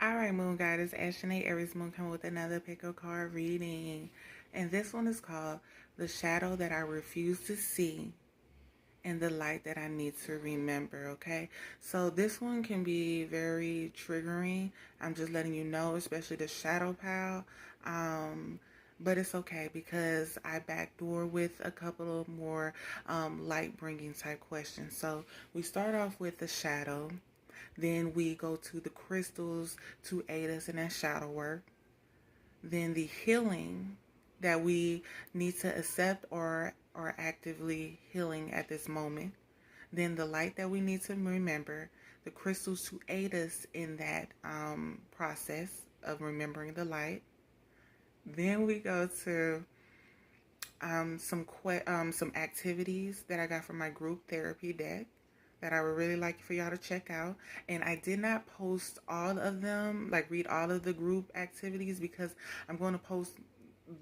Alright, Moon Goddess Ashtonay Aries Moon coming with another pick a card reading. And this one is called The Shadow That I Refuse to See and the Light That I Need to Remember, okay? So this one can be very triggering. I'm just letting you know, especially the shadow pile. But it's okay because I backdoor with a couple of more light bringing type questions. So we start off with the shadow. Then we go to the crystals to aid us in that shadow work. Then the healing that we need to accept or are actively healing at this moment. Then the light that we need to remember. The crystals to aid us in that process of remembering the light. Then we go to some activities that I got from my group therapy deck that I would really like for y'all to check out. And I did not post all of them, like read all of the group activities, because I'm going to post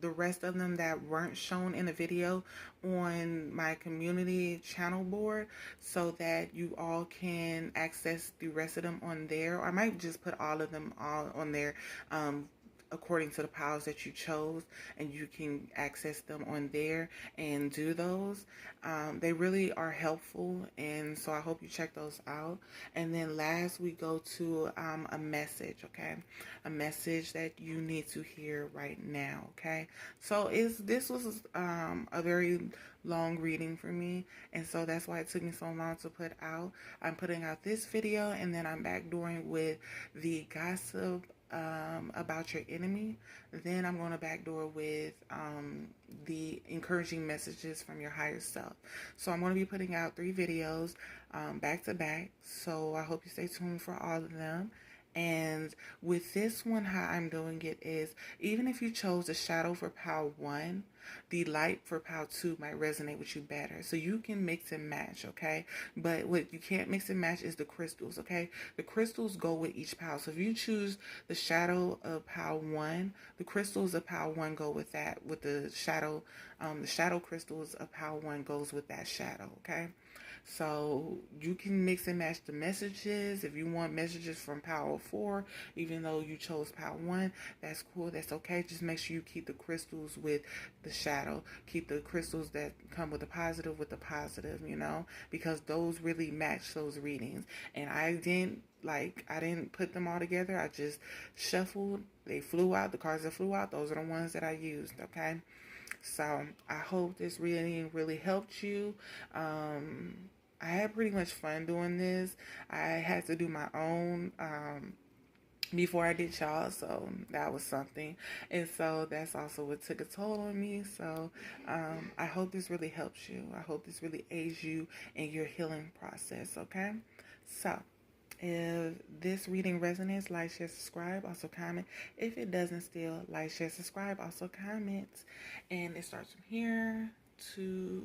the rest of them that weren't shown in the video on my community channel board so that you all can access the rest of them on there. Or I might just put all of them all on there according to the piles that you chose, and you can access them on there and do those. They really are helpful, and so I hope you check those out. And then last we go to a message, okay? A message that you need to hear right now, okay? So this was a very long reading for me, and so that's why it took me so long to put out. I'm putting out this video, and then I'm backdooring with the gossip about your enemy. Then I'm going to backdoor with the encouraging messages from your higher self. So I'm going to be putting out 3 videos back to back. So I hope you stay tuned for all of them. And with this one, how I'm doing it is, even if you chose the shadow for pile 1, the light for pile 2 might resonate with you better. So you can mix and match, okay? But what you can't mix and match is the crystals, okay? The crystals go with each pile. So if you choose the shadow of pile 1, the crystals of pile 1 go with that, with the shadow crystals of pile 1 goes with that shadow, okay? So you can mix and match the messages. If you want messages from Power 4, even though you chose Power 1, that's cool. That's okay. Just make sure you keep the crystals with the shadow. Keep the crystals that come with the positive, you know, because those really match those readings. And I didn't put them all together. I just shuffled. They flew out. The cards that flew out, those are the ones that I used, okay? So I hope this reading really helped you. I had pretty much fun doing this. I had to do my own before I did y'all, so that was something. And so that's also what took a toll on me. So I hope this really helps you. I hope this really aids you in your healing process, okay? So if this reading resonates, like, share, subscribe, also comment. If it doesn't still, like, share, subscribe, also comment. And it starts from here to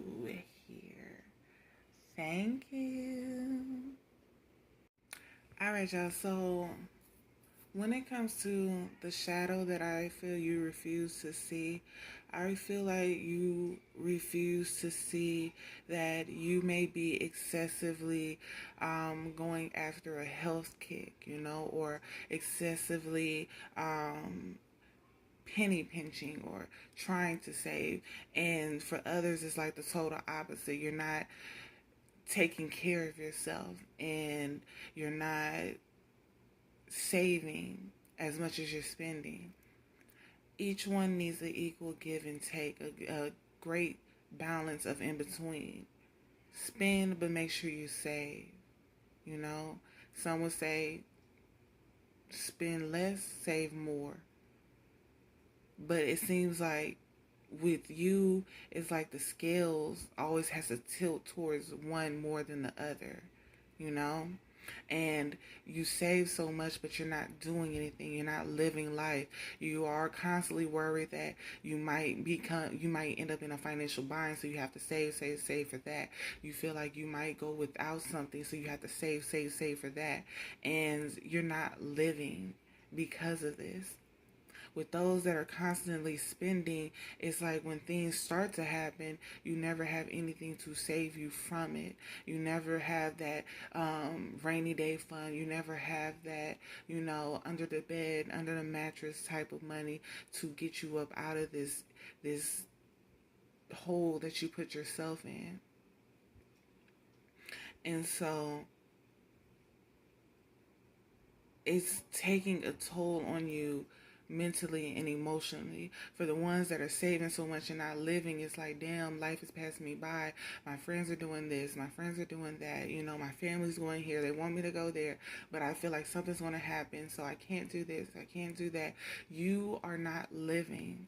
here. Thank you. All right, y'all. So when it comes to the shadow that I feel you refuse to see, I feel like you refuse to see that you may be excessively going after a health kick, you know, or excessively penny pinching or trying to save. And for others, it's like the total opposite. You're not taking care of yourself, and you're not saving as much as you're spending. Each one needs an equal give and take, a great balance of in between. Spend, but make sure you save. You know, some would say spend less, save more. But it seems like with you, it's like the scales always has to tilt towards one more than the other, you know? And you save so much, but you're not doing anything. You're not living life. You are constantly worried that you might end up in a financial bind, so you have to save for that. You feel like you might go without something, so you have to save for that. And you're not living because of this. With those that are constantly spending, it's like when things start to happen, you never have anything to save you from it. You never have that rainy day fund. You never have that, under the bed, under the mattress type of money to get you up out of this hole that you put yourself in. And so it's taking a toll on you mentally and emotionally. For the ones that are saving so much and not living, it's like, damn, life is passing me by. My friends are doing this, my friends are doing that, my family's going here, they want me to go there, but I feel like something's going to happen, so I can't do this, I can't do that. You are not living.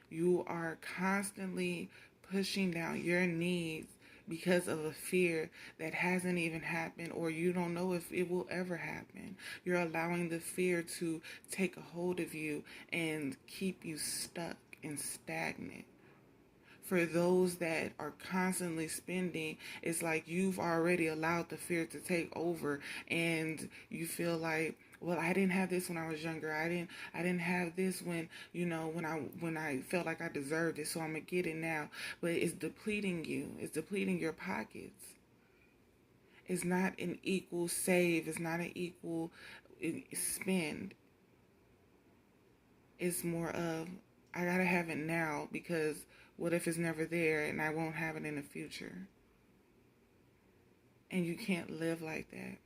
You are constantly pushing down your needs because of a fear that hasn't even happened, or you don't know if it will ever happen. You're allowing the fear to take a hold of you and keep you stuck and stagnant. For those that are constantly spending, it's like you've already allowed the fear to take over, and you feel like, well, I didn't have this when I was younger. I didn't have this when I felt like I deserved it, so I'm gonna get it now. But it's depleting you. It's depleting your pockets. It's not an equal save. It's not an equal spend. It's more of, I gotta have it now because what if it's never there and I won't have it in the future? And you can't live like that.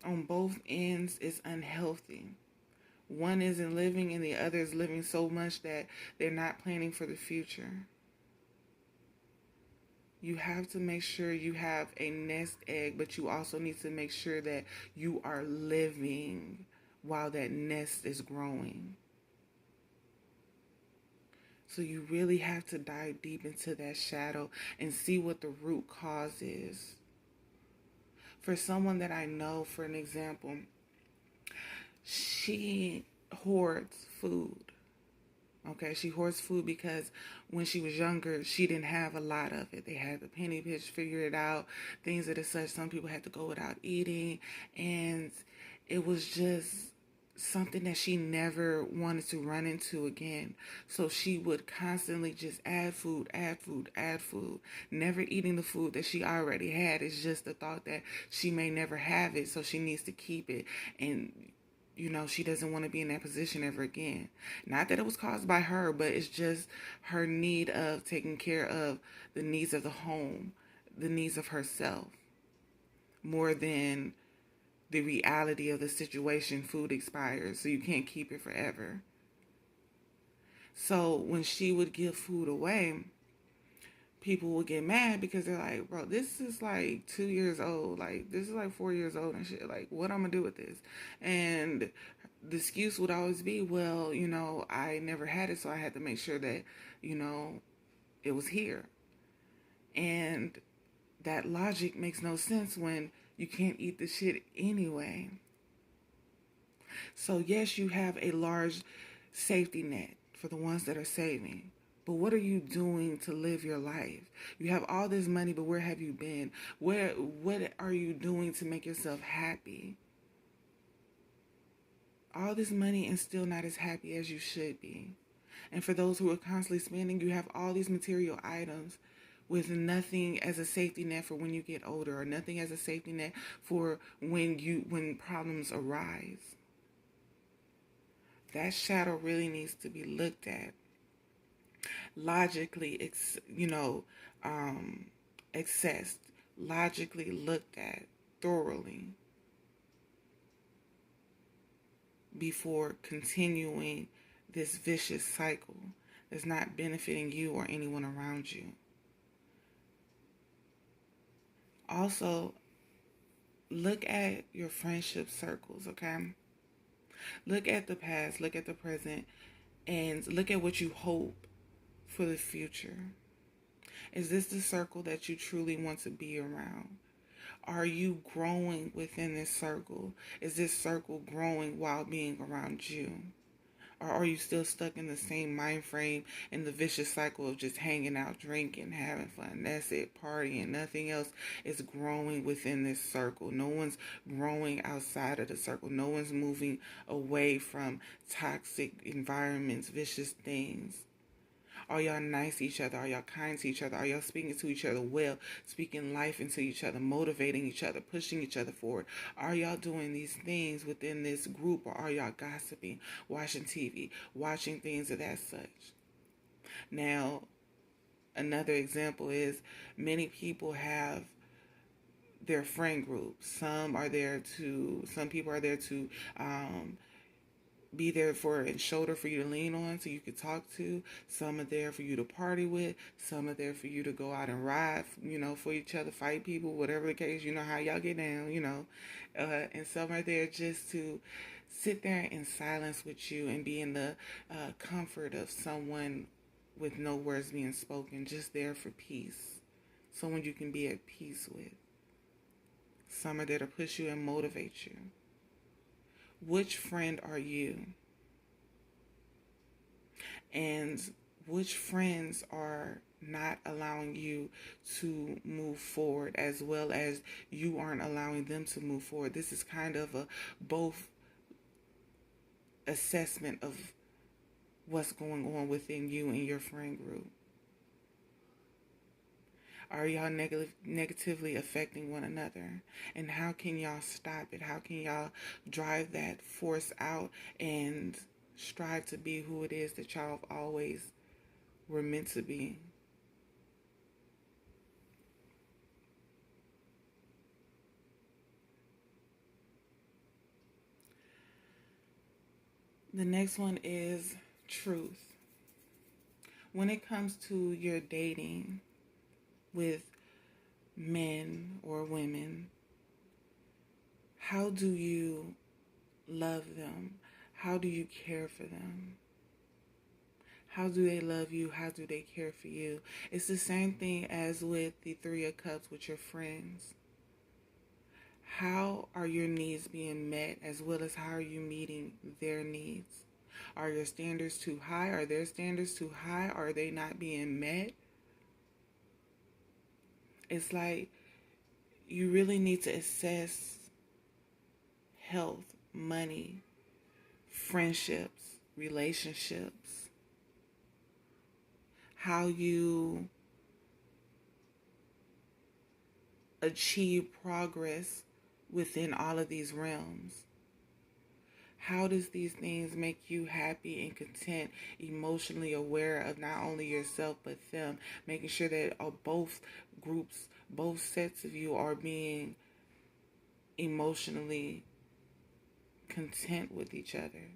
On both ends, it's unhealthy. One isn't living and the other is living so much that they're not planning for the future. You have to make sure you have a nest egg, but you also need to make sure that you are living while that nest is growing. So you really have to dive deep into that shadow and see what the root cause is. For someone that I know, for an example, she hoards food. Okay, she hoards food because when she was younger, she didn't have a lot of it. They had the penny pinch, figure it out, things of the such. Some people had to go without eating, and it was just something that she never wanted to run into again. So she would constantly just add food, add food, add food, never eating the food that she already had. It's just the thought that she may never have it, so she needs to keep it. And she doesn't want to be in that position ever again. Not that it was caused by her, but it's just her need of taking care of the needs of the home, the needs of herself, more than the reality of the situation. Food expires, so you can't keep it forever. So when she would give food away, people would get mad because they're like, bro, this is like 2 years old. Like, this is like 4 years old and shit. Like, what I'm going to do with this? And the excuse would always be, well, I never had it, so I had to make sure that, it was here. And that logic makes no sense when you can't eat the shit anyway. So yes, you have a large safety net for the ones that are saving. But what are you doing to live your life? You have all this money, but where have you been? What are you doing to make yourself happy? All this money and still not as happy as you should be. And for those who are constantly spending, you have all these material items with nothing as a safety net for when you get older, or nothing as a safety net for when problems arise. That shadow really needs to be looked at. Logically, assessed, logically looked at thoroughly before continuing this vicious cycle that's not benefiting you or anyone around you. Also, look at your friendship circles, okay? Look at the past, look at the present, and look at what you hope for the future. Is this the circle that you truly want to be around? Are you growing within this circle? Is this circle growing while being around you? Or are you still stuck in the same mind frame, in the vicious cycle of just hanging out, drinking, having fun? That's it, partying. Nothing else is growing within this circle. No one's growing outside of the circle. No one's moving away from toxic environments, vicious things. Are y'all nice to each other? Are y'all kind to each other? Are y'all speaking to each other well, speaking life into each other, motivating each other, pushing each other forward? Are y'all doing these things within this group, or are y'all gossiping, watching TV, watching things of that such? Now, another example is many people have their friend groups. Some people are there to be there for a shoulder for you to lean on so you can talk to. Some are there for you to party with. Some are there for you to go out and ride, for each other, fight people, whatever the case. You know how y'all get down, and some are there just to sit there in silence with you and be in the comfort of someone with no words being spoken, just there for peace. Someone you can be at peace with. Some are there to push you and motivate you. Which friend are you? And which friends are not allowing you to move forward, as well as you aren't allowing them to move forward? This is kind of a both assessment of what's going on within you and your friend group. Are y'all negatively affecting one another? And how can y'all stop it? How can y'all drive that force out and strive to be who it is that y'all always were meant to be? The next one is truth. When it comes to your dating with men or women, how do you love them? How do you care for them? How do they love you? How do they care for you? It's the same thing as with the Three of Cups with your friends. How are your needs being met, as well as how are you meeting their needs? Are your standards too high? Are their standards too high? Are they not being met? It's like you really need to assess health, money, friendships, relationships, how you achieve progress within all of these realms. How does these things make you happy and content, emotionally aware of not only yourself but them, making sure that both groups, both sets of you are being emotionally content with each other,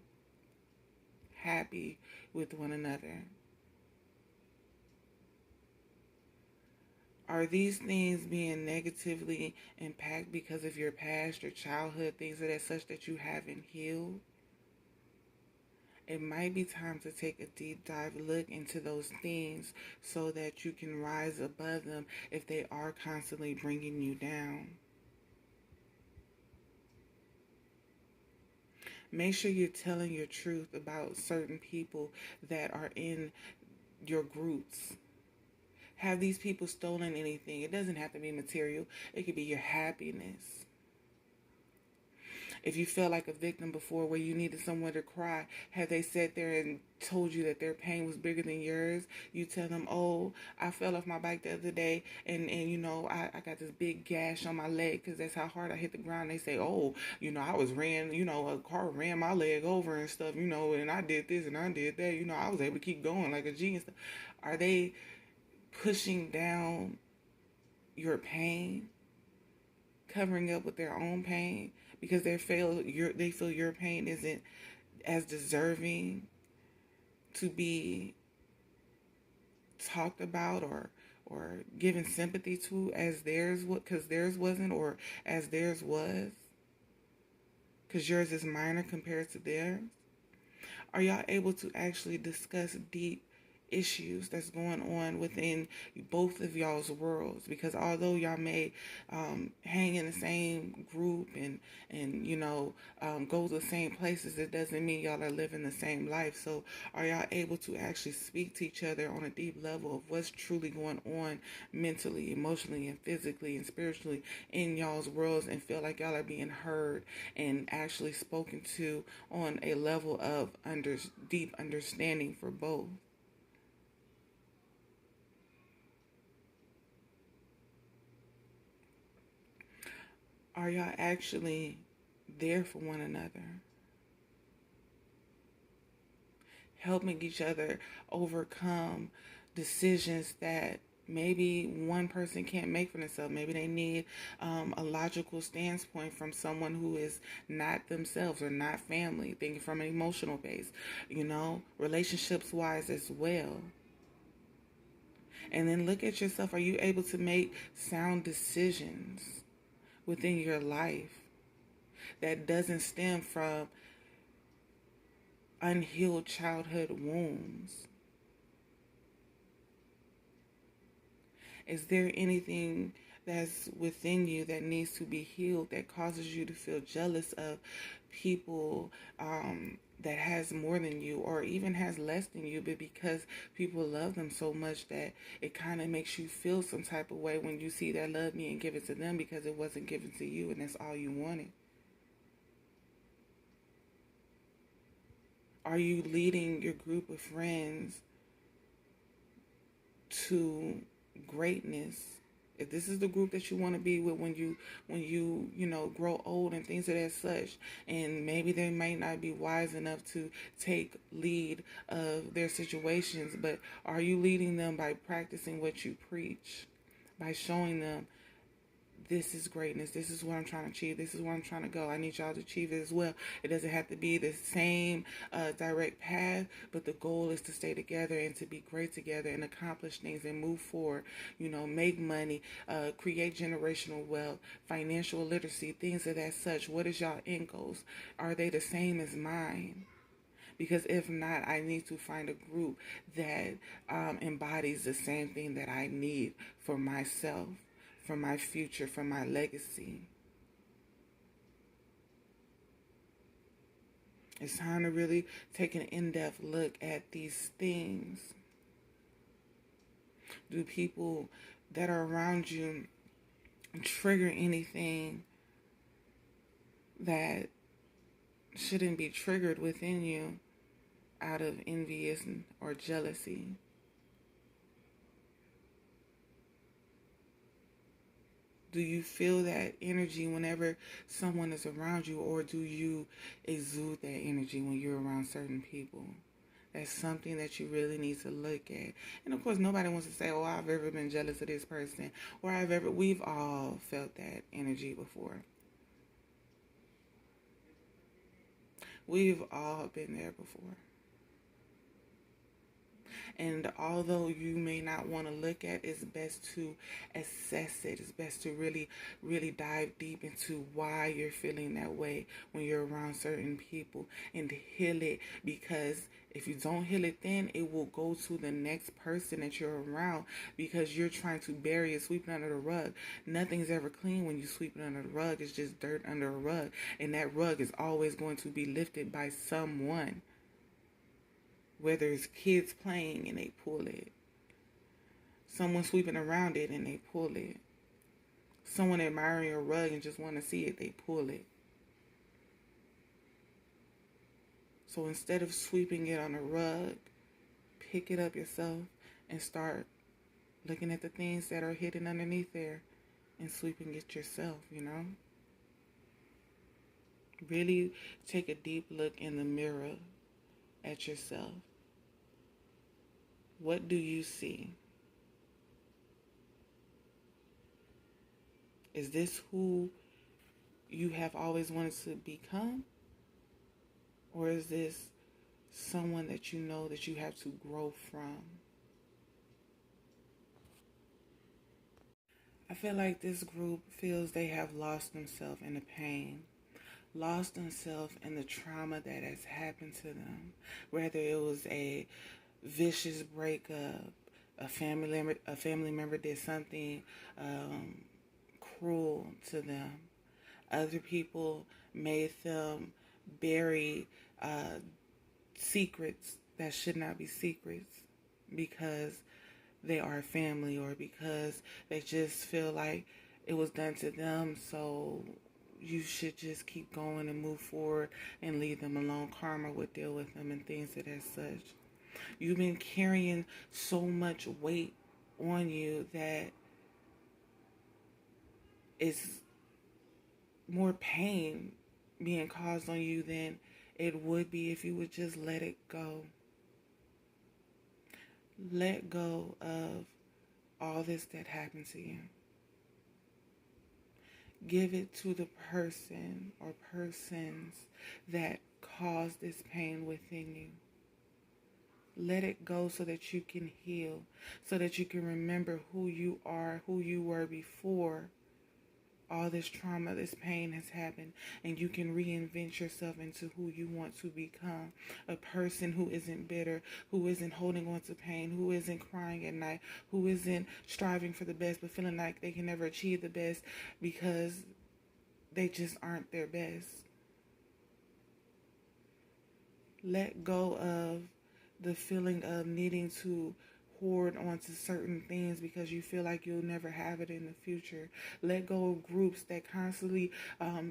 happy with one another? Are these things being negatively impacted because of your past or childhood, things of that such that you haven't healed? It might be time to take a deep dive look into those things so that you can rise above them if they are constantly bringing you down. Make sure you're telling your truth about certain people that are in your groups. Have these people stolen anything? It doesn't have to be material. It could be your happiness. If you felt like a victim before where you needed somewhere to cry, have they sat there and told you that their pain was bigger than yours? You tell them, oh, I fell off my bike the other day and I got this big gash on my leg because that's how hard I hit the ground. They say, oh, I was a car ran my leg over and stuff, and I did this and I did that. I was able to keep going like a G and stuff. Are they pushing down your pain, covering up with their own pain because they feel your pain isn't as deserving to be talked about or given sympathy to as theirs, because theirs wasn't, or as theirs was, because yours is minor compared to theirs? Are y'all able to actually discuss deep issues that's going on within both of y'all's worlds, because although y'all may hang in the same group and go to the same places, it doesn't mean y'all are living the same life. So are y'all able to actually speak to each other on a deep level of what's truly going on mentally, emotionally, and physically and spiritually in y'all's worlds, and feel like y'all are being heard and actually spoken to on a level of deep understanding for both? Are y'all actually there for one another, helping each other overcome decisions that maybe one person can't make for themselves? Maybe they need a logical standpoint from someone who is not themselves or not family, thinking from an emotional base, relationships wise as well. And then look at yourself. Are you able to make sound decisions within your life that doesn't stem from unhealed childhood wounds? Is there anything that's within you that needs to be healed, that causes you to feel jealous of people that has more than you, or even has less than you, but because people love them so much that it kind of makes you feel some type of way when you see that love me and give it to them because it wasn't given to you and that's all you wanted? Are you leading your group of friends to greatness? If this is the group that you want to be with when you grow old and things of that such, and maybe they might not be wise enough to take lead of their situations, but are you leading them by practicing what you preach, by showing them this is greatness, this is what I'm trying to achieve, this is where I'm trying to go, I need y'all to achieve it as well? It doesn't have to be the same direct path, but the goal is to stay together and to be great together and accomplish things and move forward, make money, create generational wealth, financial literacy, things of that such. What is y'all end goals? Are they the same as mine? Because if not, I need to find a group that embodies the same thing that I need for myself, for my future, for my legacy. It's time to really take an in-depth look at these things. Do people that are around you trigger anything that shouldn't be triggered within you out of envy or jealousy? Do you feel that energy whenever someone is around you, or do you exude that energy when you're around certain people? That's something that you really need to look at. And of course, nobody wants to say, oh, I've ever been jealous of this person, or we've all felt that energy before. We've all been there before. And although you may not want to look at, it's best to assess it. It's best to really, really dive deep into why you're feeling that way when you're around certain people and heal it. Because if you don't heal it, then it will go to the next person that you're around, because you're trying to bury it, sweep it under the rug. Nothing's ever clean when you sweep it under the rug. It's just dirt under a rug. And that rug is always going to be lifted by someone. Whether it's kids playing and they pull it, someone sweeping around it and they pull it, someone admiring a rug and just want to see it, they pull it. So instead of sweeping it on a rug, pick it up yourself and start looking at the things that are hidden underneath there and sweeping it yourself, Really take a deep look in the mirror at yourself. What do you see? Is this who you have always wanted to become? Or is this someone that you know that you have to grow from? I feel like this group feels they have lost themselves in the pain, lost themselves in the trauma that has happened to them. Whether it was a vicious breakup, a family member did something cruel to them. Other people made them bury secrets that should not be secrets because they are family, or because they just feel like it was done to them, so you should just keep going and move forward and leave them alone. Karma would deal with them and things of that such. You've been carrying so much weight on you that it's more pain being caused on you than it would be if you would just let it go. Let go of all this that happened to you. Give it to the person or persons that caused this pain within you. Let it go so that you can heal, so that you can remember who you are, who you were before all this trauma, this pain has happened, and you can reinvent yourself into who you want to become. A person who isn't bitter, who isn't holding on to pain, who isn't crying at night, who isn't striving for the best but feeling like they can never achieve the best because they just aren't their best. Let go of the feeling of needing to hoard onto certain things because you feel like you'll never have it in the future. Let go of groups that constantly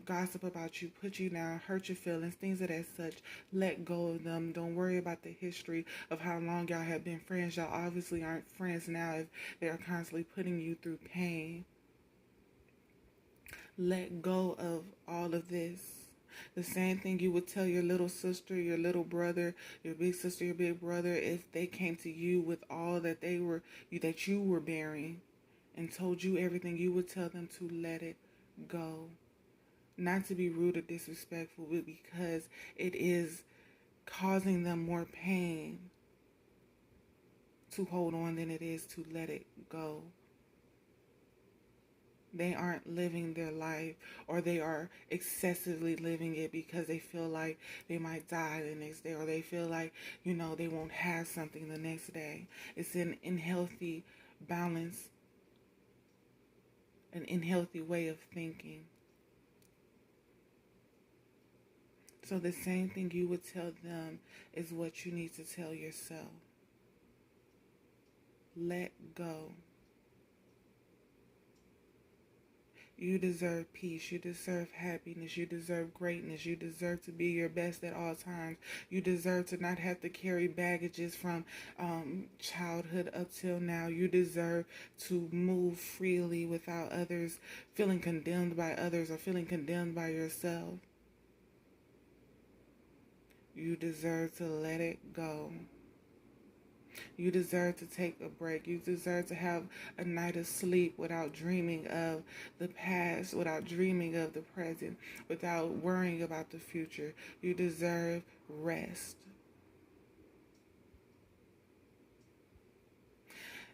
gossip about you, put you down, hurt your feelings, things of that such. Let go of them. Don't worry about the history of how long y'all have been friends. Y'all obviously aren't friends now if they're constantly putting you through pain. Let go of all of this. The same thing you would tell your little sister, your little brother, your big sister, your big brother, if they came to you with all that that you were bearing and told you everything, you would tell them to let it go. Not to be rude or disrespectful, but because it is causing them more pain to hold on than it is to let it go. They aren't living their life, or they are excessively living it because they feel like they might die the next day, or they feel like, they won't have something the next day. It's an unhealthy balance, an unhealthy way of thinking. So the same thing you would tell them is what you need to tell yourself. Let go. You deserve peace. You deserve happiness. You deserve greatness. You deserve to be your best at all times. You deserve to not have to carry baggages from childhood up till now. You deserve to move freely without others feeling condemned by others or feeling condemned by yourself. You deserve to let it go. You deserve to take a break. You deserve to have a night of sleep without dreaming of the past, without dreaming of the present, without worrying about the future. You deserve rest.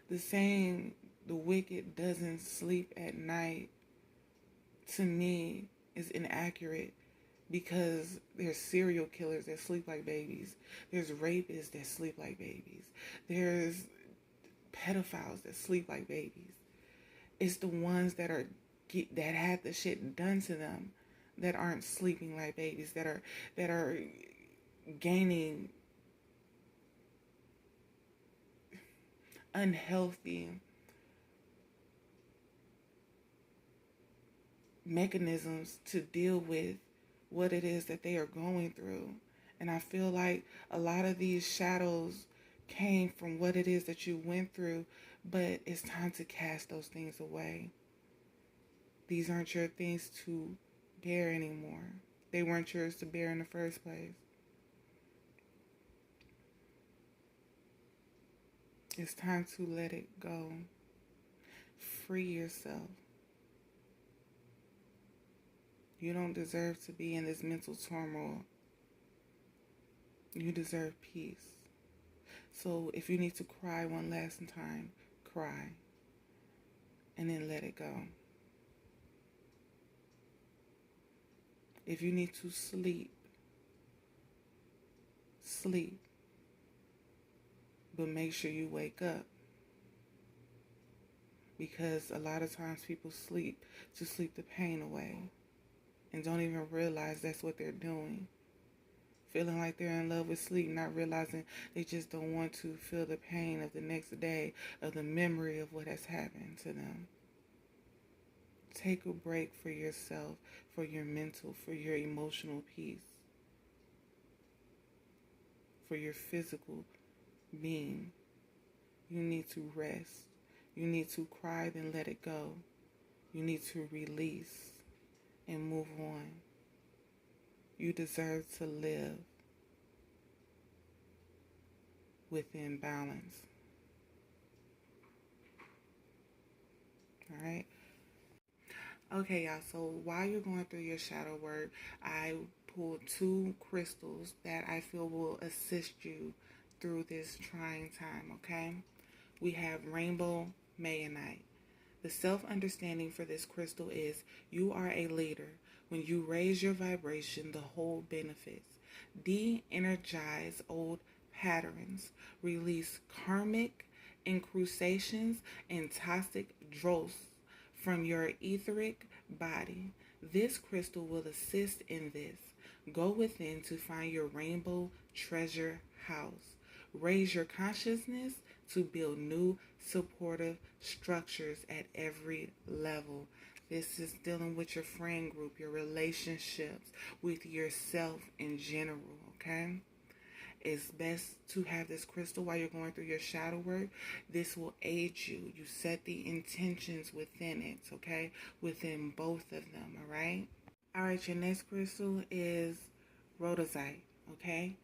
The saying, the wicked doesn't sleep at night, to me is inaccurate, because there's serial killers that sleep like babies. There's rapists that sleep like babies. There's pedophiles that sleep like babies. It's the ones that had the shit done to them that aren't sleeping like babies, that are gaining unhealthy mechanisms to deal with what it is that they are going through. And I feel like a lot of these shadows came from what it is that you went through, but it's time to cast those things away. These aren't your things to bear anymore. They weren't yours to bear in the first place. It's time to let it go. Free yourself. You don't deserve to be in this mental turmoil. You deserve peace. So if you need to cry one last time, cry. And then let it go. If you need to sleep, sleep. But make sure you wake up, because a lot of times people sleep to sleep the pain away and don't even realize that's what they're doing. Feeling like they're in love with sleep, not realizing they just don't want to feel the pain of the next day, of the memory of what has happened to them. Take a break for yourself, for your mental, for your emotional peace, for your physical being. You need to rest. You need to cry, then let it go. You need to release and move on. You deserve to live within balance. All right? Okay, y'all. So while you're going through your shadow work, I pulled 2 crystals that I feel will assist you through this trying time, okay? We have Rainbow Mayonite. The self-understanding for this crystal is you are a leader. When you raise your vibration, the whole benefits. De-energize old patterns. Release karmic incrustations and toxic dross from your etheric body. This crystal will assist in this. Go within to find your rainbow treasure house. Raise your consciousness to build new supportive structures at every level. This is dealing with your friend group, your relationships, with yourself in general, okay? It's best to have this crystal while you're going through your shadow work. This will aid you. You set the intentions within it, okay? Within both of them, all right? All right, your next crystal is rhodozite, okay?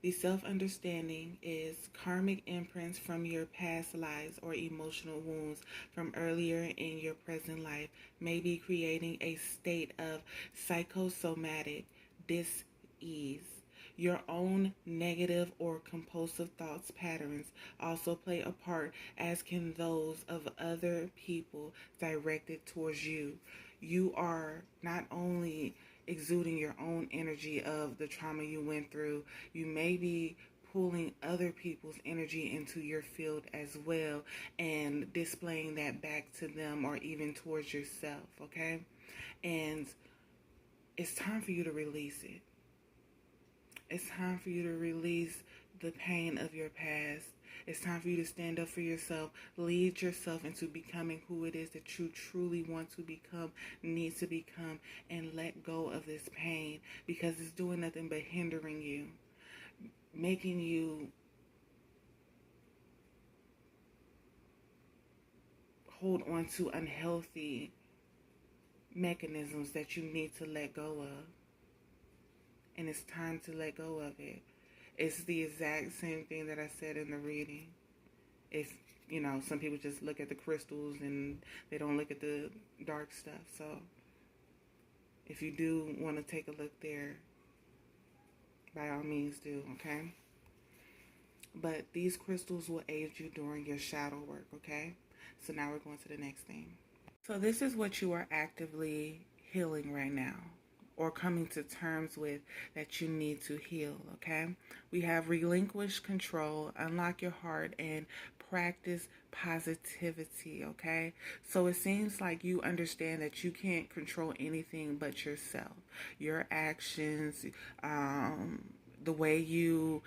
The self-understanding is karmic imprints from your past lives or emotional wounds from earlier in your present life may be creating a state of psychosomatic dis-ease. Your own negative or compulsive thoughts patterns also play a part, as can those of other people directed towards you. You are not only exuding your own energy of the trauma you went through, you may be pulling other people's energy into your field as well and displaying that back to them or even towards yourself, okay? And it's time for you to release it. It's time for you to release the pain of your past. It's time for you to stand up for yourself, lead yourself into becoming who it is that you truly want to become, need to become, and let go of this pain, because it's doing nothing but hindering you, making you hold on to unhealthy mechanisms that you need to let go of. And it's time to let go of it. It's the exact same thing that I said in the reading. If, some people just look at the crystals and they don't look at the dark stuff. So if you do want to take a look there, by all means do, okay? But these crystals will aid you during your shadow work, okay? So now we're going to the next thing. So this is what you are actively healing right now, or coming to terms with, that you need to heal, okay? We have relinquish control, unlock your heart, and practice positivity, okay? So it seems like you understand that you can't control anything but yourself, your actions, the way you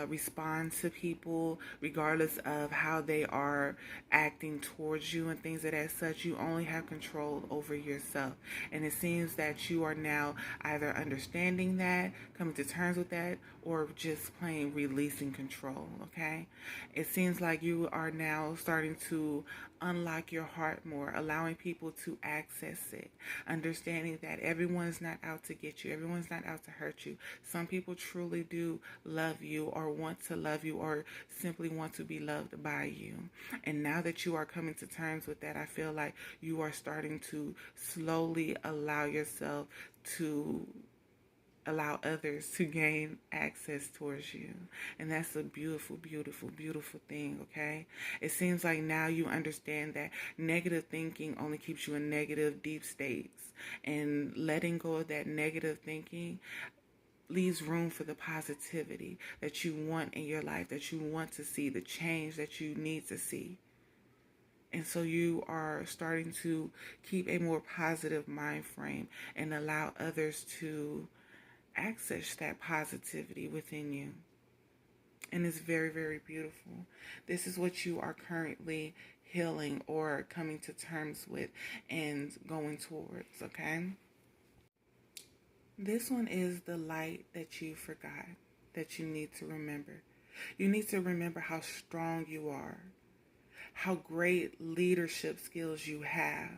respond to people, regardless of how they are acting towards you and things of that such. You only have control over yourself. And it seems that you are now either understanding that, coming to terms with that, or just plain releasing control, okay? It seems like you are now starting to unlock your heart more, allowing people to access it, understanding that everyone's not out to get you, everyone's not out to hurt you. Some people truly do love you, or want to love you, or simply want to be loved by you. And now that you are coming to terms with that, I feel like you are starting to slowly allow yourself to allow others to gain access towards you. And that's a beautiful, beautiful, beautiful thing, okay? It seems like now you understand that negative thinking only keeps you in negative, deep states. And letting go of that negative thinking leaves room for the positivity that you want in your life, that you want to see, the change that you need to see. And so you are starting to keep a more positive mind frame and allow others to access that positivity within you. And it's very, very beautiful. This is what you are currently healing or coming to terms with and going towards, okay? This one is the light that you forgot, that you need to remember. You need to remember how strong you are, how great leadership skills you have,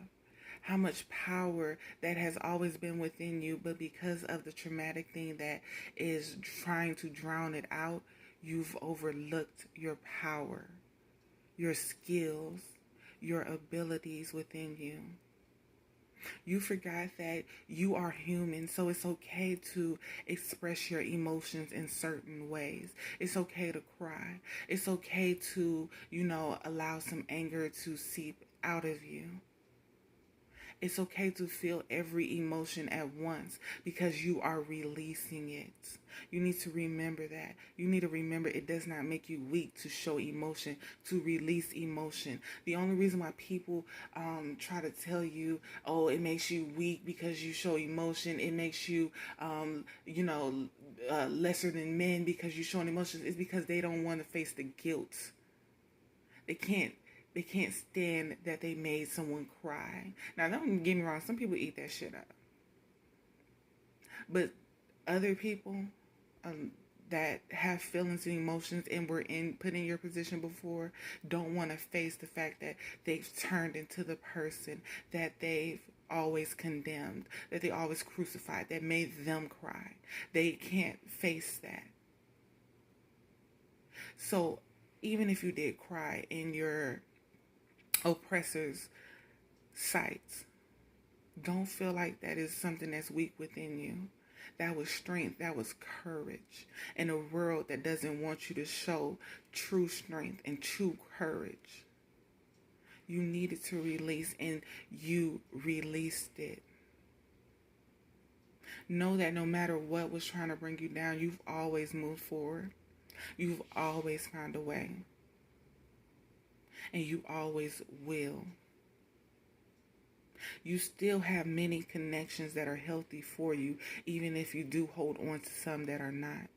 how much power that has always been within you, but because of the traumatic thing that is trying to drown it out, you've overlooked your power, your skills, your abilities within you. You forgot that you are human, so it's okay to express your emotions in certain ways. It's okay to cry. It's okay to, allow some anger to seep out of you. It's okay to feel every emotion at once because you are releasing it. You need to remember that. You need to remember it does not make you weak to show emotion, to release emotion. The only reason why people try to tell you, oh, it makes you weak because you show emotion, it makes you, lesser than men because you're showing emotions, is because they don't want to face the guilt. They can't stand that they made someone cry. Now, don't get me wrong. Some people eat that shit up. But other people that have feelings and emotions and were put in your position before don't want to face the fact that they've turned into the person that they've always condemned, that they always crucified, that made them cry. They can't face that. So even if you did cry in your oppressor's sight, don't feel like that is something that's weak within you. That was strength. That was courage in a world that doesn't want you to show true strength and true courage. You needed to release, and you released it. Know that no matter what was trying to bring you down, you've always moved forward. You've always found a way. And you always will. You still have many connections that are healthy for you, even if you do hold on to some that are not.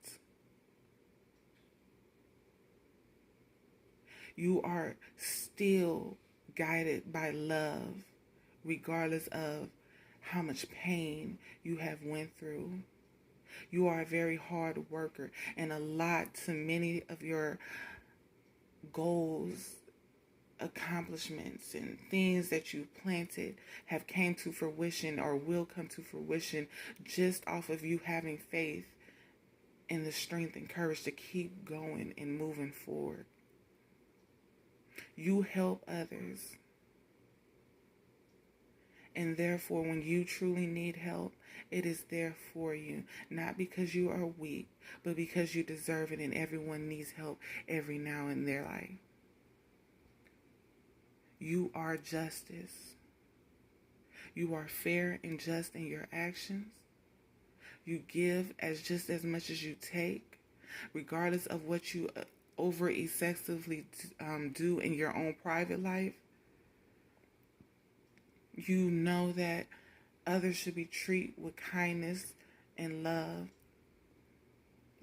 You are still guided by love, regardless of how much pain you have went through. You are a very hard worker, and a lot to many of your goals, accomplishments, and things that you planted have came to fruition or will come to fruition just off of you having faith and the strength and courage to keep going and moving forward. You help others. And therefore, when you truly need help, it is there for you. Not because you are weak, but because you deserve it, and everyone needs help every now in their life. You are justice. You are fair and just in your actions. You give just as much as you take, regardless of what you over excessively do in your own private life. You know that others should be treated with kindness and love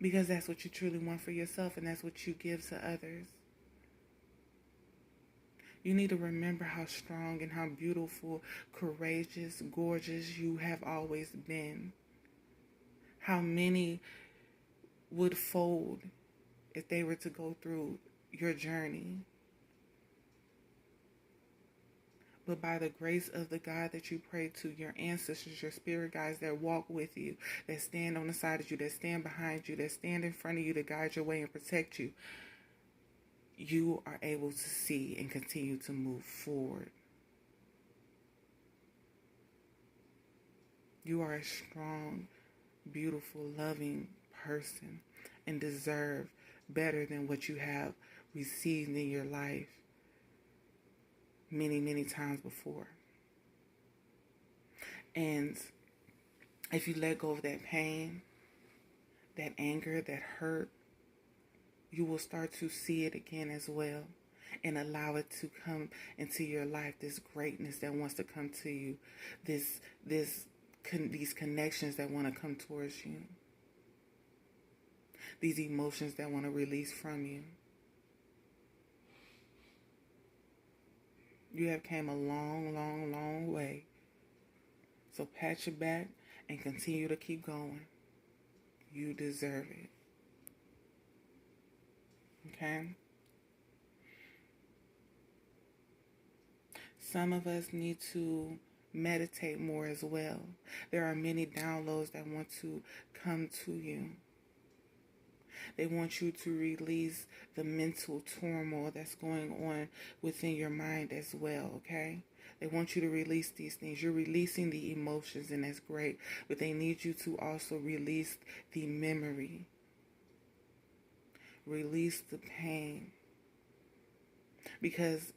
because that's what you truly want for yourself, and that's what you give to others. You need to remember how strong and how beautiful, courageous, gorgeous you have always been. How many would fold if they were to go through your journey. But by the grace of the God that you pray to, your ancestors, your spirit guides that walk with you, that stand on the side of you, that stand behind you, that stand in front of you to guide your way and protect you, you are able to see and continue to move forward. You are a strong, beautiful, loving person and deserve better than what you have received in your life many, many times before. And if you let go of that pain, that anger, that hurt, you will start to see it again as well and allow it to come into your life, this greatness that wants to come to you, these connections that want to come towards you, these emotions that want to release from you. You have came a long, long, long way. So pat your back and continue to keep going. You deserve it. Okay? Some of us need to meditate more as well. There are many downloads that want to come to you. They want you to release the mental turmoil that's going on within your mind as well, okay? They want you to release these things. You're releasing the emotions, and that's great. But they need you to also release the memory. Release the pain. Because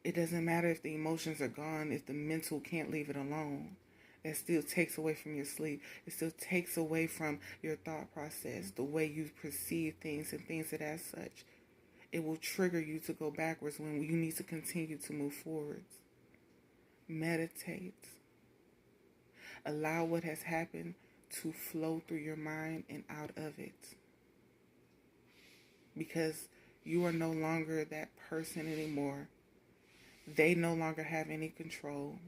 it doesn't matter if the emotions are gone, if the mental can't leave it alone. That still takes away from your sleep. It still takes away from your thought process, the way you perceive things and things of that such. It will trigger you to go backwards when you need to continue to move forwards. Meditate. Allow what has happened to flow through your mind and out of it. Because you are no longer that person anymore. They no longer have any control.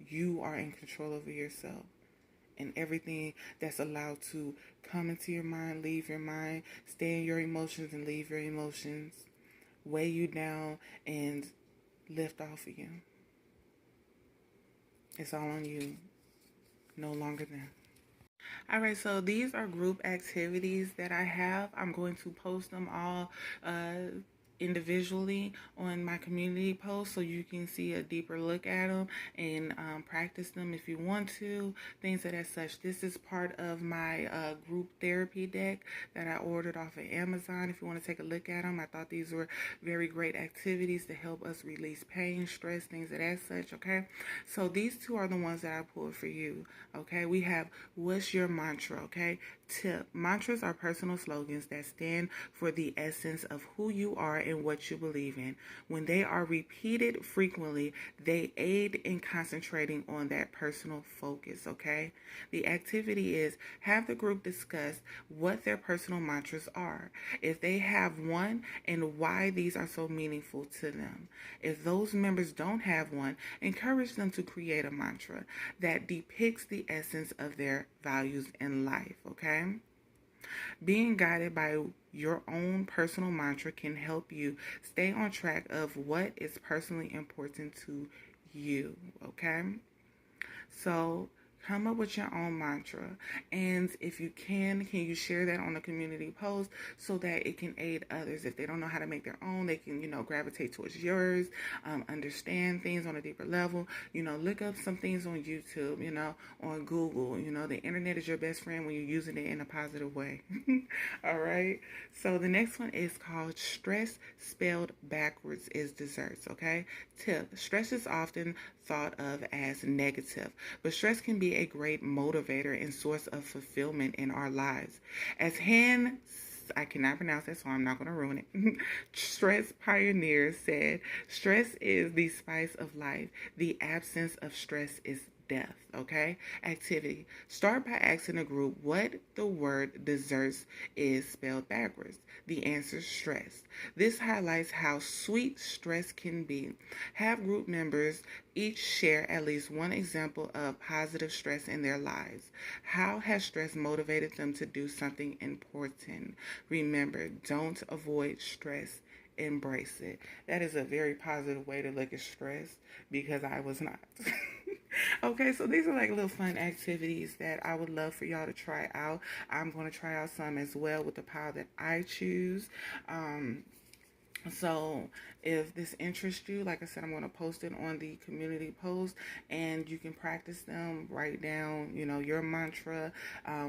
You are in control over yourself. And everything that's allowed to come into your mind, leave your mind, stay in your emotions and leave your emotions, weigh you down and lift off of you. It's all on you. No longer them. All right, so these are group activities that I have. I'm going to post them all individually on my community post so you can see a deeper look at them and practice them if you want to, things of that such. This is part of my group therapy deck that I ordered off of Amazon. If you want to take a look at them, I thought these were very great activities to help us release pain, stress, things of that such, okay? So these two are the ones that I pulled for you, okay? We have what's your mantra, okay? Tip. Mantras are personal slogans that stand for the essence of who you are and what you believe in. When they are repeated frequently, they aid in concentrating on that personal focus, okay? The activity is have the group discuss what their personal mantras are, if they have one, and why these are so meaningful to them. If those members don't have one, encourage them to create a mantra that depicts the essence of their values in life, okay? Being guided by your own personal mantra can help you stay on track of what is personally important to you, okay? So come up with your own mantra, and if you can you share that on the community post so that it can aid others. If they don't know how to make their own, they can, gravitate towards yours, understand things on a deeper level, look up some things on YouTube, on Google. The internet is your best friend when you're using it in a positive way. All right, so the next one is called stress spelled backwards is desserts, okay? Tip: stress is often thought of as negative, but stress can be a great motivator and source of fulfillment in our lives. As I cannot pronounce that, so I'm not going to ruin it. Stress pioneers said, stress is the spice of life. The absence of stress is death, okay? Activity. Start by asking a group what the word desserts is spelled backwards. The answer: stress. This highlights how sweet stress can be. Have group members each share at least one example of positive stress in their lives. How has stress motivated them to do something important? Remember, don't avoid stress. Embrace it. That is a very positive way to look at stress, because I was not. Okay, so these are like little fun activities that I would love for y'all to try out. I'm going to try out some as well with the pile that I choose. So if this interests you, like I said, I'm going to post it on the community post, and you can practice them. Write down, your mantra,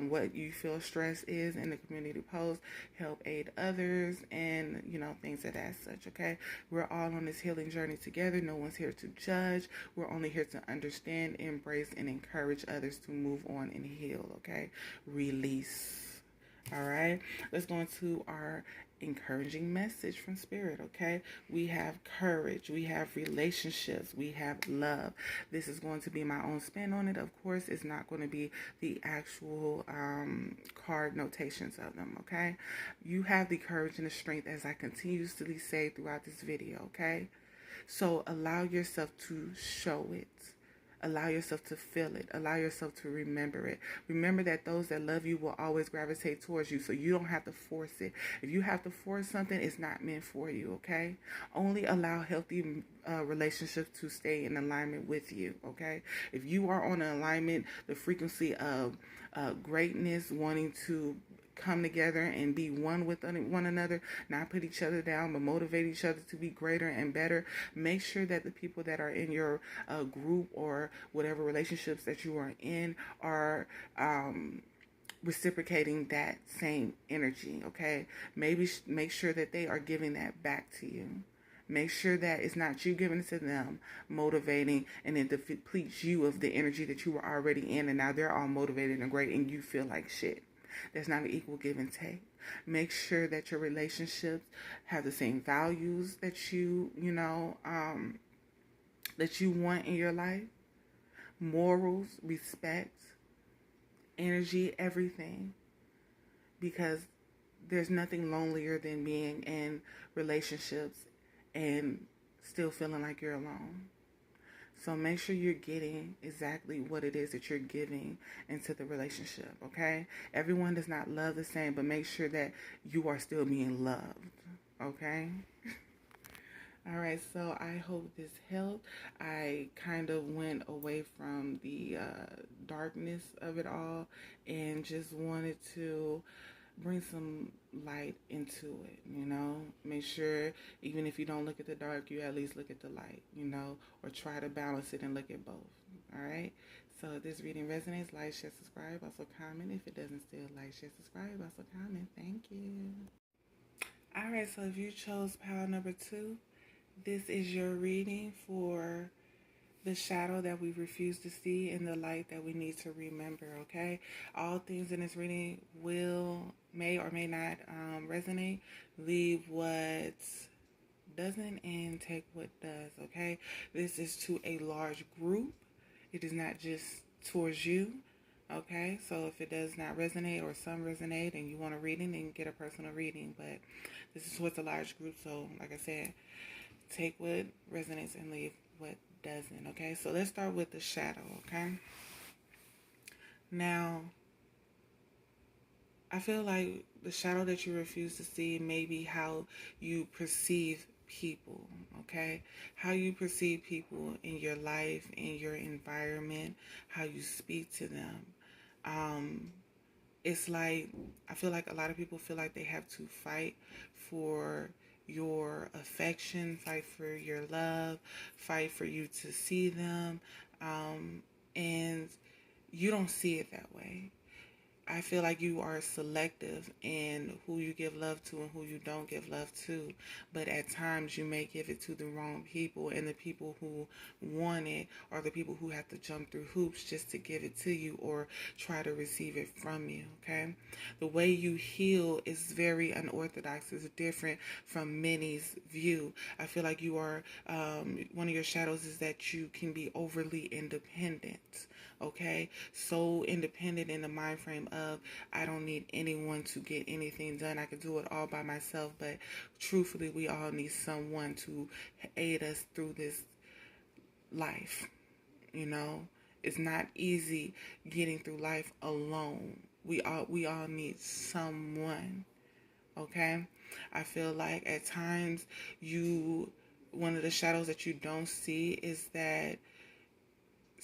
what you feel stress is in the community post. Help aid others, and things of that such. Okay, we're all on this healing journey together. No one's here to judge. We're only here to understand, embrace, and encourage others to move on and heal. Okay, release. All right, let's go into our encouraging message from Spirit. Okay, we have courage, we have relationships, we have love. This is going to be my own spin on it. Of course, it's not going to be the actual card notations of them. Okay, you have the courage and the strength, as I continuously say throughout this video. Okay, so allow yourself to show it. Allow yourself to feel it. Allow yourself to remember it. Remember that those that love you will always gravitate towards you, so you don't have to force it. If you have to force something, it's not meant for you, okay? Only allow healthy relationships to stay in alignment with you, okay? If you are on an alignment, the frequency of greatness, wanting to come together and be one with one another, not put each other down, but motivate each other to be greater and better. Make sure that the people that are in your group or whatever relationships that you are in are reciprocating that same energy, okay? Maybe make sure that they are giving that back to you. Make sure that it's not you giving it to them, motivating, and it depletes you of the energy that you were already in, and now they're all motivated and great, and you feel like shit. There's not an equal give and take. Make sure that your relationships have the same values that that you want in your life. Morals, respect, energy, everything. Because there's nothing lonelier than being in relationships and still feeling like you're alone. So make sure you're getting exactly what it is that you're giving into the relationship, okay? Everyone does not love the same, but make sure that you are still being loved, okay? All right, so I hope this helped. I kind of went away from the darkness of it all and just wanted to bring some light into it, Make sure, even if you don't look at the dark, you at least look at the light, or try to balance it and look at both, all right? So if this reading resonates, like, share, subscribe, also comment. If it doesn't still, like, share, subscribe, also comment. Thank you. All right, so if you chose pile number 2, this is your reading for the shadow that we refuse to see and the light that we need to remember, okay? All things in this reading may or may not resonate. Leave what doesn't and take what does, okay? This is to a large group. It is not just towards you, okay? So if it does not resonate or some resonate and you want a reading, then get a personal reading. But this is towards a large group, so like I said, take what resonates and leave what doesn't, okay? So let's start with the shadow, okay? Now, I feel like the shadow that you refuse to see may be how you perceive people, okay? How you perceive people in your life, in your environment, how you speak to them. It's like, I feel like a lot of people feel like they have to fight for your affection, fight for your love, fight for you to see them, and you don't see it that way. I feel like you are selective in who you give love to and who you don't give love to. But at times you may give it to the wrong people, and the people who want it are the people who have to jump through hoops just to give it to you or try to receive it from you, okay? The way you heal is very unorthodox. It's different from many's view. I feel like you are, one of your shadows is that you can be overly independent. Okay, so independent in the mind frame of I don't need anyone to get anything done. I can do it all by myself. But truthfully, we all need someone to aid us through this life. It's not easy getting through life alone. We all need someone. Okay, I feel like at times one of the shadows that you don't see is that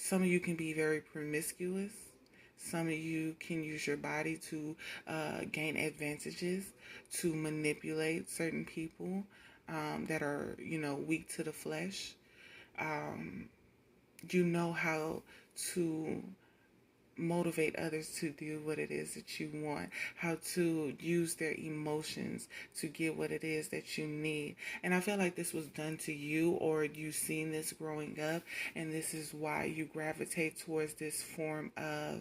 some of you can be very promiscuous. Some of you can use your body to gain advantages, to manipulate certain people. that are, weak to the flesh. You know how to motivate others to do what it is that you want, how to use their emotions to get what it is that you need. And I feel like this was done to you, or you've seen this growing up, and this is why you gravitate towards this form of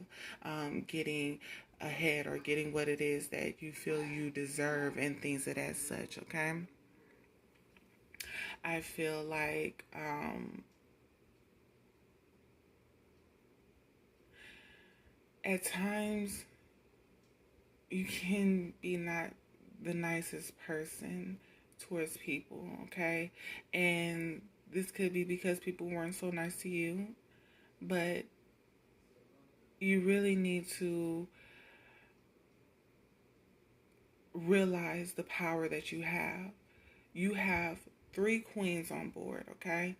getting ahead or getting what it is that you feel you deserve and things of that such, okay? I feel like at times you can be not the nicest person towards people, okay? And this could be because people weren't so nice to you, but you really need to realize the power that you have. You have three queens on board, okay?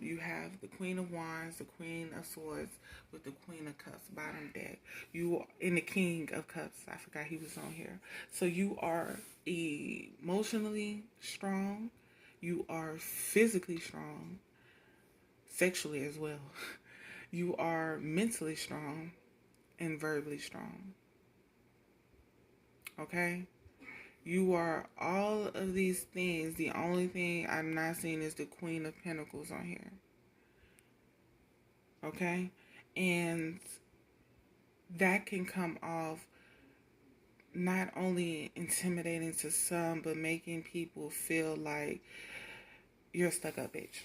You have the Queen of Wands, the Queen of Swords with the Queen of Cups bottom deck. You in the King of Cups. I forgot he was on here. So you are emotionally strong. You are physically strong, sexually as well. You are mentally strong and verbally strong. Okay? You are all of these things. The only thing I'm not seeing is the Queen of Pentacles on here. Okay? And that can come off not only intimidating to some, but making people feel like you're a stuck-up bitch.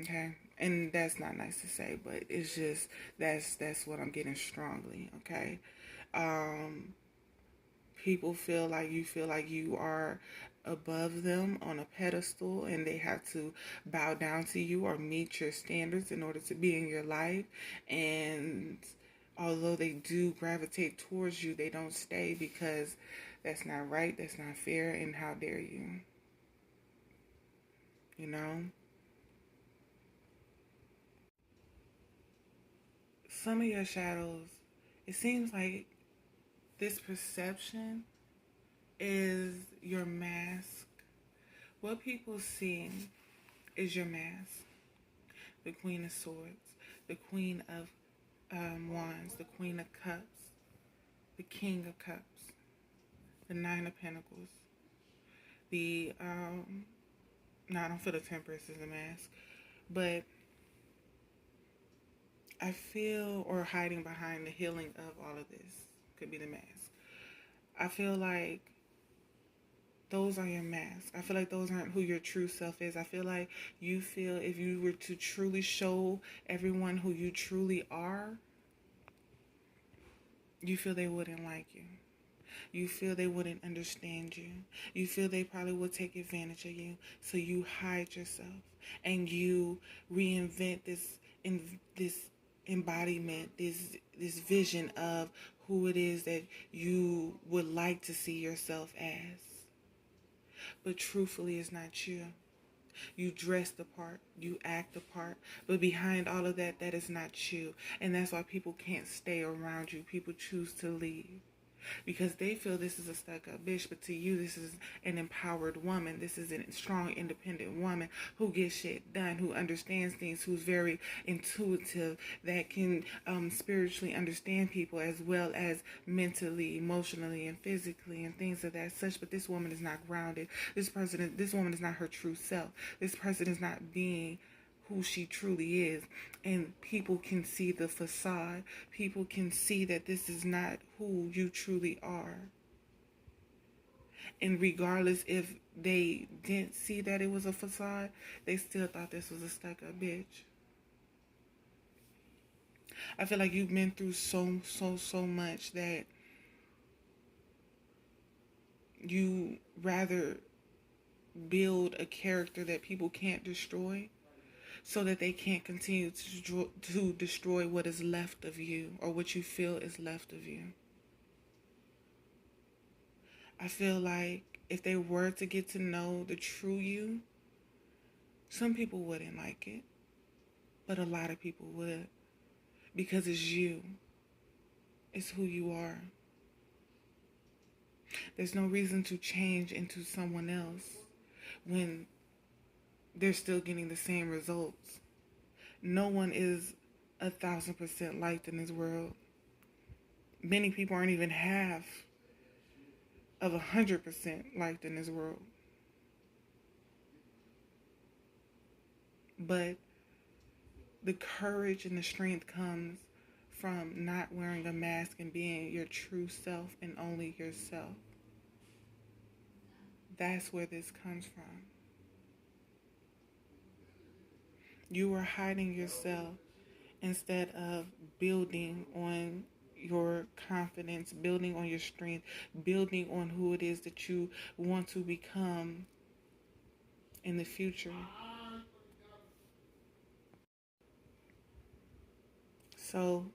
Okay? And that's not nice to say, but it's just, that's what I'm getting strongly. Okay? People feel like you are above them on a pedestal, and they have to bow down to you or meet your standards in order to be in your life. And although they do gravitate towards you, they don't stay, because that's not right, that's not fair, and how dare you? You know? Some of your shadows, it seems like this perception is your mask. What people see is your mask. The Queen of Swords, the Queen of Wands, the Queen of Cups, the King of Cups, the Nine of Pentacles, the, no, I don't feel the Temperance is a mask, but I feel, or hiding behind the healing of all of this, could be the mask. I feel like those are your masks. I feel like those aren't who your true self is. I feel like you feel if you were to truly show everyone who you truly are, you feel they wouldn't like you. You feel they wouldn't understand you. You feel they probably would take advantage of you. So you hide yourself and you reinvent this embodiment, this vision of who it is that you would like to see yourself as. But truthfully, it's not you. You dress the part, you act the part, but behind all of that, that is not you. And that's why people can't stay around you. People choose to leave because they feel this is a stuck-up bitch, but to you, this is an empowered woman. This is a strong, independent woman who gets shit done, who understands things, who's very intuitive, that can spiritually understand people as well as mentally, emotionally, and physically, and things of that such. But this woman is not grounded. This woman is not her true self. This person is not being who she truly is, and people can see the facade. People can see that this is not who you truly are. And regardless if they didn't see that it was a facade, they still thought this was a stuck-up bitch. I feel like you've been through so much that you rather build a character that people can't destroy, so that they can't continue to destroy what is left of you, or what you feel is left of you. I feel like if they were to get to know the true you, some people wouldn't like it, but a lot of people would, because it's you. It's who you are. There's no reason to change into someone else. when they're still getting the same results. No one is 1,000% liked in this world. Many people aren't even half of 100% liked in this world. But the courage and the strength comes from not wearing a mask and being your true self and only yourself. That's where this comes from. You are hiding yourself instead of building on your confidence, building on your strength, building on who it is that you want to become in the future. So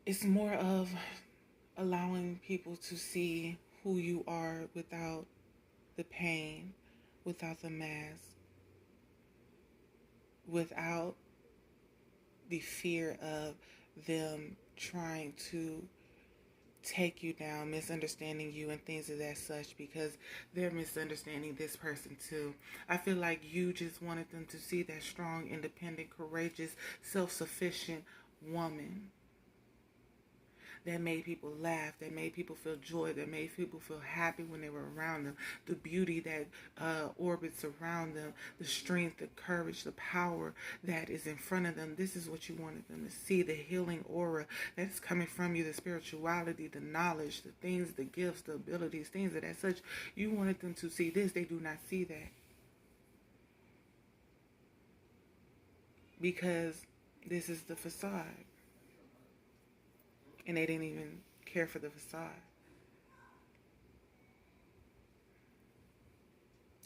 it's more of allowing people to see who you are without the pain, without the mask, without the fear of them trying to take you down, misunderstanding you and things of that such, because they're misunderstanding this person too. I feel like you just wanted them to see that strong, independent, courageous, self-sufficient woman that made people laugh, that made people feel joy, that made people feel happy when they were around them, the beauty that orbits around them, the strength, the courage, the power that is in front of them. This is what you wanted them to see, the healing aura that's coming from you, the spirituality, the knowledge, the things, the gifts, the abilities, things of that such. You wanted them to see this. They do not see that. Because this is the facade. And they didn't even care for the facade.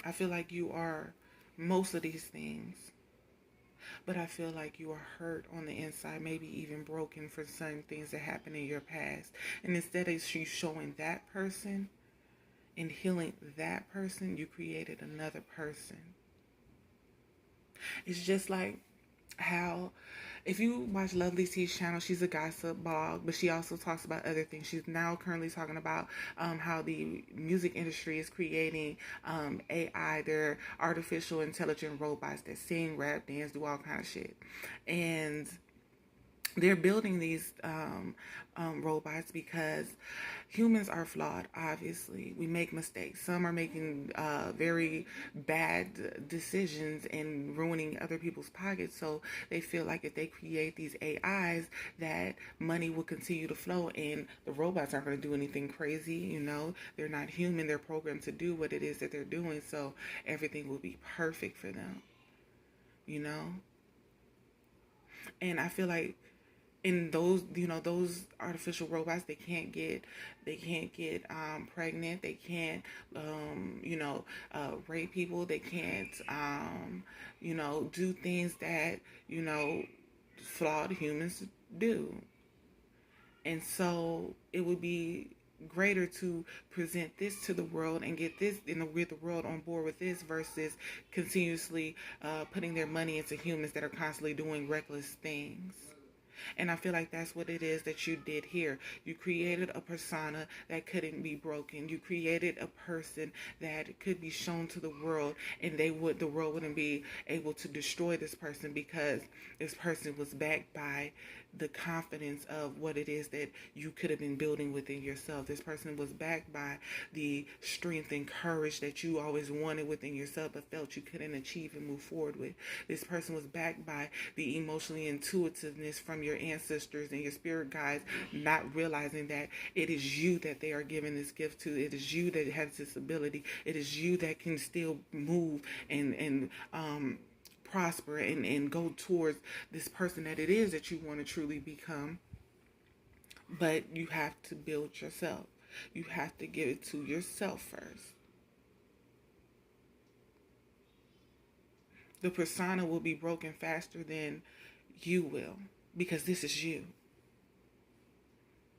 I feel like you are most of these things, but I feel like you are hurt on the inside, maybe even broken for some things that happened in your past. And instead of you showing that person and healing that person, you created another person. It's just like how, if you watch Lovely C's channel, she's a gossip blog, but she also talks about other things. She's now currently talking about how the music industry is creating AI, they're artificial intelligent robots that sing, rap, dance, do all kind of shit. And they're building these robots because humans are flawed, obviously. We make mistakes. Some are making very bad decisions and ruining other people's pockets. So they feel like if they create these AIs, that money will continue to flow and the robots aren't going to do anything crazy, you know. They're not human. They're programmed to do what it is that they're doing. So everything will be perfect for them, you know. And I feel like in those, you know, those artificial robots, they can't get pregnant. They can't, rape people. They can't, do things that, flawed humans do. And so it would be greater to present this to the world and get this get the world on board with this versus continuously putting their money into humans that are constantly doing reckless things. And I feel like that's what it is that you did here. You created a persona that couldn't be broken. You created a person that could be shown to the world, and the world wouldn't be able to destroy this person because this person was backed by the confidence of what it is that you could have been building within yourself. This person was backed by the strength and courage that you always wanted within yourself but felt you couldn't achieve and move forward with. This person was backed by the emotionally intuitiveness from your ancestors and your spirit guides, not realizing that it is you that they are giving this gift to. It is you that has this ability. It is you that can still move and prosper and go towards this person that it is that you want to truly become. But you have to build yourself. You have to give it to yourself first. The persona will be broken faster than you will, because this is you.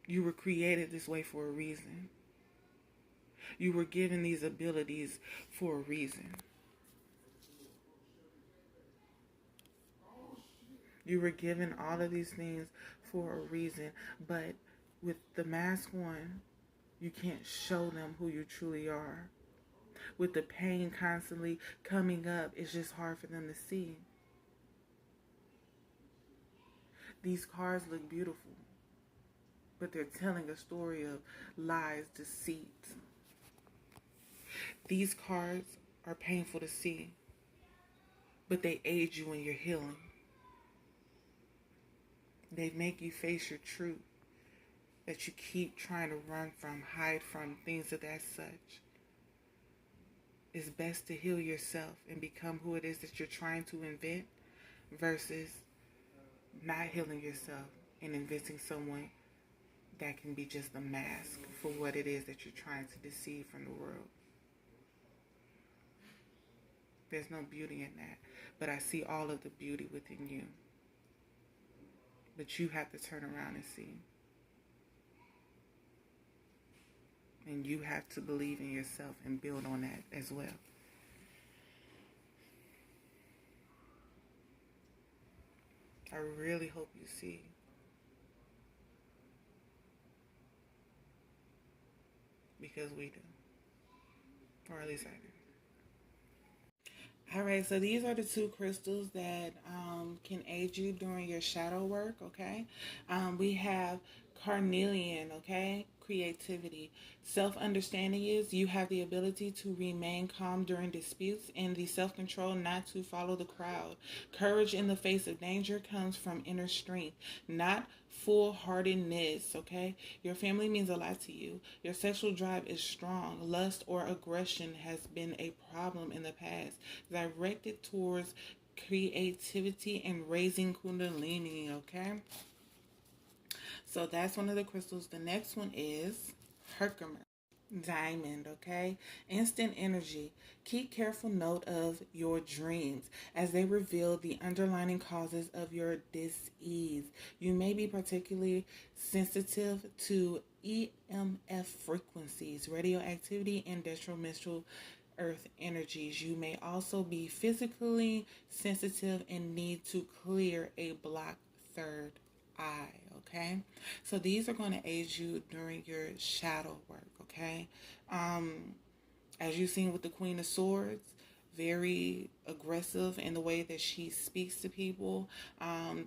You were created this way for a reason. You were given these abilities for a reason. You were given all of these things for a reason, but with the mask on, you can't show them who you truly are. with the pain constantly coming up, it's just hard for them to see. These cards look beautiful, but they're telling a story of lies, deceit. These cards are painful to see, but they aid you in your healing. They make you face your truth that you keep trying to run from, hide from, things of that such. It's best to heal yourself and become who it is that you're trying to invent versus not healing yourself and inventing someone that can be just a mask for what it is that you're trying to deceive from the world. There's no beauty in that, but I see all of the beauty within you. But you have to turn around and see. And you have to believe in yourself and build on that as well. I really hope you see. Because we do. Or at least I do. All right, so these are the two crystals that can aid you during your shadow work, okay? We have carnelian, okay? Creativity. Self-understanding is you have the ability to remain calm during disputes and the self-control not to follow the crowd. Courage in the face of danger comes from inner strength, not full-heartedness, okay? Your family means a lot to you. Your sexual drive is strong. Lust or aggression has been a problem in the past. Directed towards creativity and raising kundalini, okay? So that's one of the crystals. The next one is Herkimer. Diamond, okay? Instant energy. Keep careful note of your dreams as they reveal the underlying causes of your dis-ease. You may be particularly sensitive to EMF frequencies, radioactivity, and detrimental earth energies. You may also be physically sensitive and need to clear a blocked third eye, okay? So these are going to aid you during your shadow work, okay? As you've seen with the Queen of Swords, very aggressive in the way that she speaks to people,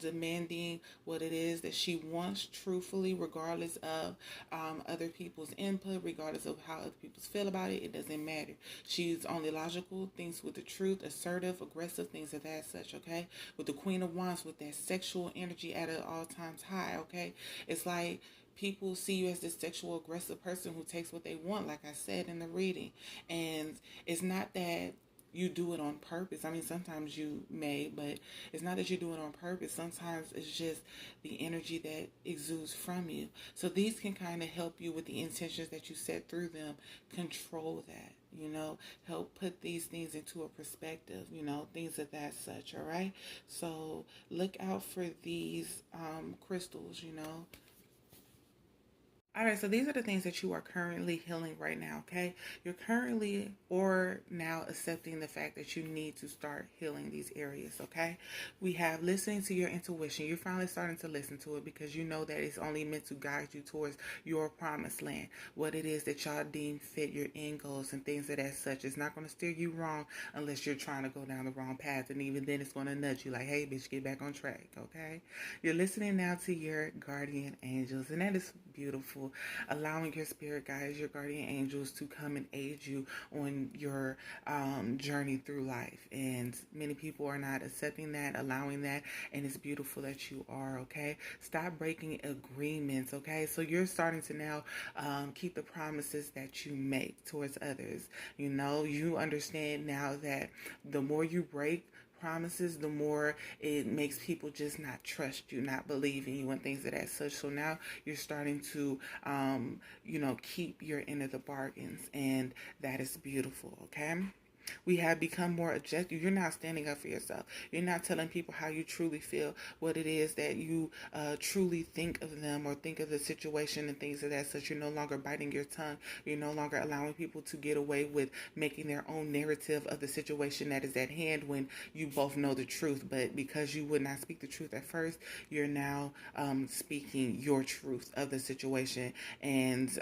demanding what it is that she wants truthfully, regardless of other people's input, regardless of how other people feel about it. It doesn't matter. She's only logical, thinks with the truth, assertive, aggressive, things of that such, okay? With the Queen of Wands, with that sexual energy at an all times high, okay? It's like people see you as this sexual aggressive person who takes what they want, like I said in the reading. And it's not that you do it on purpose. I mean, sometimes you may, but it's not that you do it on purpose. Sometimes it's just the energy that exudes from you. So these can kind of help you with the intentions that you set through them. Control that, help put these things into a perspective, things of that such, all right? So look out for these crystals. All right, so these are the things that you are currently healing right now, okay? You're currently or now accepting the fact that you need to start healing these areas, okay? We have listening to your intuition. You're finally starting to listen to it because you know that it's only meant to guide you towards your promised land, what it is that y'all deem fit, your end goals and things of that such. It's not going to steer you wrong unless you're trying to go down the wrong path, and even then it's going to nudge you like, hey, bitch, get back on track, okay? You're listening now to your guardian angels, and that is beautiful. Allowing your spirit guides, your guardian angels to come and aid you on your journey through life. And many people are not accepting that, allowing that, and it's beautiful that you are, okay? Stop breaking agreements, okay? So you're starting to now keep the promises that you make towards others. You understand now that the more you break promises, the more it makes people just not trust you, not believe in you, and things of that such. So now you're starting to, keep your end of the bargains, and that is beautiful, okay? We have become more objective. You're not standing up for yourself. You're not telling people how you truly feel, what it is that you truly think of them or think of the situation and things of that such. You're no longer biting your tongue. You're no longer allowing people to get away with making their own narrative of the situation that is at hand when you both know the truth. But because you would not speak the truth at first, you're now speaking your truth of the situation. And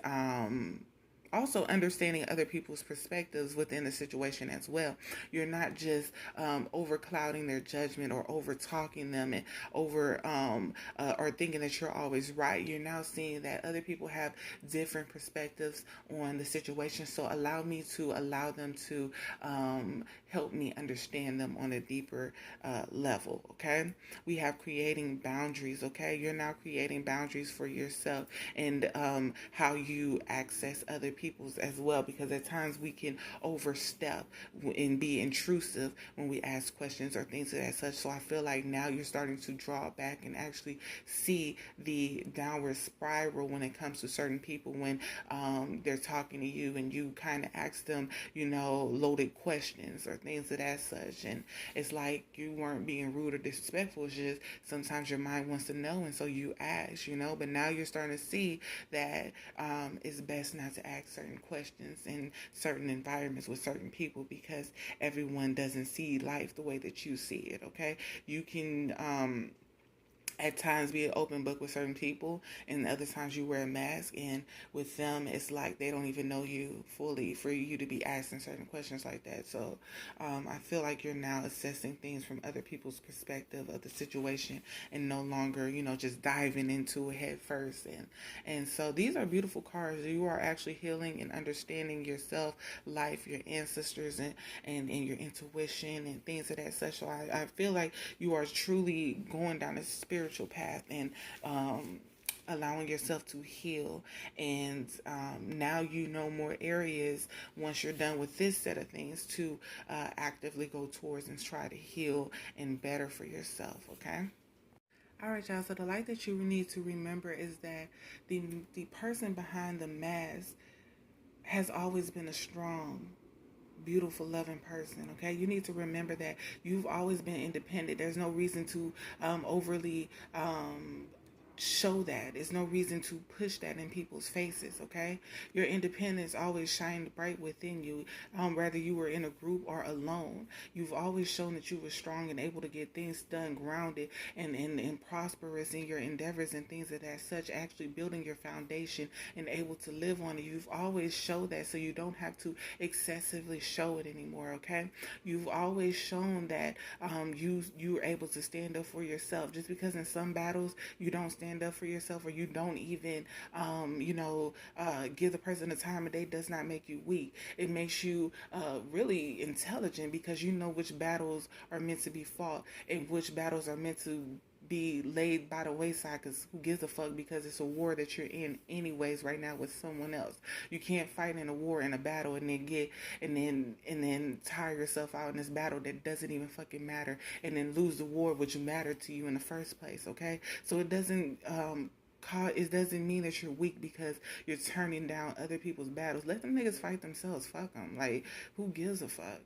also understanding other people's perspectives within the situation as well. You're not just overclouding their judgment or over talking them and over or thinking that you're always right. You're now seeing that other people have different perspectives on the situation. So allow them to help me understand them on a deeper level. Okay, we have creating boundaries. Okay, you're now creating boundaries for yourself and how you access other people's as well, because at times we can overstep and be intrusive when we ask questions or things of that such. So I feel like now you're starting to draw back and actually see the downward spiral when it comes to certain people when they're talking to you and you kind of ask them, loaded questions or things of that such. And it's like you weren't being rude or disrespectful. It's just sometimes your mind wants to know, and so you ask, but now you're starting to see that it's best not to ask certain questions in certain environments with certain people, because everyone doesn't see life the way that you see it. Okay, you can at times be an open book with certain people, and other times you wear a mask, and with them it's like they don't even know you fully for you to be asking certain questions like that. So I feel like you're now assessing things from other people's perspective of the situation and no longer just diving into it head first. And so these are beautiful cards. You are actually healing and understanding yourself, life, your ancestors, and your intuition and things of that such. So I feel like you are truly going down a spiritual path and allowing yourself to heal. And now you know more areas once you're done with this set of things to actively go towards and try to heal and better for yourself. Okay. All right, y'all. So the light that you need to remember is that the person behind the mask has always been a strong, beautiful, loving person. Okay, you need to remember that you've always been independent. There's no reason to overly show that. There's no reason to push that in people's faces. Okay, your independence always shined bright within you, whether you were in a group or alone. You've always shown that you were strong and able to get things done, grounded and prosperous in your endeavors and things of that such, actually building your foundation and able to live on it. You've always showed that, so you don't have to excessively show it anymore. Okay, you've always shown that you're able to stand up for yourself. Just because in some battles you don't stand up for yourself, or you don't even give the person the time of day, does not make you weak. It makes you really intelligent, because you know which battles are meant to be fought and which battles are meant to be laid by the wayside, because who gives a fuck, because it's a war that you're in anyways right now with someone else. You can't fight in a war, in a battle, and then tire yourself out in this battle that doesn't even fucking matter, and then lose the war which mattered to you in the first place. Okay, so it doesn't mean that you're weak because you're turning down other people's battles. Let them niggas fight themselves. Fuck them. Like, who gives a fuck,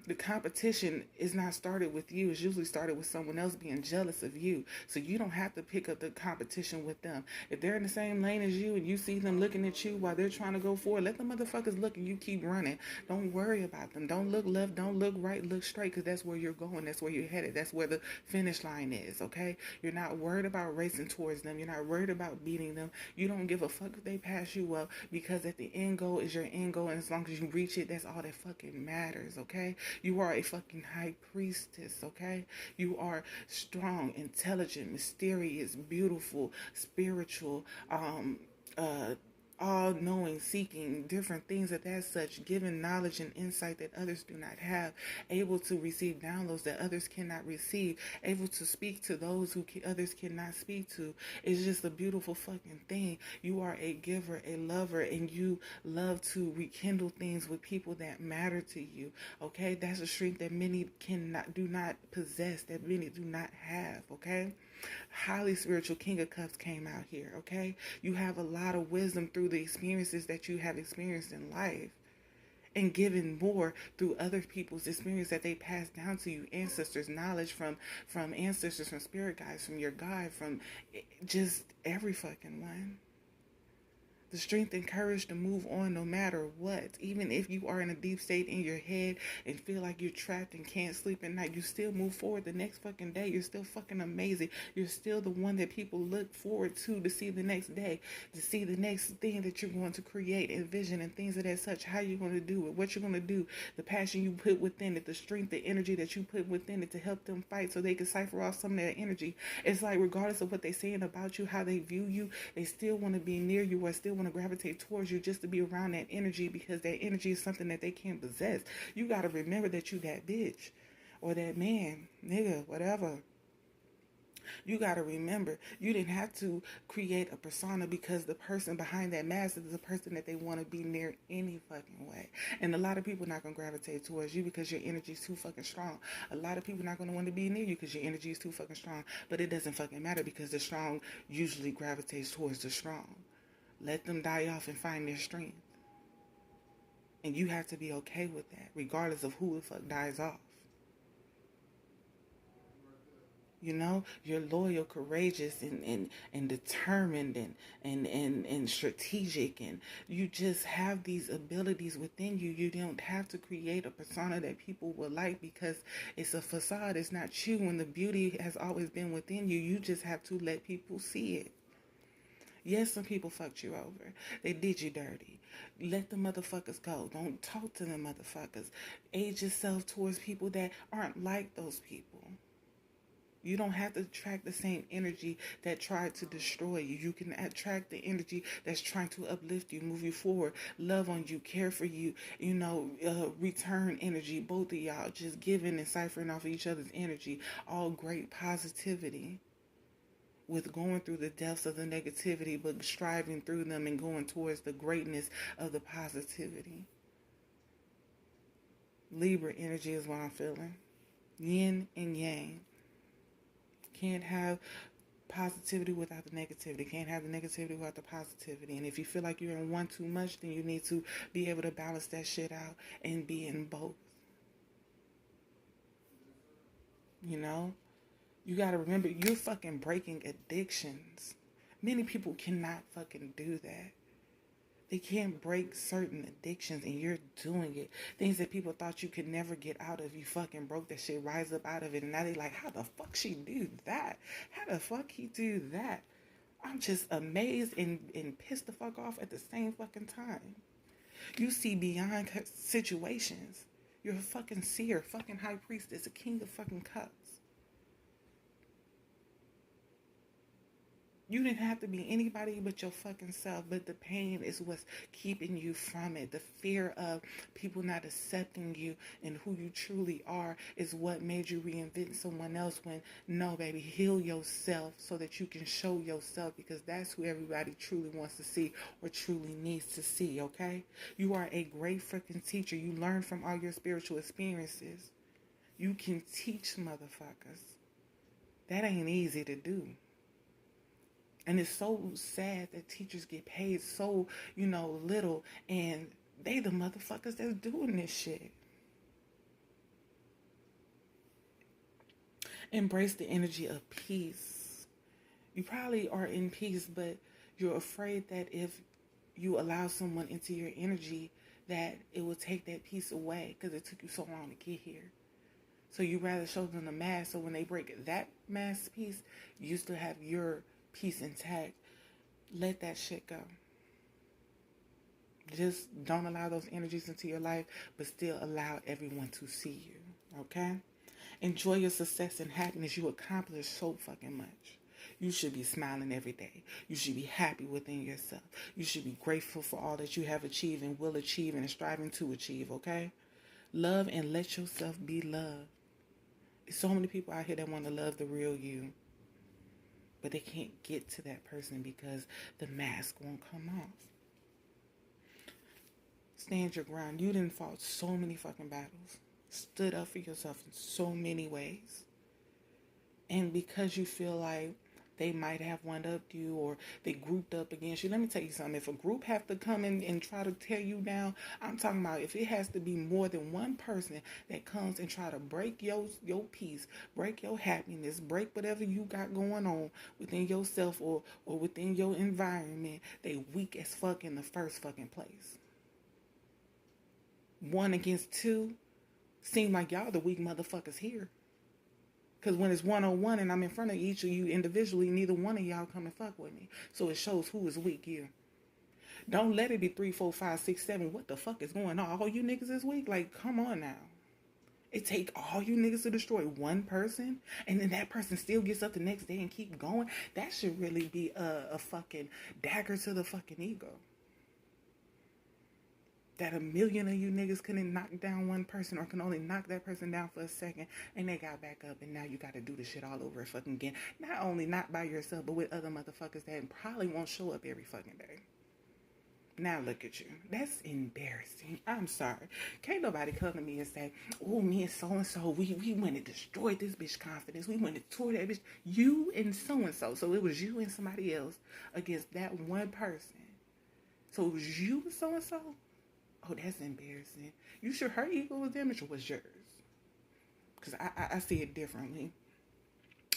The competition is not started with you. It's usually started with someone else being jealous of you. So you don't have to pick up the competition with them. If they're in the same lane as you and you see them looking at you while they're trying to go forward, let the motherfuckers look and you keep running. Don't worry about them. Don't look left. Don't look right. Look straight, because that's where you're going. That's where you're headed. That's where the finish line is, okay? You're not worried about racing towards them. You're not worried about beating them. You don't give a fuck if they pass you up, because at the end goal is your end goal, and as long as you reach it, that's all that fucking matters, okay? You are a fucking high priestess, okay? You are strong, intelligent, mysterious, beautiful, spiritual, all-knowing, seeking different things of that such, giving knowledge and insight that others do not have, able to receive downloads that others cannot receive, able to speak to those who others cannot speak to. It's just a beautiful fucking thing. You are a giver, a lover, and you love to rekindle things with people that matter to you, okay? That's a strength that many do not possess, that many do not have, okay? Highly spiritual King of Cups came out here, okay? You have a lot of wisdom through the experiences that you have experienced in life, and given more through other people's experience that they passed down to you, ancestors, knowledge from ancestors, from spirit guides, from your guide, from just every fucking one. The strength and courage to move on no matter what. Even if you are in a deep state in your head and feel like you're trapped and can't sleep at night, you still move forward the next fucking day. You're still fucking amazing. You're still the one that people look forward to see the next day, to see the next thing that you're going to create and vision and things of that such. How you're going to do it, what you're going to do, the passion you put within it, the strength, the energy that you put within it to help them fight so they can cipher off some of their energy. It's like regardless of what they're saying about you, how they view you, they still want to be near you or still want to gravitate towards you just to be around that energy because that energy is something that they can't possess. You got to remember that you that bitch or that man, nigga, whatever. You got to remember you didn't have to create a persona because the person behind that mask is the person that they want to be near any fucking way. And a lot of people not going to gravitate towards you because your energy is too fucking strong. A lot of people not going to want to be near you because your energy is too fucking strong. But it doesn't fucking matter because the strong usually gravitates towards the strong. Let them die off and find their strength. And you have to be okay with that, regardless of who the fuck dies off. You know, you're loyal, courageous, and determined and strategic, and you just have these abilities within you. You don't have to create a persona that people will like because it's a facade. It's not you, and the beauty has always been within you. You just have to let people see it. Yes, some people fucked you over. They did you dirty. Let the motherfuckers go. Don't talk to them motherfuckers. Age yourself towards people that aren't like those people. You don't have to attract the same energy that tried to destroy you. You can attract the energy that's trying to uplift you, move you forward, love on you, care for you, return energy. Both of y'all just giving and ciphering off each other's energy. All great positivity with going through the depths of the negativity, but striving through them and going towards the greatness of the positivity. Libra energy is what I'm feeling. Yin and yang. Can't have positivity without the negativity. Can't have the negativity without the positivity. And if you feel like you're in one too much, then you need to be able to balance that shit out and be in both. You know? You gotta remember, you're fucking breaking addictions. Many people cannot fucking do that. They can't break certain addictions, and you're doing it. Things that people thought you could never get out of, you fucking broke that shit, rise up out of it. And now they like, how the fuck she do that? How the fuck he do that? I'm just amazed and pissed the fuck off at the same fucking time. You see beyond situations. You're a fucking seer, fucking high priestess, a king of fucking cups. You didn't have to be anybody but your fucking self, but the pain is what's keeping you from it. The fear of people not accepting you and who you truly are is what made you reinvent someone else when, no, baby, heal yourself so that you can show yourself because that's who everybody truly wants to see or truly needs to see, okay? You are a great freaking teacher. You learn from all your spiritual experiences. You can teach motherfuckers. That ain't easy to do. And it's so sad that teachers get paid so, little, and they the motherfuckers that's doing this shit. Embrace the energy of peace. You probably are in peace, but you're afraid that if you allow someone into your energy, that it will take that peace away because it took you so long to get here. So you rather show them the mask, so when they break that mask piece, you still have your peace intact. Let that shit go. Just don't allow those energies into your life, but still allow everyone to see you, okay? Enjoy your success and happiness. You accomplish so fucking much. You should be smiling every day. You should be happy within yourself. You should be grateful for all that you have achieved and will achieve and are striving to achieve, okay? Love and let yourself be loved. There's so many people out here that want to love the real you, but they can't get to that person because the mask won't come off. Stand your ground. You didn't fought so many fucking battles. Stood up for yourself in so many ways. And because you feel like they might have one-upped you or they grouped up against you. Let me tell you something. If a group have to come in and try to tear you down, I'm talking about if it has to be more than one person that comes and try to break your peace, break your happiness, break whatever you got going on within yourself or within your environment, they weak as fuck in the first fucking place. One against two, seem like y'all the weak motherfuckers here. Because when it's 1-on-1 and I'm in front of each of you individually, neither one of y'all come and fuck with me. So it shows who is weak here. Don't let it be 3, 4, 5, 6, 7. What the fuck is going on? All you niggas is weak? Like, come on now. It take all you niggas to destroy one person, and then that person still gets up the next day and keep going? That should really be a fucking dagger to the fucking ego. That a million of you niggas couldn't knock down one person or can only knock that person down for a second and they got back up and now you got to do the shit all over fucking again. Not only not by yourself, but with other motherfuckers that probably won't show up every fucking day. Now look at you. That's embarrassing. I'm sorry. Can't nobody come to me and say, oh, me and so-and-so, we went and destroyed this bitch confidence. We went and tore that bitch. You and so-and-so. So it was you and somebody else against that one person. So it was you and so-and-so? Oh, that's embarrassing. You sure her ego was damaged or was yours? Because I see it differently.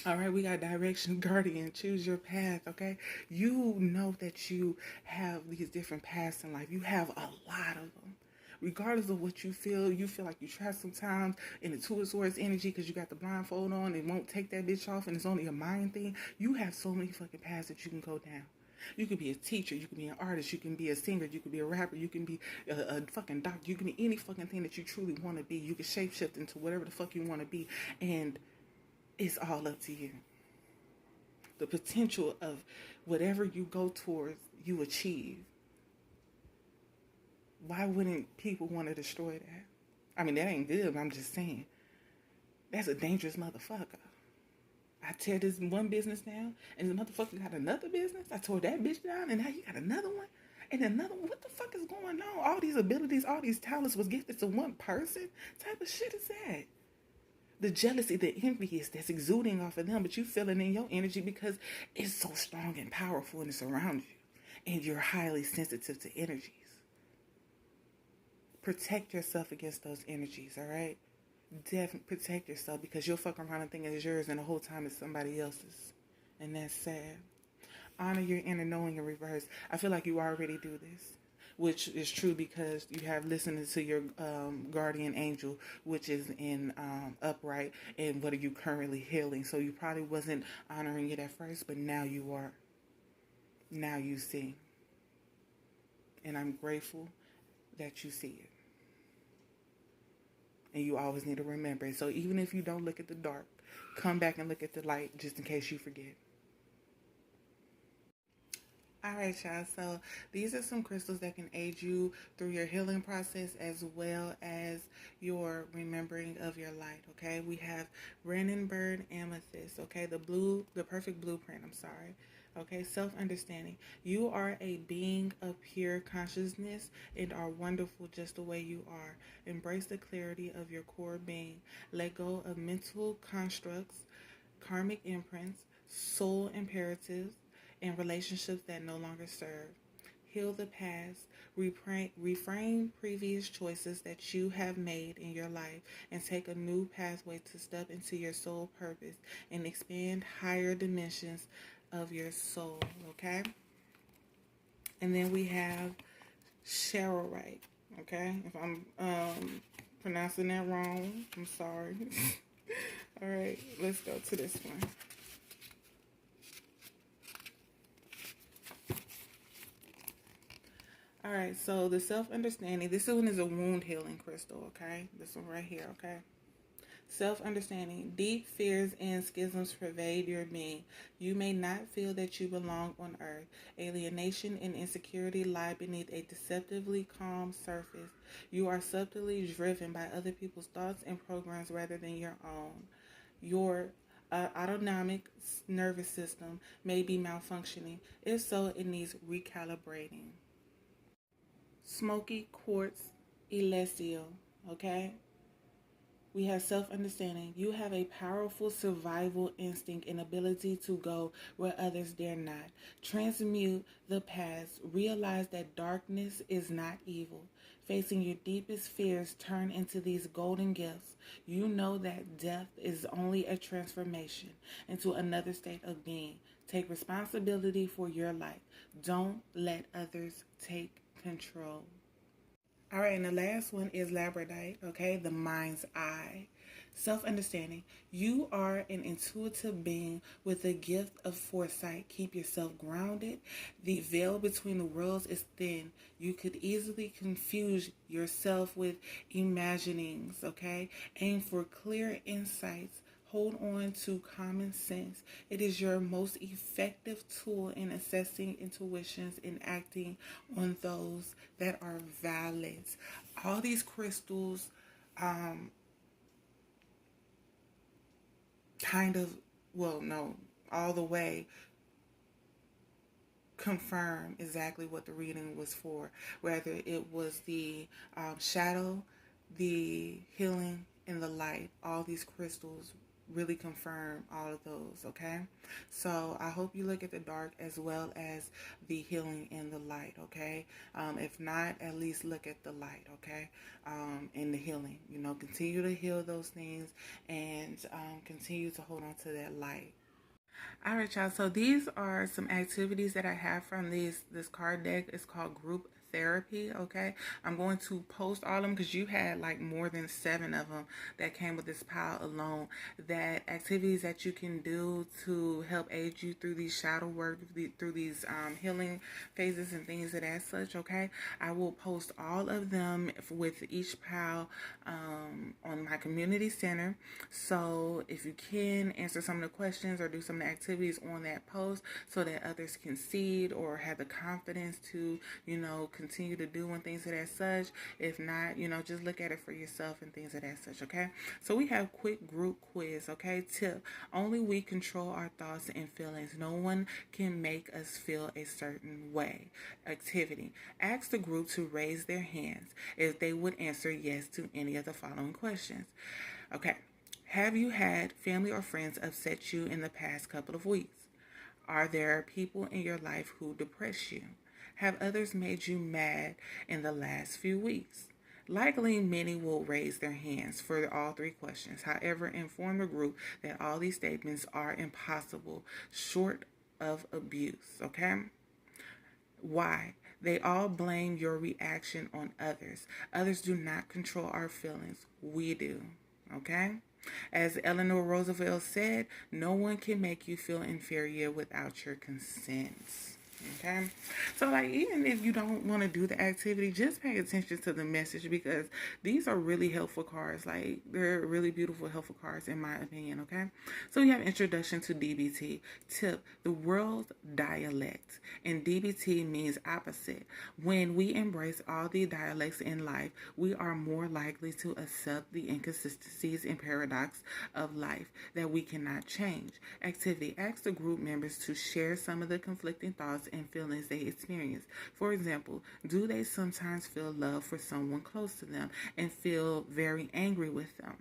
All right, we got direction, guardian, choose your path, okay? You know that you have these different paths in life. You have a lot of them. Regardless of what you feel like you try sometimes in the Two of Swords energy because you got the blindfold on and won't take that bitch off and it's only a mind thing. You have so many fucking paths that you can go down. You could be a teacher, you could be an artist, you can be a singer, you could be a rapper, you can be a fucking doctor, you can be any fucking thing that you truly want to be. You can shapeshift into whatever the fuck you want to be, and it's all up to you. The potential of whatever you go towards, you achieve. Why wouldn't people want to destroy that? I mean, that ain't good, but I'm just saying. That's a dangerous motherfucker. I tear this one business down, and this motherfucker got another business. I tore that bitch down, and now you got another one, and another one. What the fuck is going on? All these abilities, all these talents was gifted to one person? Type of shit is that? The jealousy, the envy that's exuding off of them, but you feeling in your energy because it's so strong and powerful and it's around you, and you're highly sensitive to energies. Protect yourself against those energies, all right? Definitely protect yourself because you'll fuck around and think it's yours and the whole time it's somebody else's. And that's sad. Honor your inner knowing in reverse. I feel like you already do this, which is true because you have listened to your guardian angel, which is in upright, and what are you currently healing. So you probably wasn't honoring it at first, but now you are. Now you see. And I'm grateful that you see it. And you always need to remember it. So even if you don't look at the dark, come back and look at the light just in case you forget. All right, y'all. So these are some crystals that can aid you through your healing process as well as your remembering of your light, okay? We have Brandenburg Amethyst, okay? The perfect blueprint, I'm sorry. Okay, self-understanding. You are a being of pure consciousness and are wonderful just the way you are. Embrace the clarity of your core being. Let go of mental constructs, karmic imprints, soul imperatives, and relationships that no longer serve. Heal the past, reframe previous choices that you have made in your life, and take a new pathway to step into your soul purpose and expand higher dimensions of your soul, okay? And then we have Cherylite, okay? If I'm pronouncing that wrong, I'm sorry. All right, let's go to this one. All right, so the self-understanding, this one is a wound healing crystal, okay? This one right here, okay? Self-understanding. Deep fears and schisms pervade your being. You may not feel that you belong on earth. Alienation and insecurity lie beneath a deceptively calm surface. You are subtly driven by other people's thoughts and programs rather than your own. Your autonomic nervous system may be malfunctioning. If so, it needs recalibrating. Smoky quartz elixir, okay? We have self-understanding. You have a powerful survival instinct and ability to go where others dare not. Transmute the past. Realize that darkness is not evil. Facing your deepest fears turn into these golden gifts. You know that death is only a transformation into another state of being. Take responsibility for your life. Don't let others take control. All right, and the last one is labradorite, okay? The mind's eye. Self-understanding. You are an intuitive being with a gift of foresight. Keep yourself grounded. The veil between the worlds is thin. You could easily confuse yourself with imaginings, okay? Aim for clear insights. Hold on to common sense. It is your most effective tool in assessing intuitions and acting on those that are valid. All these crystals kind of, well, no, all the way confirm exactly what the reading was for, whether it was the shadow, the healing, and the light. All these crystals really confirm all of those, okay? So I hope you look at the dark as well as the healing and the light, okay? If not, at least look at the light, okay? And the healing, continue to heal those things and continue to hold on to that light. All right, y'all. So these are some activities that I have from this card deck. It's called Group Therapy, okay? I'm going to post all of them because you had like more than 7 of them that came with this pile alone. That activities that you can do to help aid you through these shadow work, through these healing phases and things of that such, okay? I will post all of them with each pile on my community center. So if you can answer some of the questions or do some of the activities on that post so that others can see it or have the confidence to, continue to do and things of that such. If not, just look at it for yourself and things of that such, okay? So we have quick group quiz, okay? Tip: only we control our thoughts and feelings. No one can make us feel a certain way. Activity: ask the group to raise their hands if they would answer yes to any of the following questions. Okay. Have you had family or friends upset you in the past couple of weeks? Are there people in your life who depress you? Have others made you mad in the last few weeks? Likely, many will raise their hands for all 3 questions. However, inform the group that all these statements are impossible, short of abuse, okay? Why? They all blame your reaction on others. Others do not control our feelings. We do, okay? As Eleanor Roosevelt said, no one can make you feel inferior without your consent. Okay, so like even if you don't want to do the activity, just pay attention to the message because these are really helpful cards. Like they're really beautiful, helpful cards in my opinion. Okay, so we have introduction to DBT. Tip: the world dialect, and DBT means opposite. When we embrace all the dialects in life, we are more likely to accept the inconsistencies and paradox of life that we cannot change. Activity: ask the group members to share some of the conflicting thoughts and feelings they experience. For example, do they sometimes feel love for someone close to them and feel very angry with them?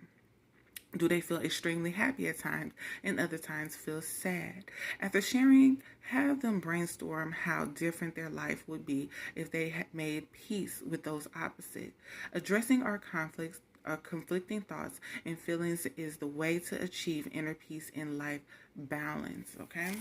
Do they feel extremely happy at times and other times feel sad? After sharing, have them brainstorm how different their life would be if they had made peace with those opposites. Addressing our conflicts, our conflicting thoughts and feelings is the way to achieve inner peace and life balance, okay?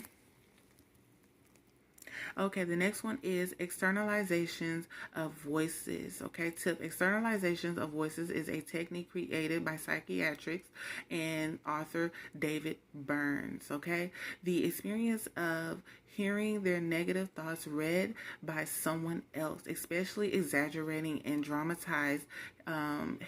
Okay, the next one is externalizations of voices. Okay, tip: externalizations of voices is a technique created by psychiatrists and author David Burns. Okay, the experience of hearing their negative thoughts read by someone else, especially exaggerating and dramatized,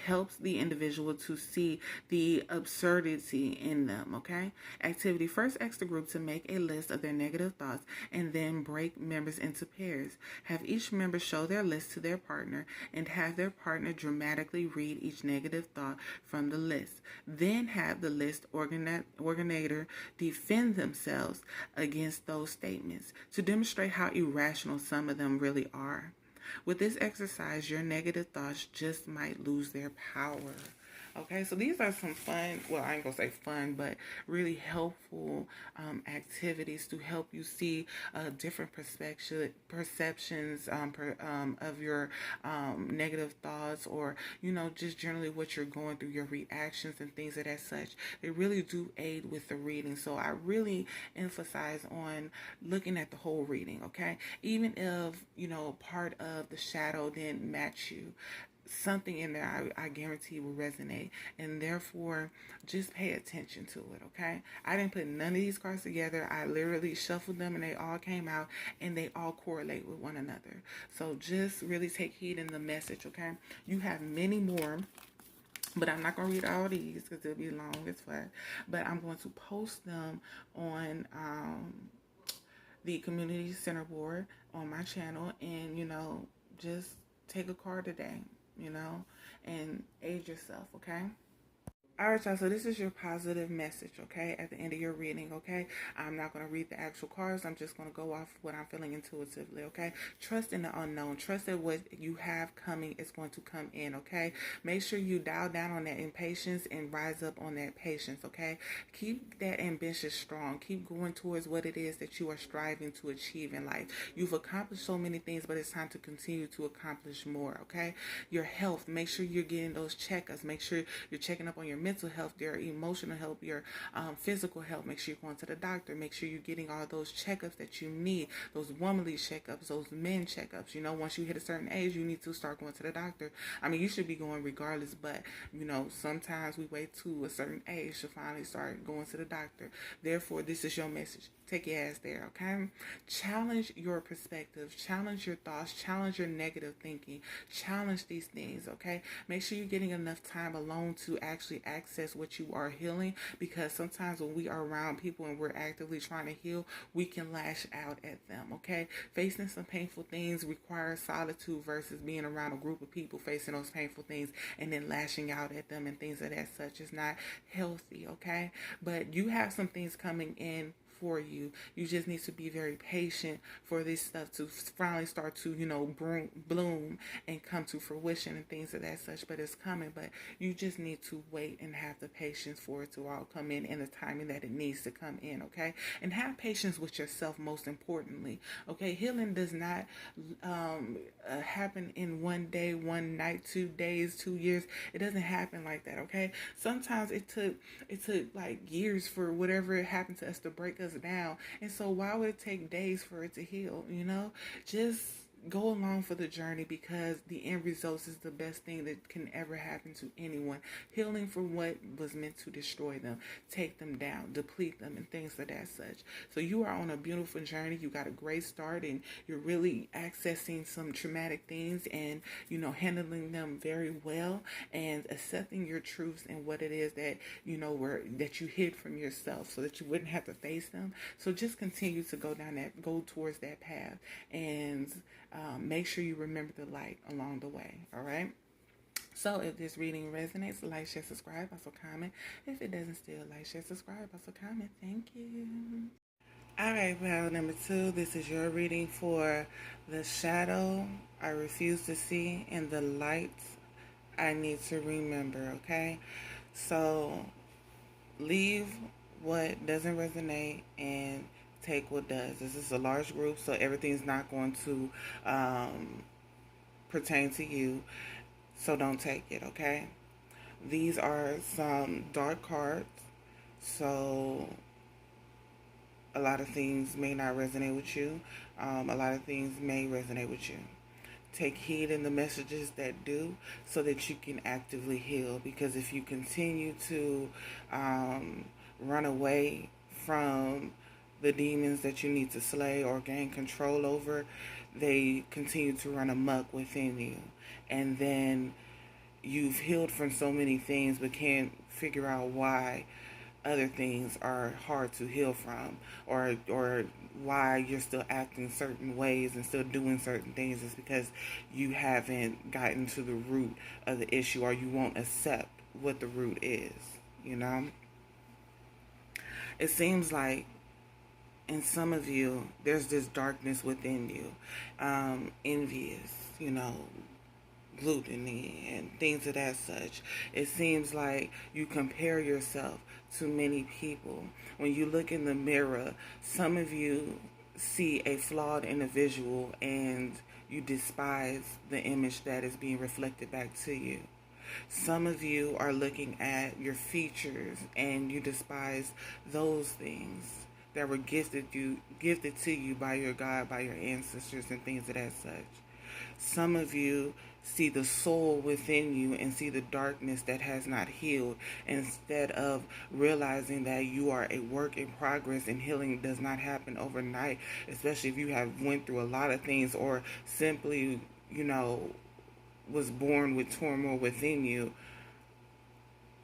helps the individual to see the absurdity in them, okay? Activity: first ask the group to make a list of their negative thoughts and then break members into pairs. Have each member show their list to their partner and have their partner dramatically read each negative thought from the list. Then have the list originator defend themselves against those statements to demonstrate how irrational some of them really are. With this exercise, your negative thoughts just might lose their power. Okay, so these are some fun, well, I ain't gonna say fun, but really helpful activities to help you see different perceptions of your negative thoughts, or, just generally what you're going through, your reactions and things of that such. They really do aid with the reading. So I really emphasize on looking at the whole reading, okay? Even if, part of the shadow didn't match you, something in there I guarantee will resonate, and therefore just pay attention to it. Okay, I didn't put none of these cards together. I literally shuffled them and they all came out and they all correlate with one another. So just really take heed in the message. Okay, you have many more, but I'm not going to read all these because it'll be long as fuck. But I'm going to post them on the community center board on my channel, and just take a card today, and aid yourself, okay? All right, y'all, so this is your positive message, okay, at the end of your reading, okay? I'm not going to read the actual cards. I'm just going to go off what I'm feeling intuitively, okay? Trust in the unknown. Trust that what you have coming is going to come in, okay? Make sure you dial down on that impatience and rise up on that patience, okay? Keep that ambition strong. Keep going towards what it is that you are striving to achieve in life. You've accomplished so many things, but it's time to continue to accomplish more, okay? Your health, make sure you're getting those checkups. Make sure you're checking up on your mental health, your emotional health, your physical health. Make sure you're going to the doctor. Make sure you're getting all those checkups that you need, those womanly checkups, those men checkups. Once you hit a certain age, you need to start going to the doctor. I mean, you should be going regardless, but sometimes we wait to a certain age to finally start going to the doctor. Therefore, this is your message. Take your ass there, okay? Challenge your perspective. Challenge your thoughts. Challenge your negative thinking. Challenge these things, okay? Make sure you're getting enough time alone to actually access what you are healing, because sometimes when we are around people and we're actively trying to heal, we can lash out at them, okay? Facing some painful things requires solitude versus being around a group of people facing those painful things and then lashing out at them and things of that such. Is not healthy, okay? But you have some things coming in for you. You just need to be very patient for this stuff to finally start to, bloom and come to fruition and things of that such. But it's coming, but you just need to wait and have the patience for it to all come in the timing that it needs to come in, okay? And have patience with yourself, most importantly, okay? Healing does not happen in one day, one night, 2 days, 2 years. It doesn't happen like that, okay? Sometimes it took like years for whatever happened to us to break us down. And so why would it take days for it to heal? Just go along for the journey, because the end results is the best thing that can ever happen to anyone. Healing from what was meant to destroy them, take them down, deplete them, and things of that such. So you are on a beautiful journey. You got a great start, and you're really accessing some traumatic things and handling them very well, and accepting your truths and what it is that that you hid from yourself so that you wouldn't have to face them. So just continue to go towards that path, and make sure you remember the light along the way. All right. So if this reading resonates, like, share, subscribe, also comment. If it doesn't, still like, share, subscribe, also comment. Thank you. All right, pal number 2. This is your reading for the shadow I refuse to see and the light I need to remember. Okay. So leave what doesn't resonate and take what does. This is a large group, so everything's not going to pertain to you, so don't take it, okay? These are some dark cards, so a lot of things may not resonate with you. A lot of things may resonate with you. Take heed in the messages that do, so that you can actively heal, because if you continue to run away from the demons that you need to slay or gain control over, they continue to run amok within you. And then you've healed from so many things but can't figure out why other things are hard to heal from, or why you're still acting certain ways and still doing certain things. Is because you haven't gotten to the root of the issue, or you won't accept what the root is. It seems like in some of you, there's this darkness within you, envious, gluttony and things of that such. It seems like you compare yourself to many people. When you look in the mirror, some of you see a flawed individual and you despise the image that is being reflected back to you. Some of you are looking at your features and you despise those things that were gifted to you by your God, by your ancestors and things of that such. Some of you see the soul within you and see the darkness that has not healed, instead of realizing that you are a work in progress and healing does not happen overnight, especially if you have went through a lot of things or simply, was born with turmoil within you.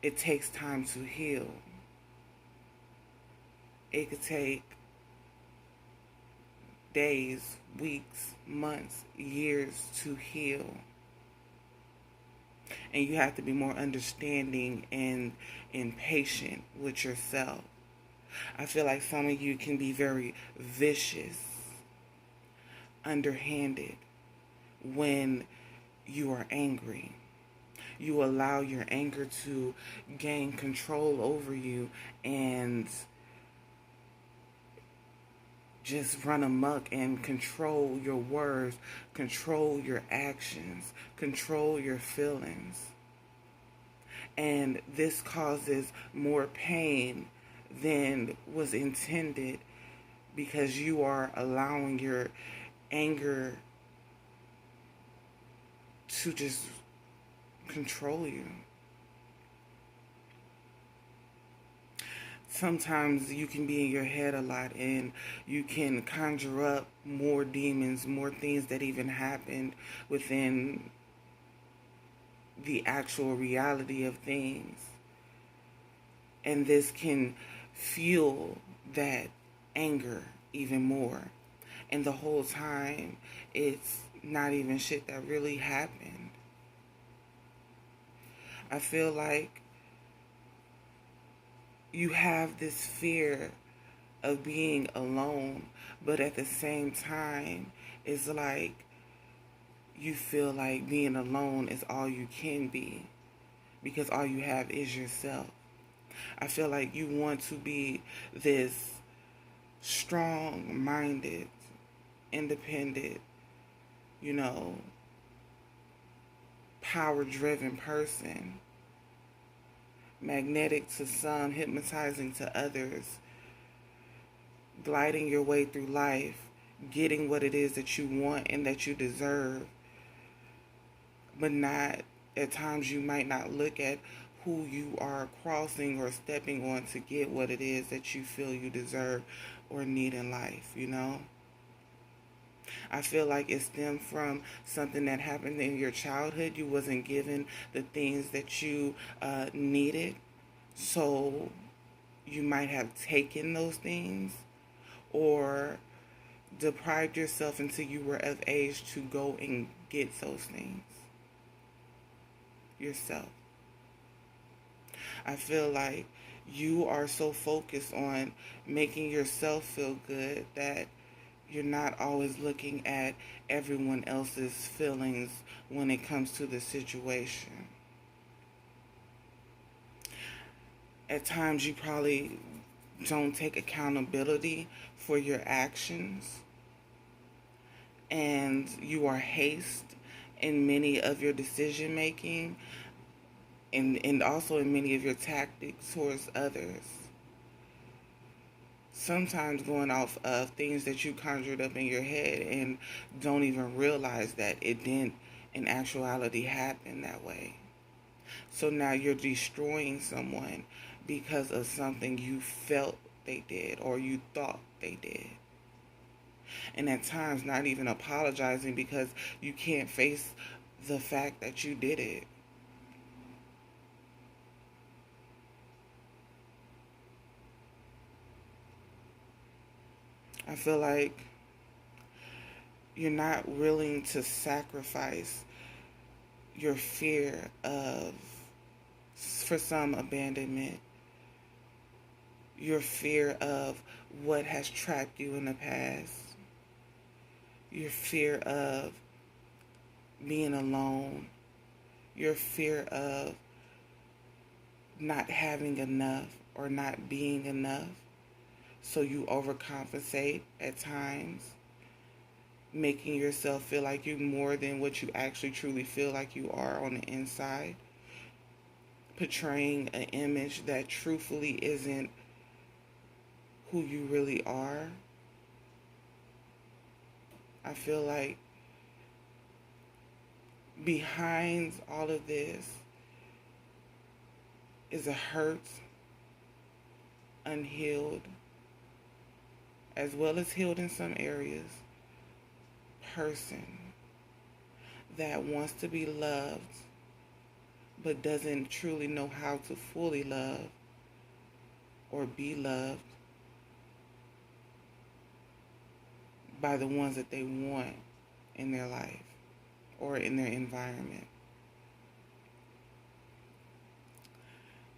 It takes time to heal. It could take days, weeks, months, years to heal. And you have to be more understanding and patient with yourself. I feel like some of you can be very vicious, underhanded when you are angry. You allow your anger to gain control over you and just run amok and control your words, control your actions, control your feelings. And this causes more pain than was intended because you are allowing your anger to just control you. Sometimes you can be in your head a lot and you can conjure up more demons, more things that even happened within the actual reality of things. And this can fuel that anger even more. And the whole time, it's not even shit that really happened. I feel like you have this fear of being alone, but at the same time, it's like you feel like being alone is all you can be because all you have is yourself. I feel like you want to be this strong-minded, independent, power-driven person. Magnetic to some, hypnotizing to others. Gliding your way through life, getting what it is that you want and that you deserve. But at times you might not look at who you are crossing or stepping on to get what it is that you feel you deserve or need in life, I feel like it stemmed from something that happened in your childhood. You wasn't given the things that you needed, so you might have taken those things or deprived yourself until you were of age to go and get those things yourself. I feel like you are so focused on making yourself feel good that you're not always looking at everyone else's feelings when it comes to the situation. At times you probably don't take accountability for your actions, and you are hasty in many of your decision making and also in many of your tactics towards others. Sometimes going off of things that you conjured up in your head and don't even realize that it didn't in actuality happen that way. So now you're destroying someone because of something you felt they did or you thought they did. And at times not even apologizing because you can't face the fact that you did it. I feel like you're not willing to sacrifice your fear of, for some, abandonment, your fear of what has trapped you in the past, your fear of being alone, your fear of not having enough or not being enough. So you overcompensate at times, making yourself feel like you're more than what you actually truly feel like you are on the inside. Portraying an image that truthfully isn't who you really are. I feel like behind all of this is a hurt, unhealed, as well as healed in some areas, person that wants to be loved but doesn't truly know how to fully love or be loved by the ones that they want in their life or in their environment.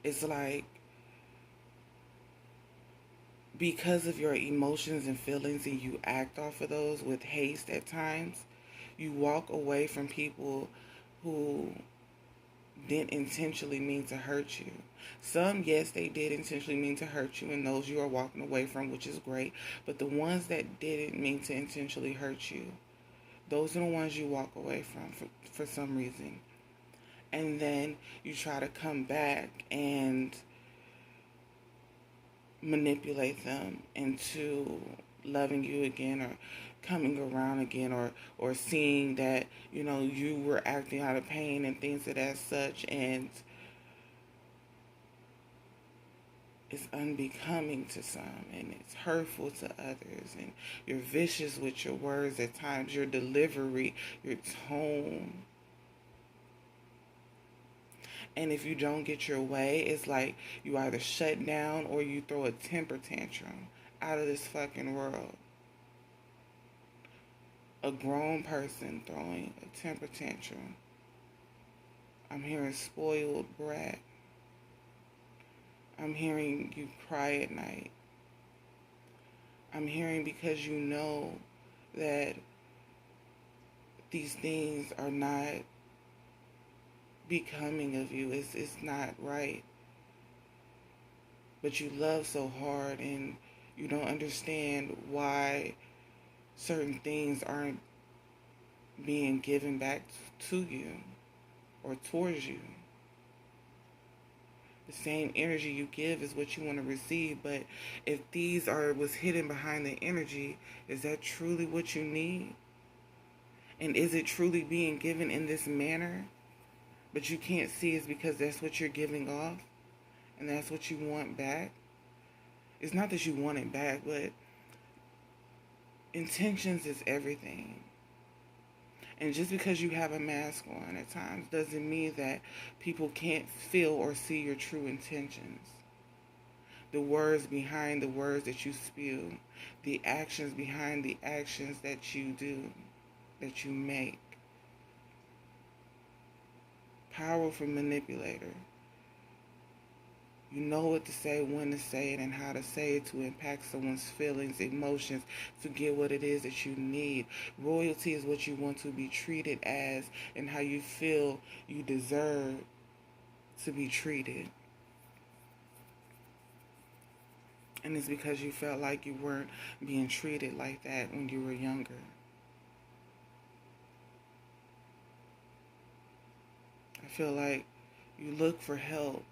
It's like, because of your emotions and feelings and you act off of those with haste at times, you walk away from people who didn't intentionally mean to hurt you. Some, yes, they did intentionally mean to hurt you, and those you are walking away from, which is great. But the ones that didn't mean to intentionally hurt you, those are the ones you walk away from for some reason. And then you try to come back and manipulate them into loving you again, or coming around again, or seeing that, you know, you were acting out of pain and things of that such, and it's unbecoming to some, and it's hurtful to others, and you're vicious with your words at times, your delivery, your tone. And if you don't get your way, it's like you either shut down or you throw a temper tantrum out of this fucking world. A grown person throwing a temper tantrum. I'm hearing spoiled brat. I'm hearing you cry at night. I'm hearing because you know that these things are not becoming of you. It's not right. But you love so hard, and you don't understand why certain things aren't being given back to you or towards you. The same energy you give is what you want to receive, but if these are what's hidden behind the energy, is that truly what you need? And is it truly being given in this manner? But you can't see it's because that's what you're giving off, and that's what you want back. It's not that you want it back, but intentions is everything. And just because you have a mask on at times doesn't mean that people can't feel or see your true intentions. The words behind the words that you spew, the actions behind the actions that you do, that you make. Powerful manipulator. You know what to say, when to say it, and how to say it to impact someone's feelings, emotions, to get what it is that you need. Royalty is what you want to be treated as, and how you feel you deserve to be treated. And it's because you felt like you weren't being treated like that when you were younger. I feel like you look for help,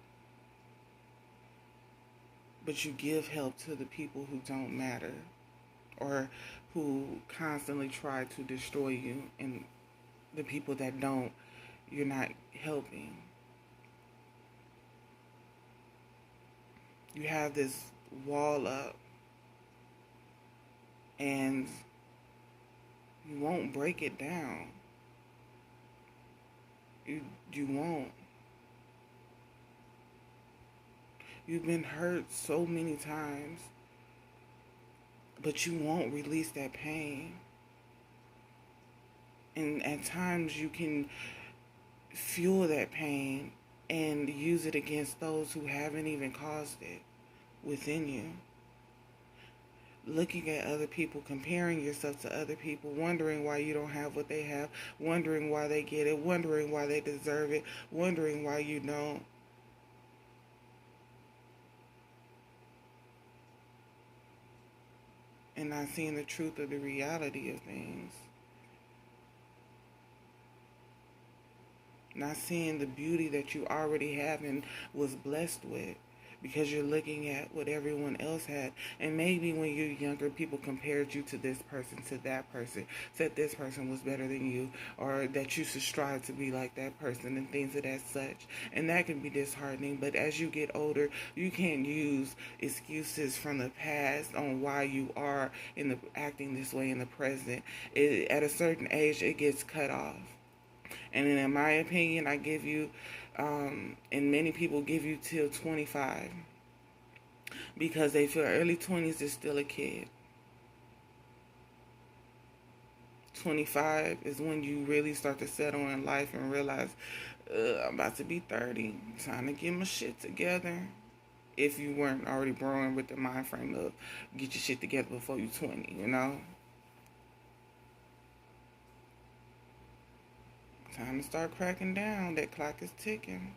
but you give help to the people who don't matter, or who constantly try to destroy you, and the people that don't, you're not helping. You have this wall up, and you won't break it down. You won't. You've been hurt so many times, but you won't release that pain. And at times you can fuel that pain and use it against those who haven't even caused it within you. looking at other people, comparing yourself to other people, wondering why you don't have what they have, wondering why they get it, wondering why they deserve it, wondering why you don't. And not seeing the truth of the reality of things. Not seeing the beauty that you already have and was blessed with, because you're looking at what everyone else had. And maybe when you're younger, people compared you to this person, to that person, said this person was better than you, or that you should strive to be like that person, and things of that such. And that can be disheartening. But as you get older, you can't use excuses from the past on why you are in the acting this way in the present. At a certain age, it gets cut off. And in my opinion, I give you, and many people give you till 25, because they feel early 20s is still a kid. 25 is when you really start to settle in life and realize, I'm about to be 30. Time to get my shit together. If you weren't already growing with the mind frame of get your shit together before you're 20, you know? Time to start cracking down. That clock is ticking.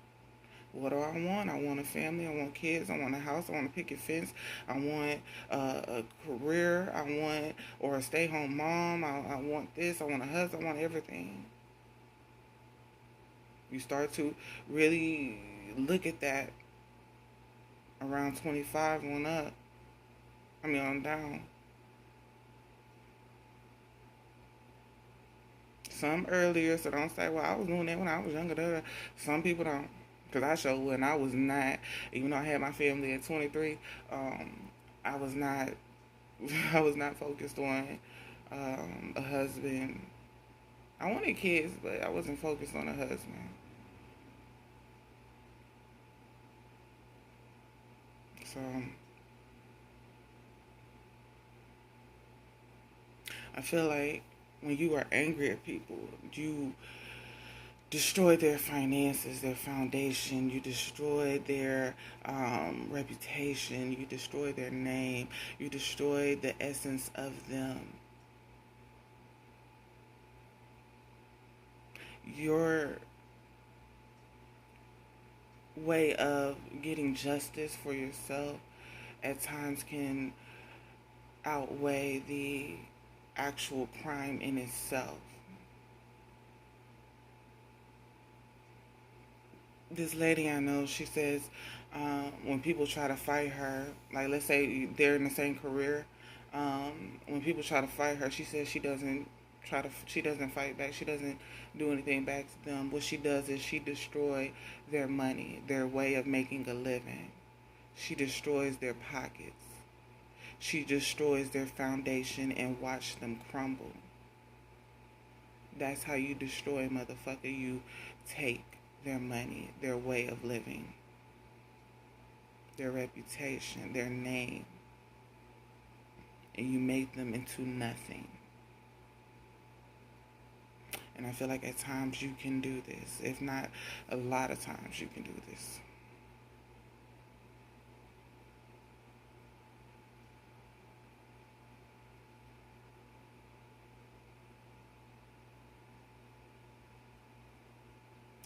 What do I want? I want a family. I want kids. I want a house. I want a picket fence. I want a career. I want, or a stay-home mom. I want this. I want a husband. I want everything. You start to really look at that around 25 on up. On down. Some earlier, so don't say, well, I was doing that when I was younger. Some people don't. Because I showed when I was not, even though I had my family at 23, I was not, I was not focused on a husband. I wanted kids, but I wasn't focused on a husband. So I feel like when you are angry at people, you destroy their finances, their foundation. You destroy their reputation. You destroy their name. You destroy the essence of them. Your way of getting justice for yourself at times can outweigh the actual crime in itself. This lady I know, she says when people try to fight her, like let's say they're in the same career, when people try to fight her, she says she doesn't fight back. She doesn't do anything back to them. What she does is she destroys their money, their way of making a living. She destroys their pockets. She destroys their foundation and watch them crumble. That's how you destroy a motherfucker. You take their money, their way of living, their reputation, their name, and you make them into nothing. And I feel like at times you can do this. If not a lot of times, you can do this.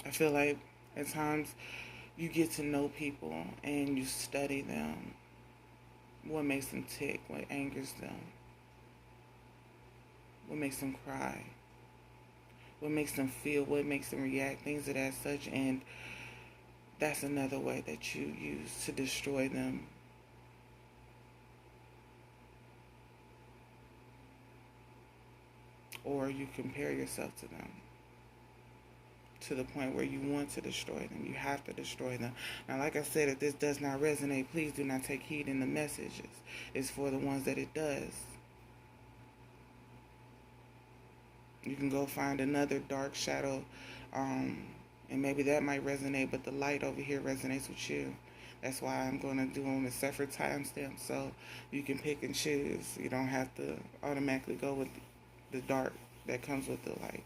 I feel like at times you get to know people and you study them. What makes them tick? What angers them? What makes them cry? What makes them feel? What makes them react? Things of that such. And that's another way that you use to destroy them. Or you compare yourself to them, to the point where you want to destroy them. You have to destroy them. Now, like I said, if this does not resonate, please do not take heed in the messages. It's for the ones that it does. You can go find another dark shadow, and maybe that might resonate, but the light over here resonates with you. That's why I'm going to do them at separate timestamps, so you can pick and choose. You don't have to automatically go with the dark that comes with the light.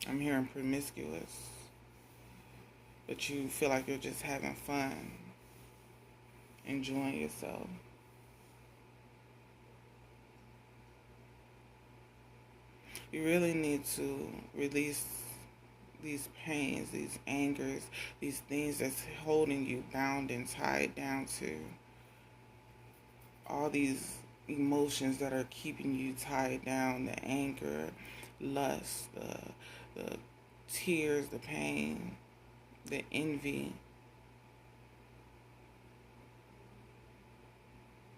I'm hearing promiscuous, but you feel like you're just having fun enjoying yourself. You really need to release these pains, these angers, these things that's holding you bound and tied down to all these emotions that are keeping you tied down, the anger, lust, the tears, the pain, the envy.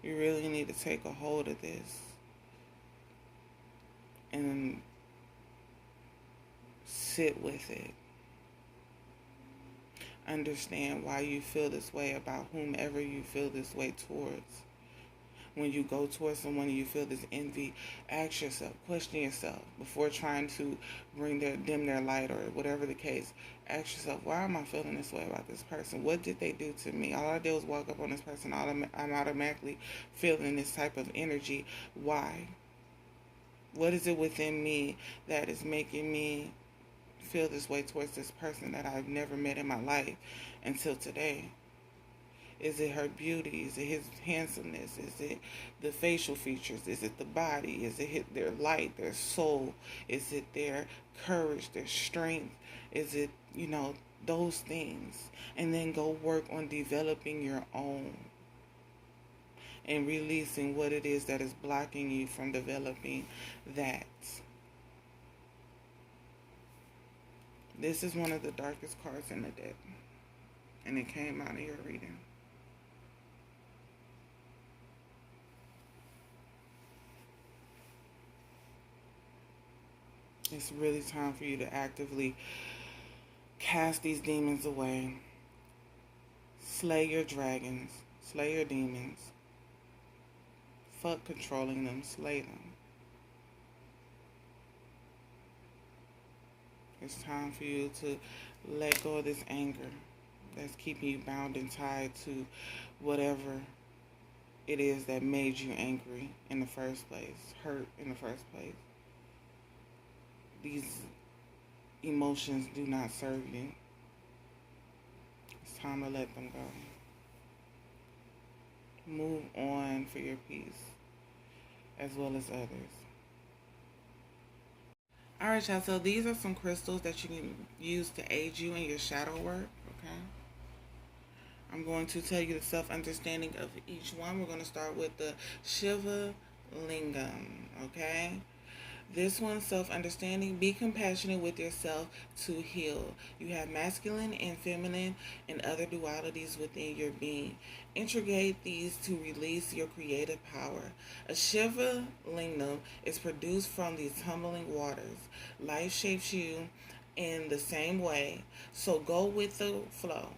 You really need to take a hold of this and sit with it. Understand why you feel this way about whomever you feel this way towards. When you go towards someone and you feel this envy, ask yourself, question yourself before trying to bring dim their light or whatever the case. Ask yourself, why am I feeling this way about this person? What did they do to me? All I did was walk up on this person. I'm automatically feeling this type of energy. Why? What is it within me that is making me feel this way towards this person that I've never met in my life until today? Is it her beauty? Is it his handsomeness? Is it the facial features? Is it the body? Is it their light, their soul? Is it their courage, their strength? Is it, those things? And then go work on developing your own and releasing what it is that is blocking you from developing that. This is one of the darkest cards in the deck, and it came out of your reading. It's really time for you to actively cast these demons away. Slay your dragons. Slay your demons. Fuck controlling them. Slay them. It's time for you to let go of this anger that's keeping you bound and tied to whatever it is that made you angry in the first place, hurt in the first place. These emotions do not serve you. It's time to let them go. Move on for your peace, as well as others. Alright, y'all, so these are some crystals that you can use to aid you in your shadow work, okay? I'm going to tell you the self-understanding of each one. We're going to start with the Shiva Lingam, okay? This one, self-understanding. Be compassionate with yourself to heal. You have masculine and feminine and other dualities within your being. Integrate these to release your creative power. A Shiva Lingam is produced from these tumbling waters. Life shapes you in the same way, so go with the flow.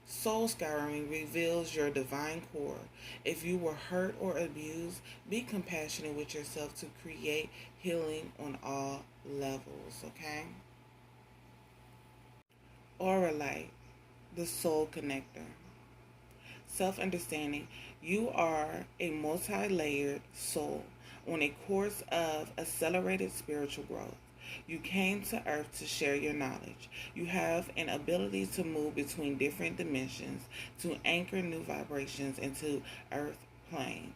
Soul scouring reveals your divine core. If you were hurt or abused, be compassionate with yourself to create healing on all levels, okay? Aura light, the soul connector. Self-understanding. You are a multi-layered soul on a course of accelerated spiritual growth. You came to Earth to share your knowledge. You have an ability to move between different dimensions, to anchor new vibrations into Earth plane.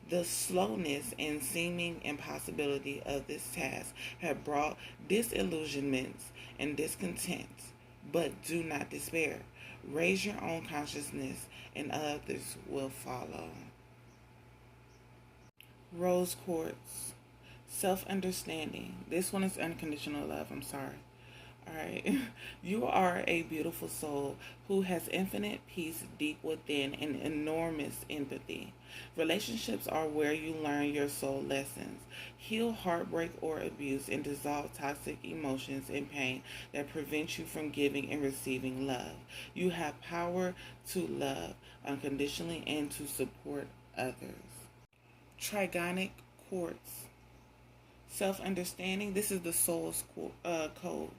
The slowness and seeming impossibility of this task have brought disillusionments and discontent, but do not despair. Raise your own consciousness and others will follow. Rose quartz. Self-understanding. This one is unconditional love. I'm sorry. Alright. You are a beautiful soul who has infinite peace deep within and enormous empathy. Relationships are where you learn your soul lessons. Heal heartbreak or abuse and dissolve toxic emotions and pain that prevent you from giving and receiving love. You have power to love unconditionally and to support others. Trigonic quartz. Self-understanding. This is the soul's code.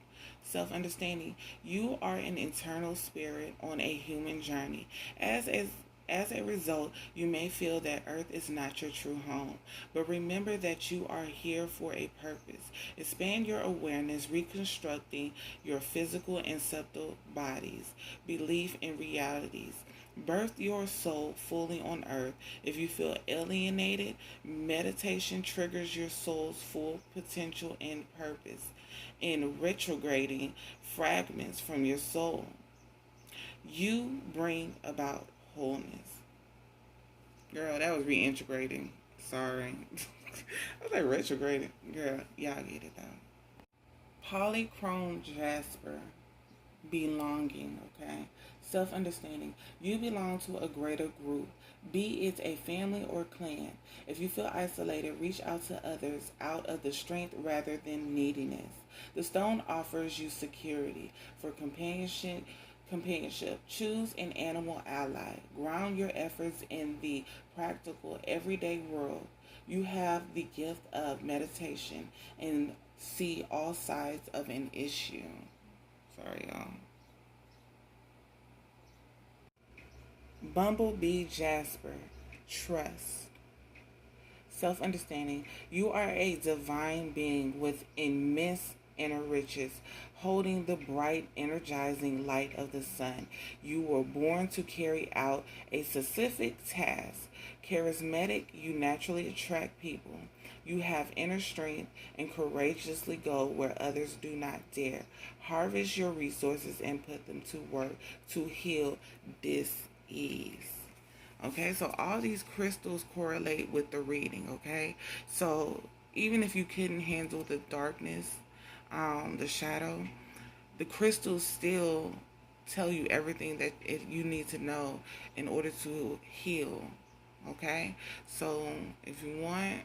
Self-understanding. You are an internal spirit on a human journey. As a result, you may feel that Earth is not your true home. But remember that you are here for a purpose. Expand your awareness, reconstructing your physical and subtle bodies, belief in realities, Birth your soul fully on earth. If you feel alienated, meditation triggers your soul's full potential and purpose. In retrograding fragments from your soul, you bring about wholeness. Girl, that was reintegrating. Sorry. I was like retrograding. Girl, y'all get it though. Polychrome Jasper. Belonging, okay? Self understanding. You belong to a greater group, be it a family or clan. If you feel isolated, reach out to others out of the strength rather than neediness. The stone offers you security for companionship. Choose an animal ally. Ground your efforts in the practical, everyday world. You have the gift of meditation and see all sides of an issue. Sorry, y'all. Bumblebee Jasper. Trust. Self understanding. You are a divine being with immense inner riches, holding the bright, energizing light of the sun. You were born to carry out a specific task. Charismatic, you naturally attract people. You have inner strength and courageously go where others do not dare. Harvest your resources and put them to work to heal dis-ease. Okay, so all these crystals correlate with the reading, okay? So even if you couldn't handle the darkness, the shadow, the crystals still tell you everything that you need to know in order to heal, okay? So if you want,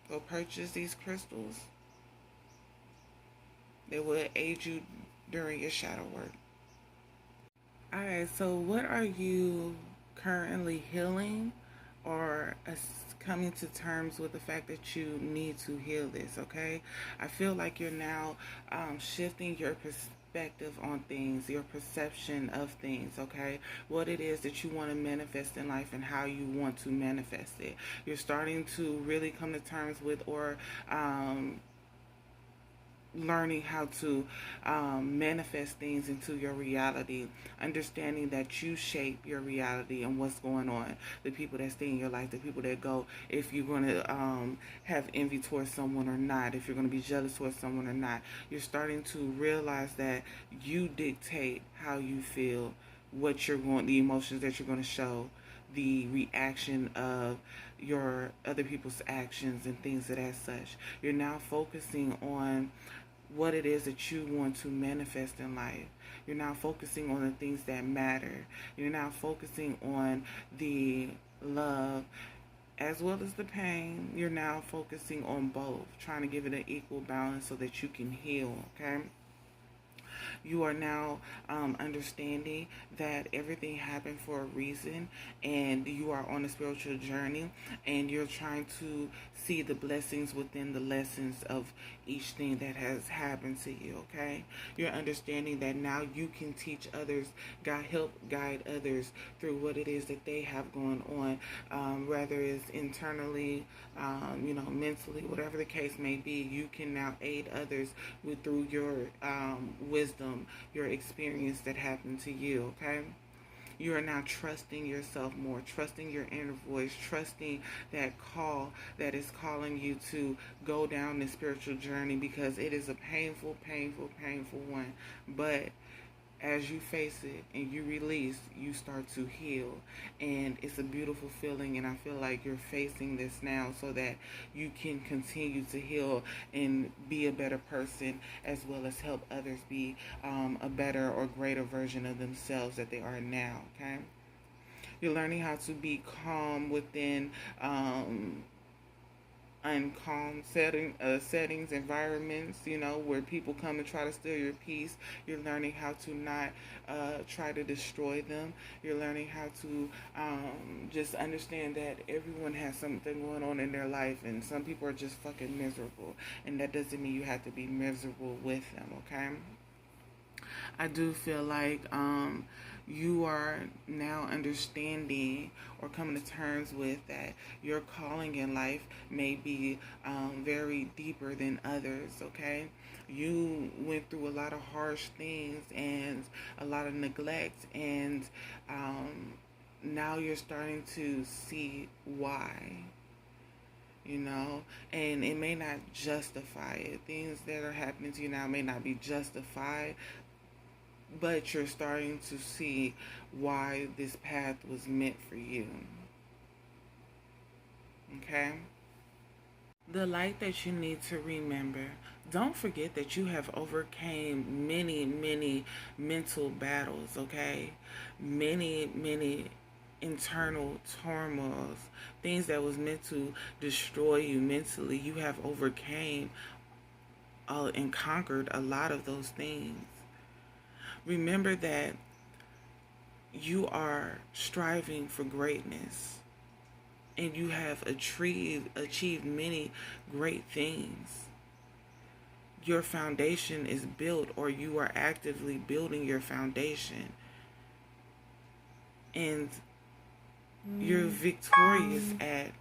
go purchase these crystals. They will aid you during your shadow work. Alright, so what are you currently healing or coming to terms with the fact that you need to heal this, okay? I feel like you're now shifting your perspective on things, your perception of things, okay? What it is that you want to manifest in life and how you want to manifest it. You're starting to really come to terms with or learning how to manifest things into your reality, understanding that you shape your reality and what's going on, the people that stay in your life, the people that go, if you're going to have envy towards someone or not, if you're going to be jealous towards someone or not. You're starting to realize that you dictate how you feel, what you're going, the emotions that you're going to show, the reaction of your other people's actions and things of that such. You're now focusing on what it is that you want to manifest in life. You're now focusing on the things that matter. You're now focusing on the love as well as the pain. You're now focusing on both, trying to give it an equal balance so that you can heal, okay? You are now understanding that everything happened for a reason, and you are on a spiritual journey, and you're trying to see the blessings within the lessons of each thing that has happened to you, okay? You're understanding that now you can teach others, help guide others through what it is that they have going on, whether it's internally, mentally, whatever the case may be. You can now aid others through your wisdom, your experience that happened to you, okay? You are now trusting yourself more, trusting your inner voice, trusting that call that is calling you to go down this spiritual journey, because it is a painful, painful, painful one. But as you face it and you release, you start to heal. And it's a beautiful feeling, and I feel like you're facing this now so that you can continue to heal and be a better person, as well as help others be a better or greater version of themselves that they are now, okay? You're learning how to be calm within uncalm settings, environments, where people come and try to steal your peace. You're learning how to not try to destroy them. You're learning how to just understand that everyone has something going on in their life, and some people are just fucking miserable, and that doesn't mean you have to be miserable with them, okay? I do feel like You are now understanding or coming to terms with that your calling in life may be very deeper than others, okay? You went through a lot of harsh things and a lot of neglect, and now you're starting to see why, and it may not justify it. Things that are happening to you now may not be justified, but you're starting to see why this path was meant for you. Okay? The light that you need to remember, don't forget that you have overcame many, many mental battles, okay? Many, many internal turmoils, things that was meant to destroy you mentally. You have overcame and conquered a lot of those things. Remember that you are striving for greatness, and you have achieved many great things. Your foundation is built, or you are actively building your foundation, and you're victorious at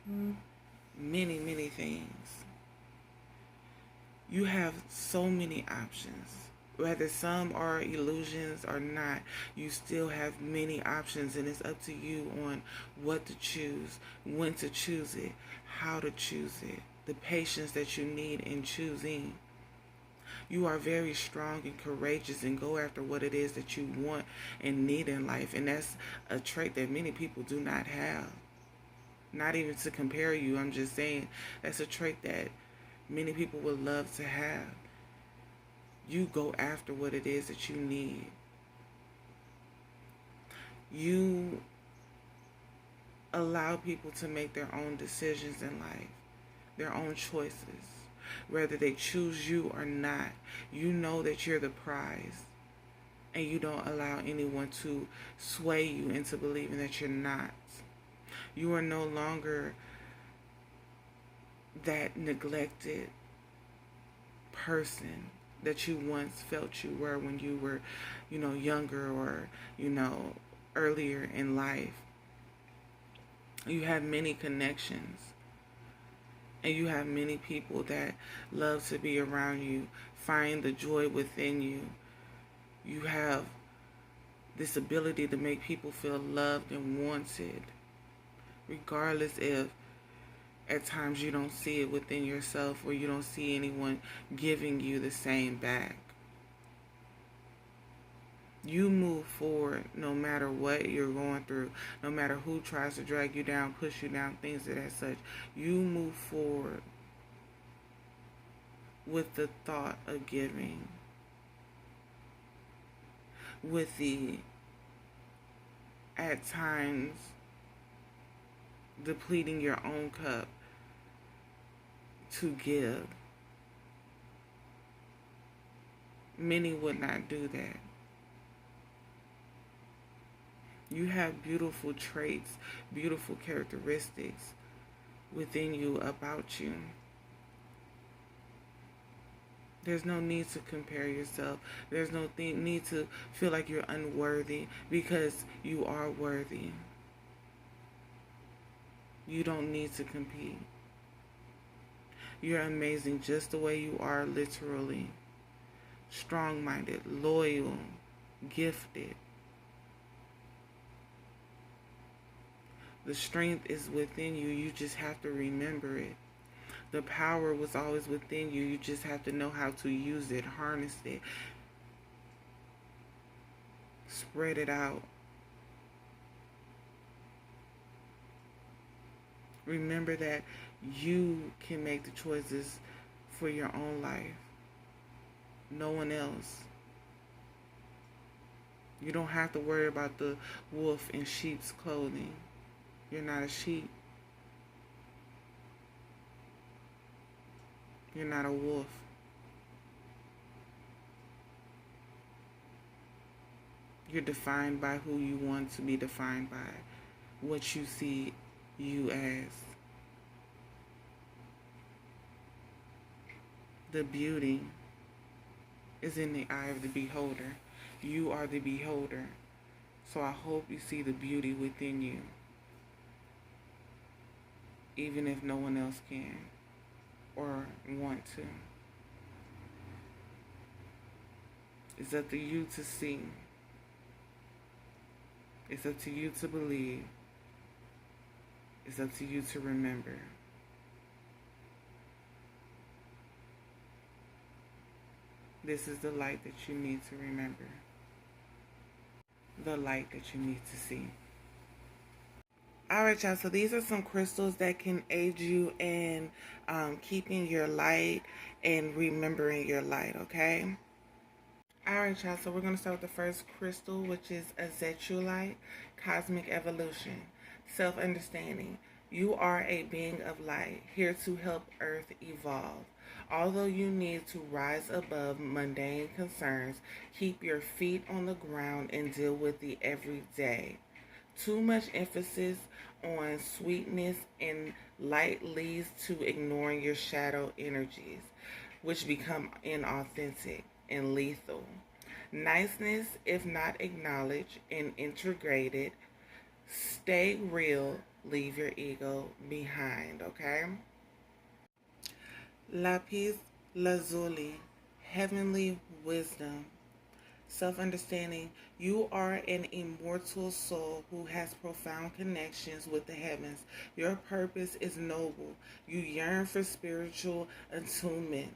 many, many things. You have so many options. Whether some are illusions or not, you still have many options, and it's up to you on what to choose, when to choose it, how to choose it, the patience that you need in choosing. You are very strong and courageous and go after what it is that you want and need in life, and that's a trait that many people do not have. Not even to compare you, I'm just saying that's a trait that many people would love to have. You go after what it is that you need. You allow people to make their own decisions in life, their own choices, whether they choose you or not. You know that you're the prize, and you don't allow anyone to sway you into believing that you're not. You are no longer that neglected person that you once felt you were when you were, younger or, earlier in life. You have many connections, and you have many people that love to be around you, find the joy within you. You have this ability to make people feel loved and wanted, regardless if at times you don't see it within yourself, or you don't see anyone giving you the same back. You move forward no matter what you're going through, no matter who tries to drag you down, push you down, things of that such. You move forward with the thought of giving, with the, at times, depleting your own cup to give. Many would not do that. You have beautiful traits, beautiful characteristics within you, about you. There's no need to compare yourself. There's no need to feel like you're unworthy, because you are worthy. You don't need to compete. You're amazing just the way you are, literally. Strong-minded, loyal, gifted. The strength is within you. You just have to remember it. The power was always within you. You just have to know how to use it, harness it, spread it out. Remember that you can make the choices for your own life. No one else. You don't have to worry about the wolf in sheep's clothing. You're not a sheep. You're not a wolf. You're defined by who you want to be defined by, what you see you as. The beauty is in the eye of the beholder. You are the beholder. So I hope you see the beauty within you, even if no one else can or want to. It's up to you to see. It's up to you to believe. It's up to you to remember. This is the light that you need to remember. The light that you need to see. Alright, y'all, so these are some crystals that can aid you in keeping your light and remembering your light, okay? Alright, y'all, so we're going to start with the first crystal, which is a Zetulite, Cosmic Evolution, Self-Understanding. You are a being of light, here to help Earth evolve. Although you need to rise above mundane concerns, keep your feet on the ground and deal with the everyday. Too much emphasis on sweetness and light leads to ignoring your shadow energies, which become inauthentic and lethal. Niceness, if not acknowledged and integrated, stay real, leave your ego behind, okay? Lapis Lazuli, Heavenly Wisdom. Self-understanding. You are an immortal soul who has profound connections with the heavens. Your purpose is noble. You yearn for spiritual attunement,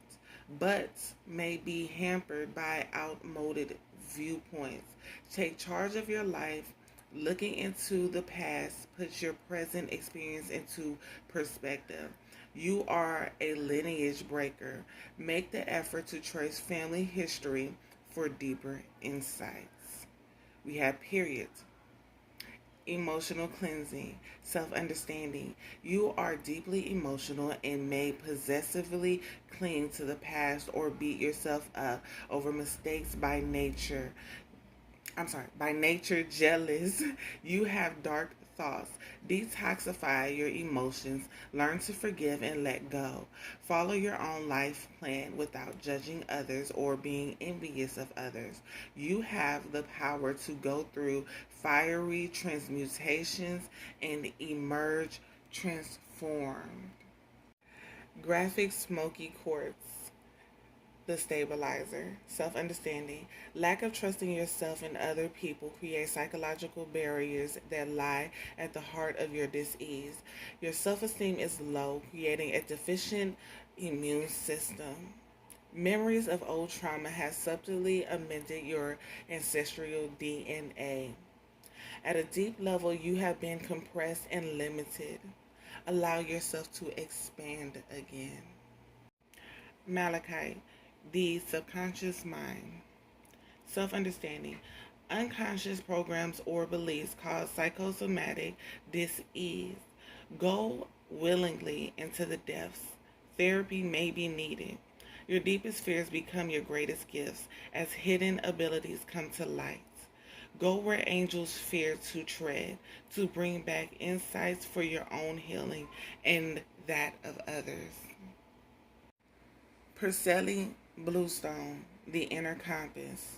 but may be hampered by outmoded viewpoints. Take charge of your life. Looking into the past puts your present experience into perspective. You are a lineage breaker. Make the effort to trace family history for deeper insights. We have periods. Emotional cleansing, self-understanding. You are deeply emotional and may possessively cling to the past or beat yourself up over mistakes by nature jealous. You have dark thoughts. Detoxify your emotions. Learn to forgive and let go. Follow your own life plan without judging others or being envious of others. You have the power to go through fiery transmutations and emerge transformed. Graphic smoky quartz. The stabilizer, self-understanding. Lack of trust in yourself and other people creates psychological barriers that lie at the heart of your dis-ease. Your self-esteem is low, creating a deficient immune system. Memories of old trauma have subtly amended your ancestral DNA. At a deep level, you have been compressed and limited. Allow yourself to expand again. Malachite, the subconscious mind. Self-understanding. Unconscious programs or beliefs cause psychosomatic dis-ease. Go willingly into the depths. Therapy may be needed. Your deepest fears become your greatest gifts as hidden abilities come to light. Go where angels fear to tread, to bring back insights for your own healing and that of others. Persephone Bluestone, the inner compass.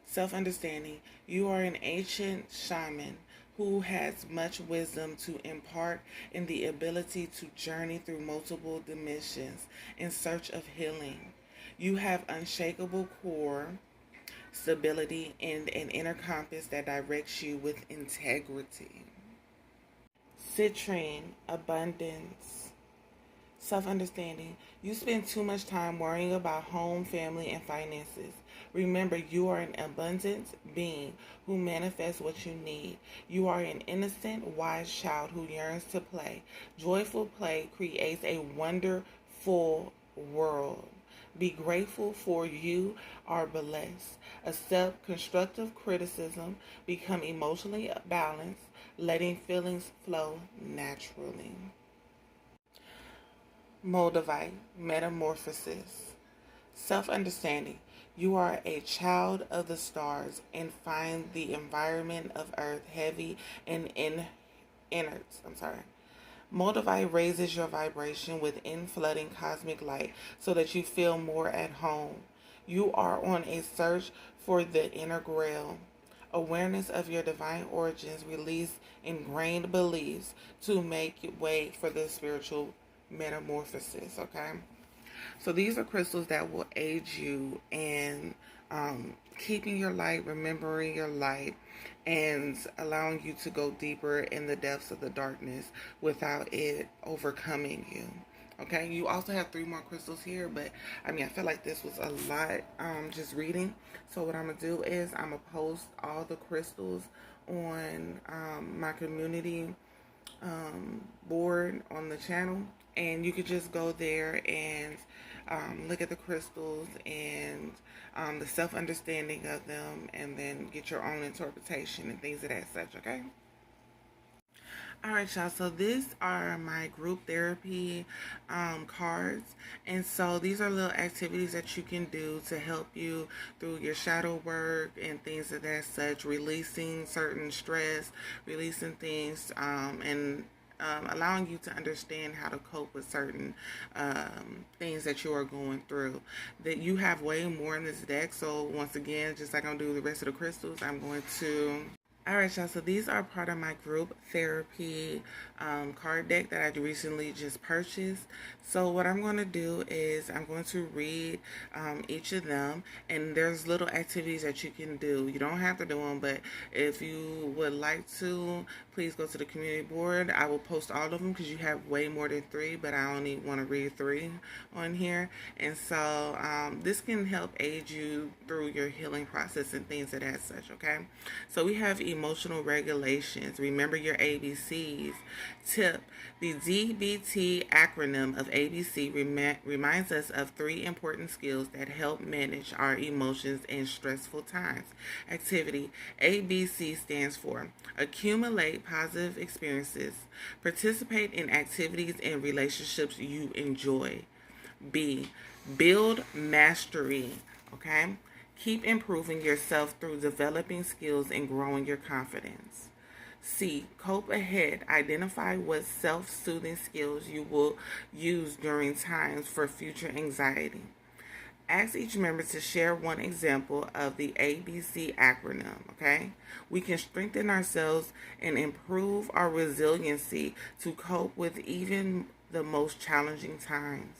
Self-understanding. You are an ancient shaman who has much wisdom to impart and the ability to journey through multiple dimensions in search of healing. You have unshakable core, stability, and an inner compass that directs you with integrity. Citrine, abundance. Self-understanding. You spend too much time worrying about home, family, and finances. Remember, you are an abundant being who manifests what you need. You are an innocent, wise child who yearns to play. Joyful play creates a wonderful world. Be grateful for you are blessed. Accept constructive criticism. Become emotionally balanced, letting feelings flow naturally. Moldavite, metamorphosis. Self-understanding. You are a child of the stars and find the environment of Earth heavy and inert. Moldavite raises your vibration with inflooding cosmic light so that you feel more at home. You are on a search for the inner grail, Awareness of your divine origins, release ingrained beliefs to make way for the spiritual metamorphosis, okay? So these are crystals that will aid you in keeping your light, remembering your light, and allowing you to go deeper in the depths of the darkness without it overcoming you. Okay, you also have 3 more crystals here, but I mean, I feel like this was a lot just reading. So what I'm gonna do is I'm gonna post all the crystals on my community board on the channel, and you could just go there and look at the crystals and the self-understanding of them, and then get your own interpretation and things of that such, okay? Alright, y'all, so these are my group therapy cards, and so these are little activities that you can do to help you through your shadow work and things of that such, releasing certain stress, releasing things, and allowing you to understand how to cope with certain things that you are going through. That you have way more in this deck, so once again, just like I'm doing the rest of the crystals, I'm going to... Alright, y'all, so these are part of my group therapy card deck that I recently just purchased. So what I'm going to do is I'm going to read each of them, and there's little activities that you can do. You don't have to do them, but if you would like to, please go to the community board. I will post all of them because you have way more than 3, but I only want to read 3 on here. And so this can help aid you through your healing process and things of that such, okay? So we have emotional regulations. Remember your ABCs. Tip: the DBT acronym of ABC reminds us of 3 important skills that help manage our emotions in stressful times. Activity: ABC stands for accumulate positive experiences. Participate in activities and relationships you enjoy. B, build mastery. Okay? Keep improving yourself through developing skills and growing your confidence. C, cope ahead. Identify what self-soothing skills you will use during times for future anxiety. Ask each member to share one example of the ABC acronym, okay? We can strengthen ourselves and improve our resiliency to cope with even the most challenging times.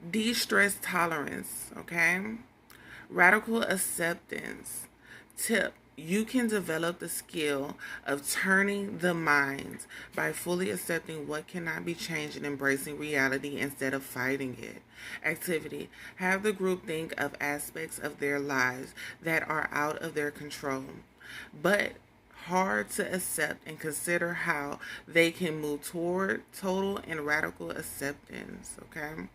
D, stress tolerance, okay? Radical acceptance. Tip: you can develop the skill of turning the mind by fully accepting what cannot be changed and embracing reality instead of fighting it. Activity: have the group think of aspects of their lives that are out of their control, but hard to accept, and consider how they can move toward total and radical acceptance, okay?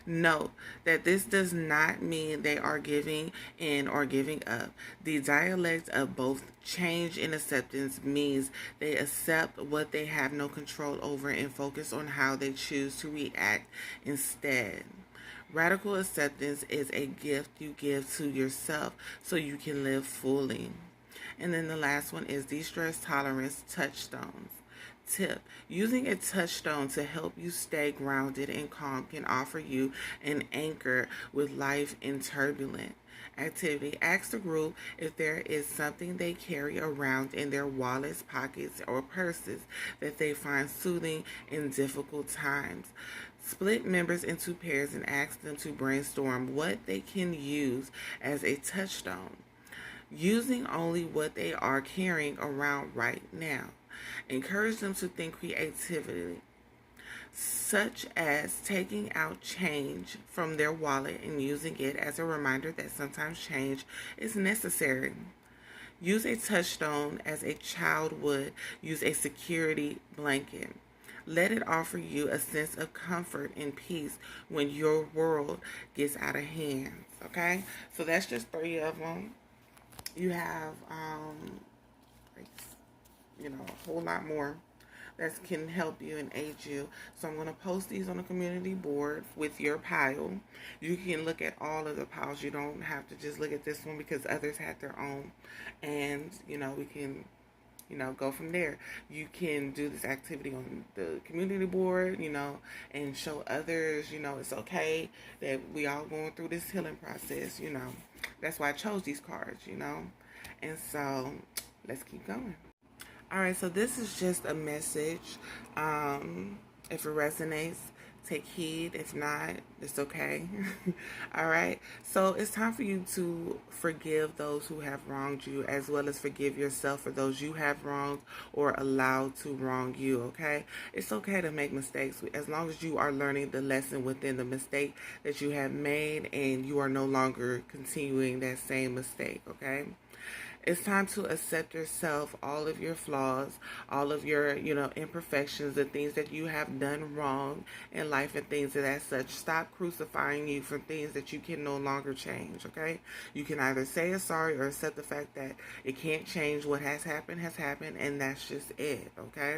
Note that this does not mean they are giving in or giving up. The dialect of both change and acceptance means they accept what they have no control over and focus on how they choose to react instead. Radical acceptance is a gift you give to yourself so you can live fully. And then the last one is de-stress tolerance touchstones. Tip: using a touchstone to help you stay grounded and calm can offer you an anchor with life in turbulent. Activity: ask the group if there is something they carry around in their wallets, pockets, or purses that they find soothing in difficult times. Split members into pairs and ask them to brainstorm what they can use as a touchstone, using only what they are carrying around right now. Encourage them to think creatively, such as taking out change from their wallet and using it as a reminder that sometimes change is necessary. Use a touchstone as a child would use a security blanket. Let it offer you a sense of comfort and peace when your world gets out of hand. Okay? So that's just 3 of them. You have, a whole lot more that can help you and aid you. So I'm going to post these on the community board with your pile. You can look at all of the piles. You don't have to just look at this one because others had their own. And, we can, go from there. You can do this activity on the community board, and show others, it's okay that we all going through this healing process, That's why I chose these cards, And so let's keep going. All right, so this is just a message. If it resonates, take heed. If not, it's okay. All right, so it's time for you to forgive those who have wronged you, as well as forgive yourself for those you have wronged or allowed to wrong you. Okay, it's okay to make mistakes as long as you are learning the lesson within the mistake that you have made, and you are no longer continuing that same mistake. Okay. It's time to accept yourself, all of your flaws, all of your, imperfections, the things that you have done wrong in life and things of that such. Stop crucifying you for things that you can no longer change, okay? You can either say sorry or accept the fact that it can't change. What has happened, and that's just it, okay?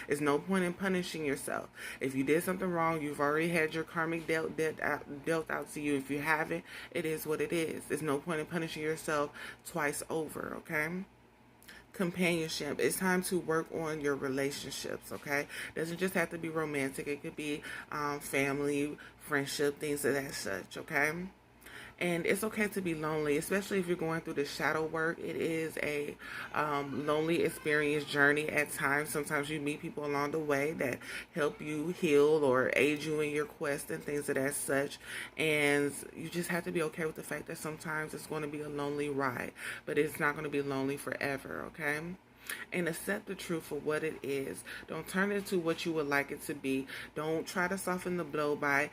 There's no point in punishing yourself. If you did something wrong, you've already had your karmic dealt out to you. If you haven't, it is what it is. There's no point in punishing yourself twice over, okay? Companionship. It's time to work on your relationships, okay? Doesn't just have to be romantic. It could be family, friendship, things of that such, okay? And it's okay to be lonely, especially if you're going through the shadow work. It is a lonely experience journey at times. Sometimes you meet people along the way that help you heal or aid you in your quest and things of that such. And you just have to be okay with the fact that sometimes it's going to be a lonely ride, but it's not going to be lonely forever, okay? And accept the truth for what it is. Don't turn it into what you would like it to be. Don't try to soften the blow by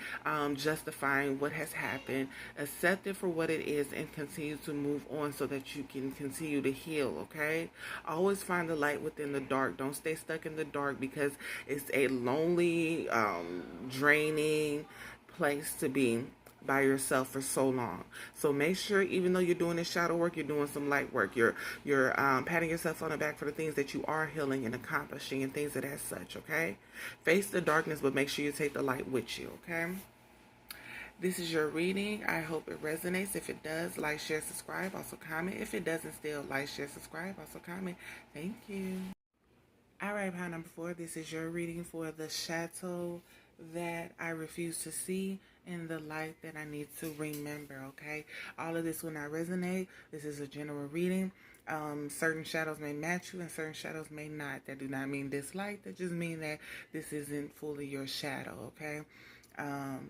justifying what has happened. Accept it for what it is and continue to move on so that you can continue to heal, okay? Always find the light within the dark. Don't stay stuck in the dark because it's a lonely, draining place to be by yourself for so long. So make sure, even though you're doing this shadow work, you're doing some light work. You're patting yourself on the back for the things that you are healing and accomplishing and things of that such, okay? Face the darkness, but make sure you take the light with you, okay? This is your reading. I hope it resonates. If it does, like, share, subscribe. Also comment. If it doesn't still, like, share, subscribe. Also comment. Thank you. All right, pile number 4. This is your reading for the chateau that I refuse to see and the light that I need to remember, okay? All of this will not resonate. This is a general reading. Certain shadows may match you and certain shadows may not. That do not mean dislike. That just mean that this isn't fully your shadow, okay?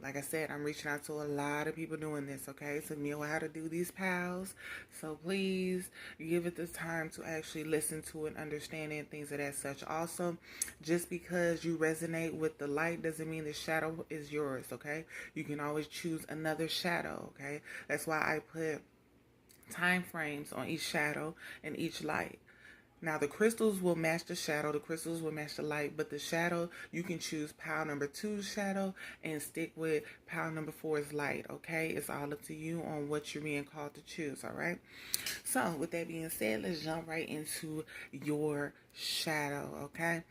Like I said, I'm reaching out to a lot of people doing this, okay, to know how to do these pals. So please give it the time to actually listen to and understand it and things of that such. Also, just because you resonate with the light doesn't mean the shadow is yours, okay? You can always choose another shadow, okay? That's why I put time frames on each shadow and each light. Now, the crystals will match the shadow, the crystals will match the light, but the shadow, you can choose pile number 2's shadow and stick with pile number 4's light, okay? It's all up to you on what you're being called to choose, all right? So, with that being said, let's jump right into your shadow, okay?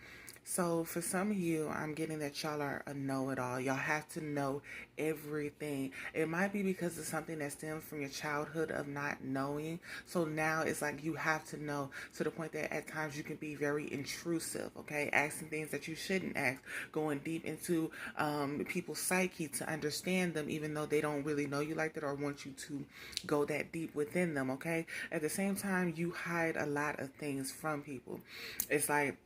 So, for some of you, I'm getting that y'all are a know-it-all. Y'all have to know everything. It might be because of something that stems from your childhood of not knowing. So now it's like you have to know, to the point that at times you can be very intrusive, okay? Asking things that you shouldn't ask. Going deep into people's psyche to understand them, even though they don't really know you like that or want you to go that deep within them, okay? At the same time, you hide a lot of things from people. It's like,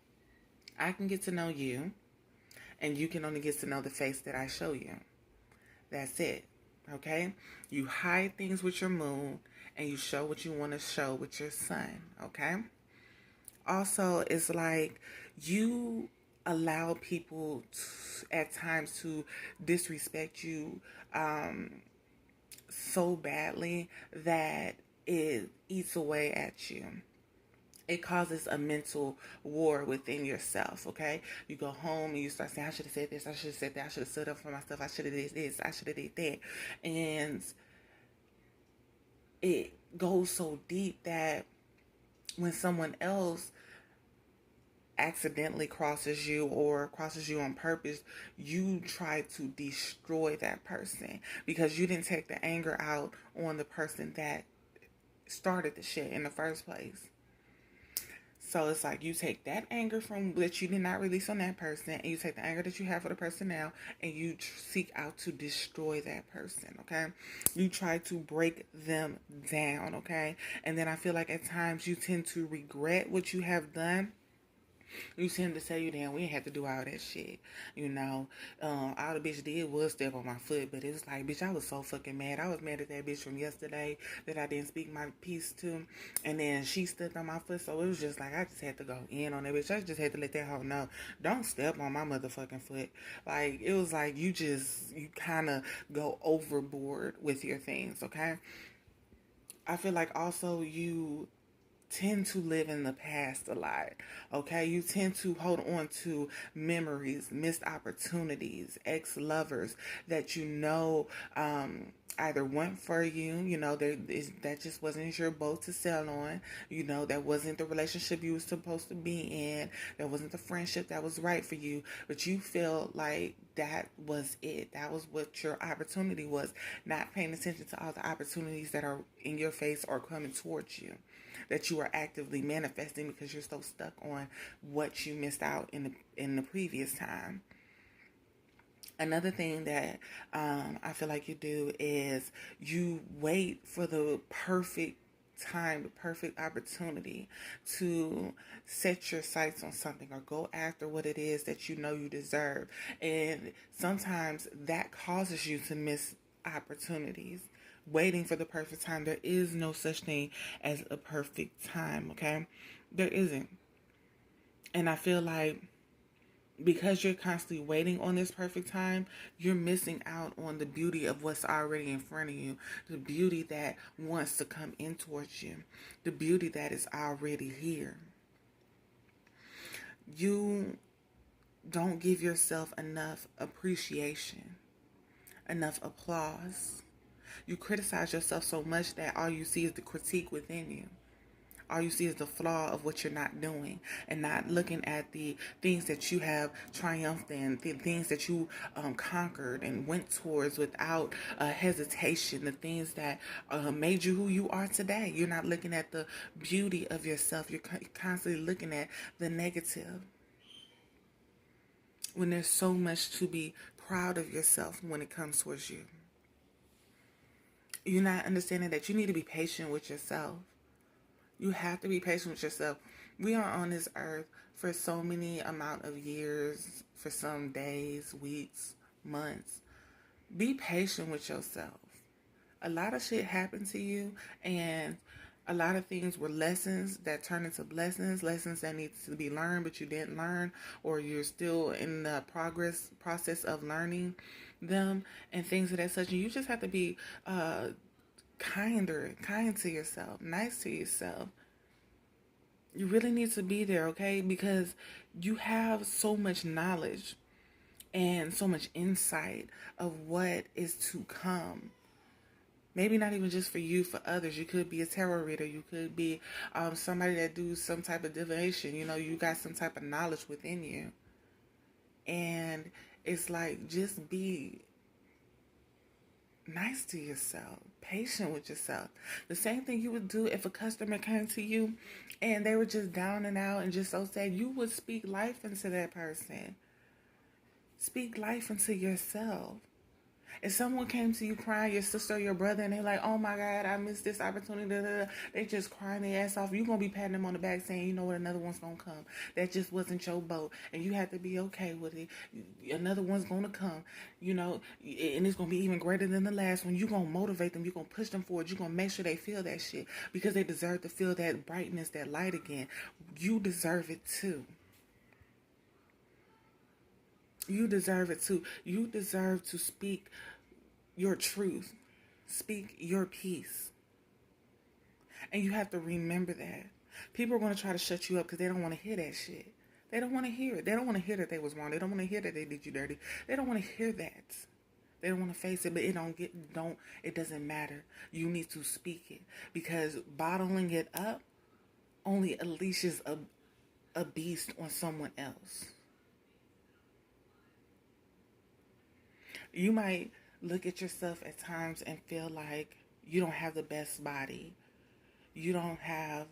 I can get to know you, and you can only get to know the face that I show you. That's it, okay? You hide things with your moon, and you show what you want to show with your sun, okay? Also, it's like you allow people at times to disrespect you so badly that it eats away at you. It causes a mental war within yourself, okay? You go home and you start saying, I should have said this, I should have said that, I should have stood up for myself, I should have did this, I should have did that. And it goes so deep that when someone else accidentally crosses you or crosses you on purpose, you try to destroy that person because you didn't take the anger out on the person that started the shit in the first place. So it's like you take that anger from that you did not release on that person, and you take the anger that you have for the person now, and you seek out to destroy that person, okay? You try to break them down, okay? And then I feel like at times you tend to regret what you have done. You tend to say, you damn, we ain't have to do all that shit. You know, all the bitch did was step on my foot, but it was like, bitch, I was so fucking mad. I was mad at that bitch from yesterday that I didn't speak my piece to. And then she stepped on my foot, so it was just like, I just had to go in on that bitch. I just had to let that hoe know, don't step on my motherfucking foot. Like, it was like, you kind of go overboard with your things, okay? I feel like also you tend to live in the past a lot. Okay, you tend to hold on to memories, missed opportunities, ex-lovers that you know either went for you, that just wasn't your boat to sail on, that wasn't the relationship you were supposed to be in, that wasn't the friendship that was right for you, but you feel like that was it. That was what your opportunity was, not paying attention to all the opportunities that are in your face or coming towards you, that you are actively manifesting because you're so stuck on what you missed out in the previous time. Another thing that I feel like you do is you wait for the perfect time, the perfect opportunity to set your sights on something or go after what it is that you know you deserve. And sometimes that causes you to miss opportunities. Waiting for the perfect time. There is no such thing as a perfect time, okay? There isn't. And I feel like because you're constantly waiting on this perfect time, you're missing out on the beauty of what's already in front of you, the beauty that wants to come in towards you, the beauty that is already here. You don't give yourself enough appreciation, enough applause. You criticize yourself so much that all you see is the critique within you. All you see is the flaw of what you're not doing, and not looking at the things that you have triumphed in, the things that you conquered and went towards without hesitation, the things that made you who you are today. You're not looking at the beauty of yourself. You're constantly looking at the negative, when there's so much to be proud of yourself when it comes towards you. You're not understanding that you need to be patient with yourself. You have to be patient with yourself. We are on this earth for so many amount of years, for some days, weeks, months. Be patient with yourself. A lot of shit happened to you, and a lot of things were lessons that turned into blessings, lessons that need to be learned, but you didn't learn, or you're still in the process of learning them, and things of that such. And you just have to be kind to yourself, nice to yourself. You really need to be there, okay? Because you have so much knowledge and so much insight of what is to come. Maybe not even just for you, for others. You could be a tarot reader. You could be somebody that do some type of divination. You got some type of knowledge within you. And it's like, just be nice to yourself, patient with yourself. The same thing you would do if a customer came to you and they were just down and out and just so sad. You would speak life into that person. Speak life into yourself. If someone came to you crying, your sister or your brother, and they're like, oh my God, I missed this opportunity, they just crying their ass off, you're going to be patting them on the back saying, you know what, another one's going to come. That just wasn't your boat, and you have to be okay with it. Another one's going to come, and it's going to be even greater than the last one. You're going to motivate them. You're going to push them forward. You're going to make sure they feel that shit, because they deserve to feel that brightness, that light again. You deserve it too. You deserve it too. You deserve to speak your truth. Speak your peace. And you have to remember that. People are going to try to shut you up because they don't want to hear that shit. They don't want to hear it. They don't want to hear that they was wrong. They don't want to hear that they did you dirty. They don't want to hear that. They don't want to face it, but it doesn't matter. You need to speak it, because bottling it up only unleashes a beast on someone else. You might look at yourself at times and feel like you don't have the best body. You don't have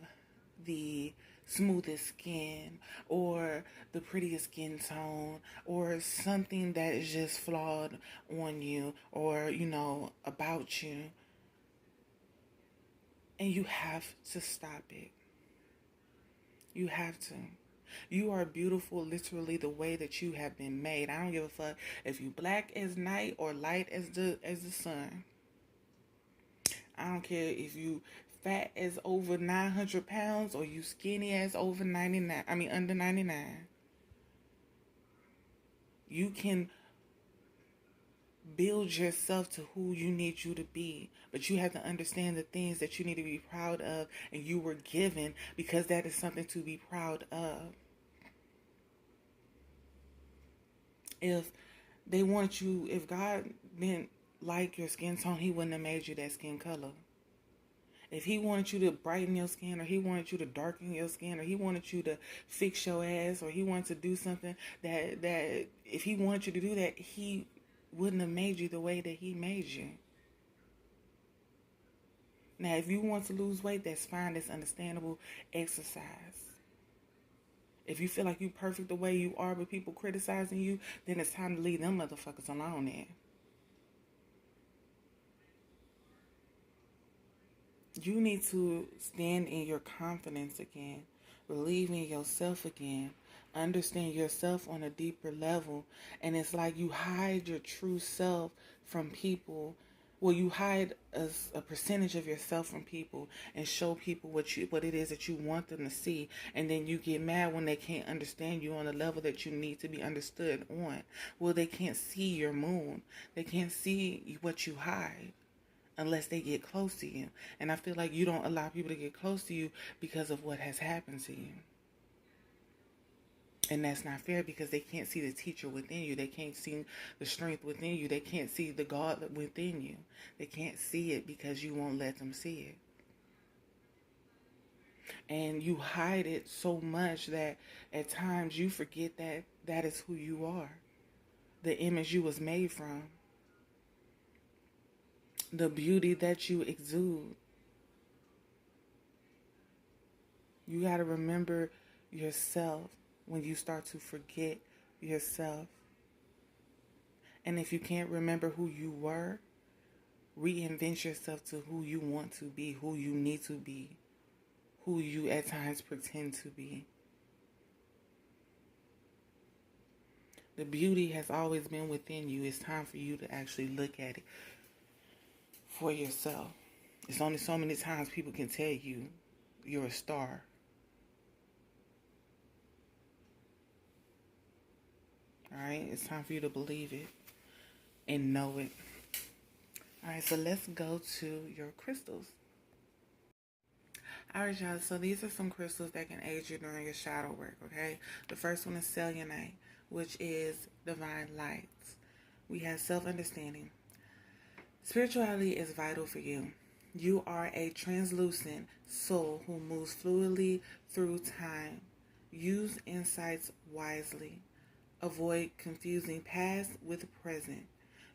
the smoothest skin or the prettiest skin tone or something that is just flawed on you or, about you. And you have to stop it. You have to. You are beautiful literally the way that you have been made. I don't give a fuck if you black as night or light as the sun. I don't care if you fat as over 900 pounds or you skinny as over 99. I mean under 99. You can build yourself to who you need you to be. But you have to understand the things that you need to be proud of and you were given, because that is something to be proud of. If God didn't like your skin tone, he wouldn't have made you that skin color. If he wanted you to brighten your skin, or he wanted you to darken your skin, or he wanted you to fix your ass, or he wanted to do something that if he wanted you to do that, he wouldn't have made you the way that he made you. Now, if you want to lose weight, that's fine. That's understandable. Exercise. If you feel like you perfect the way you are, but people criticizing you, then it's time to leave them motherfuckers alone then. You need to stand in your confidence again. Believe in yourself again. Understand yourself on a deeper level. And it's like you hide your true self from people. Well, you hide a percentage of yourself from people and show people what it is that you want them to see. And then you get mad when they can't understand you on the level that you need to be understood on. Well, they can't see your moon. They can't see what you hide unless they get close to you. And I feel like you don't allow people to get close to you because of what has happened to you. And that's not fair, because they can't see the teacher within you. They can't see the strength within you. They can't see the God within you. They can't see it because you won't let them see it. And you hide it so much that at times you forget that that is who you are. The image you was made from. The beauty that you exude. You got to remember yourself when you start to forget yourself. And if you can't remember who you were, reinvent yourself to who you want to be, who you need to be, who you at times pretend to be. The beauty has always been within you. It's time for you to actually look at it for yourself. It's only so many times people can tell you you're a star. Alright, it's time for you to believe it and know it. Alright, so let's go to your crystals. Alright, y'all, so these are some crystals that can aid you during your shadow work, okay? The first one is selenite, which is divine light. We have self-understanding. Spirituality is vital for you. You are a translucent soul who moves fluidly through time. Use insights wisely. Avoid confusing past with present.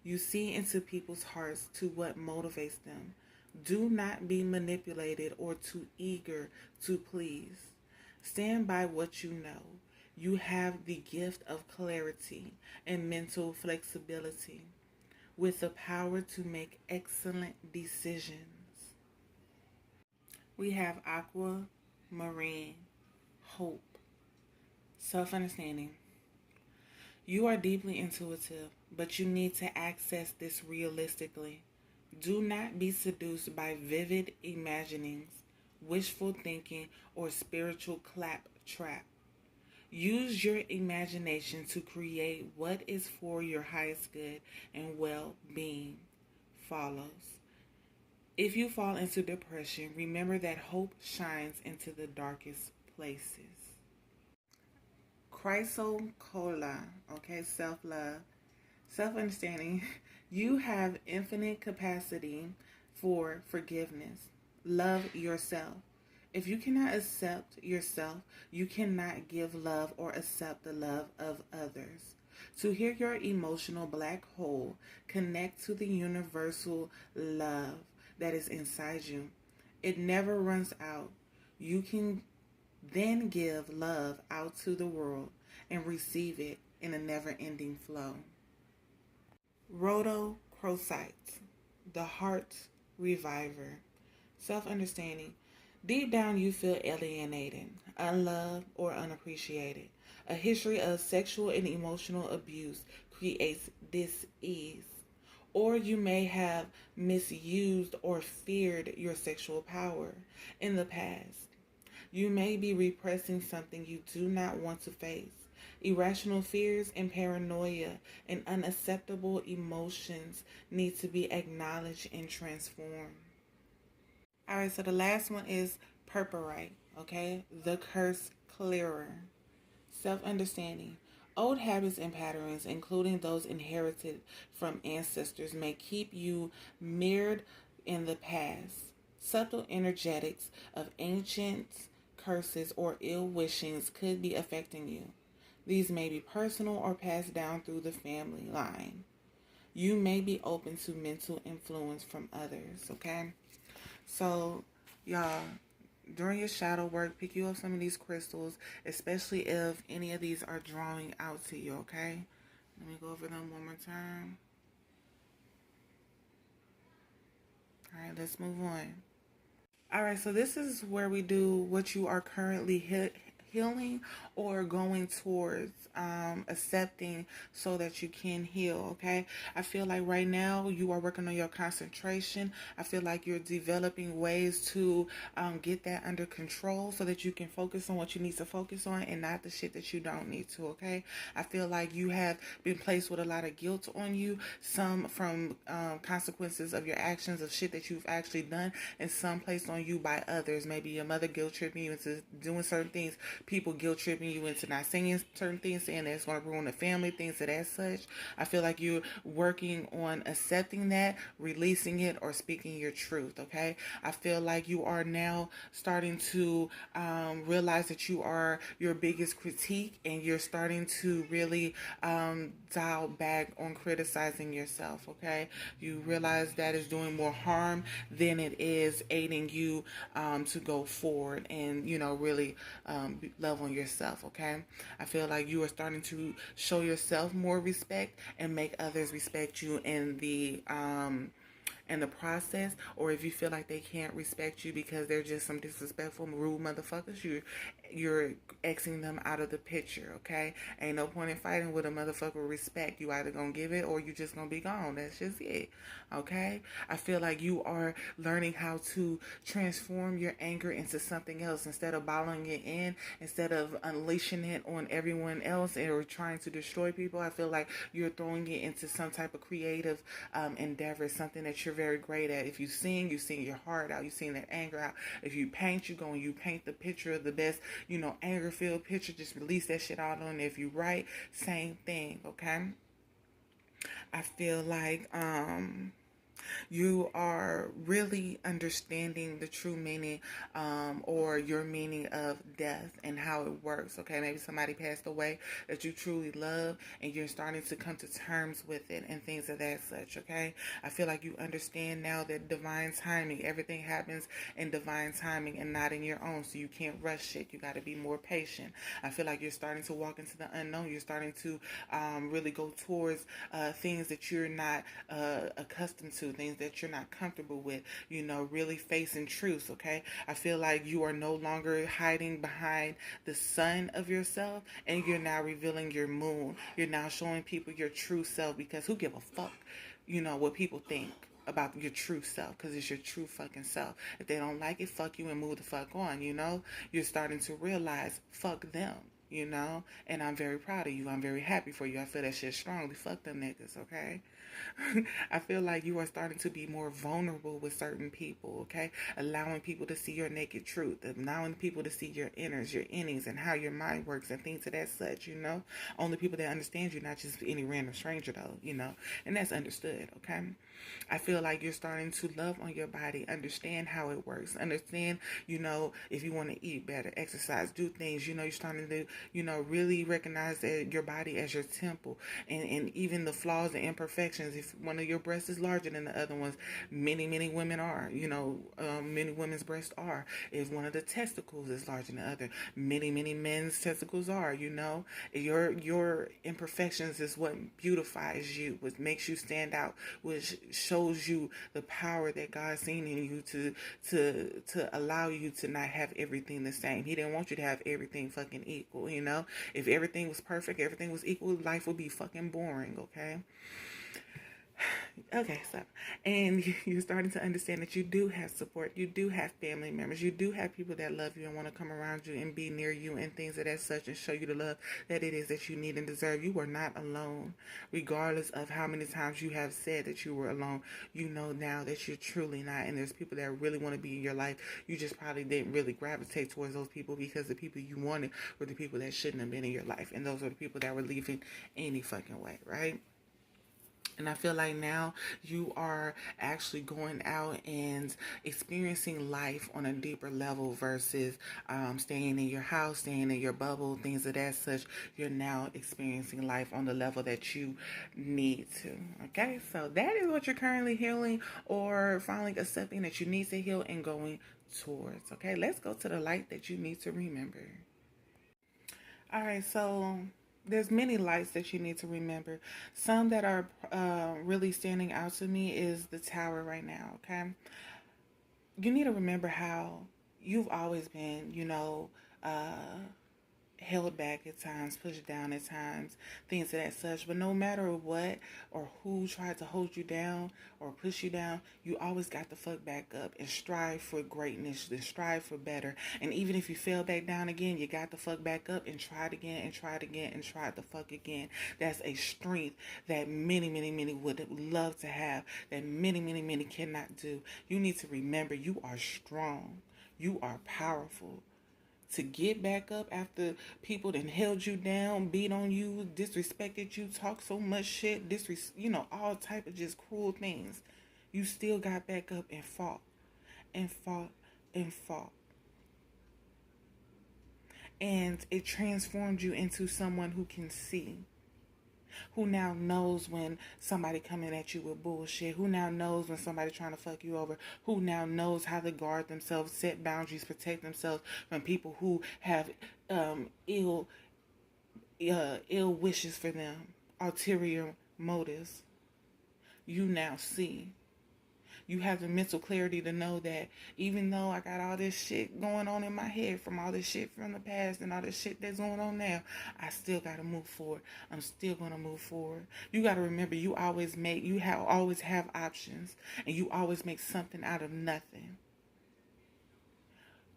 You see into people's hearts to what motivates them. Do not be manipulated or too eager to please. Stand by what you know. You have the gift of clarity and mental flexibility, with the power to make excellent decisions. We have aqua, marine, hope, self-understanding. You are deeply intuitive, but you need to access this realistically. Do not be seduced by vivid imaginings, wishful thinking, or spiritual claptrap. Use your imagination to create what is for your highest good and well-being. Follows. If you fall into depression, remember that hope shines into the darkest places. Chrysocolla, okay, self-love, self-understanding. You have infinite capacity for forgiveness. Love yourself. If you cannot accept yourself, you cannot give love or accept the love of others. To hear your emotional black hole, connect to the universal love that is inside you. It never runs out. You can Then give love out to the world and receive it in a never-ending flow. Rhodochrosite, the heart reviver. Self-understanding. Deep down you feel alienated, unloved, or unappreciated. A history of sexual and emotional abuse creates dis-ease. Or you may have misused or feared your sexual power in the past. You may be repressing something you do not want to face. Irrational fears and paranoia and unacceptable emotions need to be acknowledged and transformed. All right, so the last one is purpurite, okay? The curse clearer. Self-understanding. Old habits and patterns, including those inherited from ancestors, may keep you mirrored in the past. Subtle energetics of ancient curses or ill wishings could be affecting you. These may be personal or passed down through the family line. You may be open to mental influence from others, okay? So, y'all, during your shadow work, pick you up some of these crystals, especially if any of these are drawing out to you, okay? Let me go over them one more time. All right, let's move on. All right, so this is where we do what you are currently healing or going towards accepting so that you can heal, okay? I feel like right now you are working on your concentration. I feel like you're developing ways to get that under control so that you can focus on what you need to focus on and not the shit that you don't need to, okay? I feel like you have been placed with a lot of guilt on you, some from consequences of your actions of shit that you've actually done, and some placed on you by others. Maybe your mother guilt tripping you into doing certain things, people guilt tripping you into not saying certain things, saying that it's going to ruin the family, things of that such. I feel like you're working on accepting that, releasing it, or speaking your truth, okay? I feel like you are now starting to realize that you are your biggest critique, and you're starting to really dial back on criticizing yourself, okay? You realize that is doing more harm than it is aiding you to go forward and, you know, really love on yourself, okay? I feel like you are starting to show yourself more respect and make others respect you in the process. Or if you feel like they can't respect you because they're just some disrespectful, rude motherfuckers, you're Xing them out of the picture, okay? Ain't no point in fighting with a motherfucker with respect. You either gonna give it or you just gonna be gone. That's just it, okay? I feel like you are learning how to transform your anger into something else instead of bottling it in, instead of unleashing it on everyone else or trying to destroy people. I feel like you're throwing it into some type of creative endeavor, something that you're very great at. If you sing your heart out, you sing that anger out. If you paint, you go and you paint the picture of the best, you know, anger-filled picture. Just release that shit out on there. If you write, same thing, okay? I feel like you are really understanding the true meaning or your meaning of death and how it works, okay? Maybe somebody passed away that you truly love and you're starting to come to terms with it and things of that such, okay? I feel like you understand now that divine timing, everything happens in divine timing and not in your own, so you can't rush shit. You got to be more patient. I feel like you're starting to walk into the unknown. You're starting to really go towards things that you're not accustomed to, things that you're not comfortable with, you know, really facing truths, okay? I feel like you are no longer hiding behind the sun of yourself, and you're now revealing your moon. You're now showing people your true self, because who give a fuck, you know, what people think about your true self, because it's your true fucking self. If they don't like it, fuck you and move the fuck on, you know? You're starting to realize, fuck them, you know? And I'm very proud of you. I'm very happy for you. I feel that shit strongly. Fuck them niggas, okay? I feel like you are starting to be more vulnerable with certain people, okay? Allowing people to see your naked truth, allowing people to see your innings, and how your mind works and things of that such, you know? Only people that understand you, not just any random stranger though, you know? And that's understood, okay? I feel like you're starting to love on your body, understand how it works, understand, you know, if you want to eat better, exercise, do things, you know, you're starting to really recognize that your body as your temple, and even the flaws and imperfections. If one of your breasts is larger than the other ones, many women are, many women's breasts are. If one of the testicles is larger than the other, many men's testicles are. Your imperfections is what beautifies you, what makes you stand out, which shows you the power that God's seen in you to allow you to not have everything the same. He didn't want you to have everything fucking equal. If everything was perfect, everything was equal, life would be fucking boring. Okay, so, and you're starting to understand that you do have support, you do have family members, you do have people that love you and want to come around you and be near you and things of that such, and show you the love that it is that you need and deserve. You are not alone, regardless of how many times you have said that you were alone. You know now that you're truly not, and there's people that really want to be in your life. You just probably didn't really gravitate towards those people because the people you wanted were the people that shouldn't have been in your life, and those are the people that were leaving any fucking way, right? And I feel like now you are actually going out and experiencing life on a deeper level versus staying in your house, staying in your bubble, things of that such. You're now experiencing life on the level that you need to. Okay, so that is what you're currently healing or finally accepting that you need to heal and going towards. Okay, let's go to the light that you need to remember. All right, so there's many lights that you need to remember. Some that are really standing out to me is the tower right now, okay? You need to remember how you've always been, held back at times, pushed down at times, things of that such. But no matter what or who tried to hold you down or push you down, you always got the fuck back up and strive for greatness, and strive for better. And even if you fell back down again, you got the fuck back up and tried again and tried again and tried the fuck again. That's a strength that many would love to have, that many cannot do. You need to remember you are strong. You are powerful. To get back up after people that held you down, beat on you, disrespected you, talk so much shit, all type of just cruel things. You still got back up and fought and fought and fought. And it transformed you into someone who can see, who now knows when somebody coming at you with bullshit, who now knows when somebody trying to fuck you over, who now knows how to guard themselves, set boundaries, protect themselves from people who have ill wishes for them, ulterior motives. You now see. You have the mental clarity to know that even though I got all this shit going on in my head from all this shit from the past and all this shit that's going on now, I still got to move forward. I'm still going to move forward. You got to remember, you always have options, and you always make something out of nothing.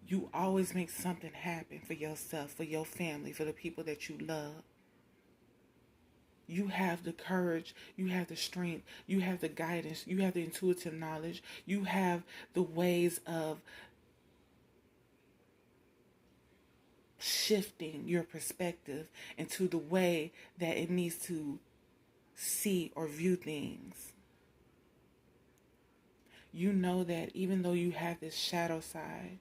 You always make something happen for yourself, for your family, for the people that you love. You have the courage, you have the strength, you have the guidance, you have the intuitive knowledge, you have the ways of shifting your perspective into the way that it needs to see or view things. You know that even though you have this shadow side,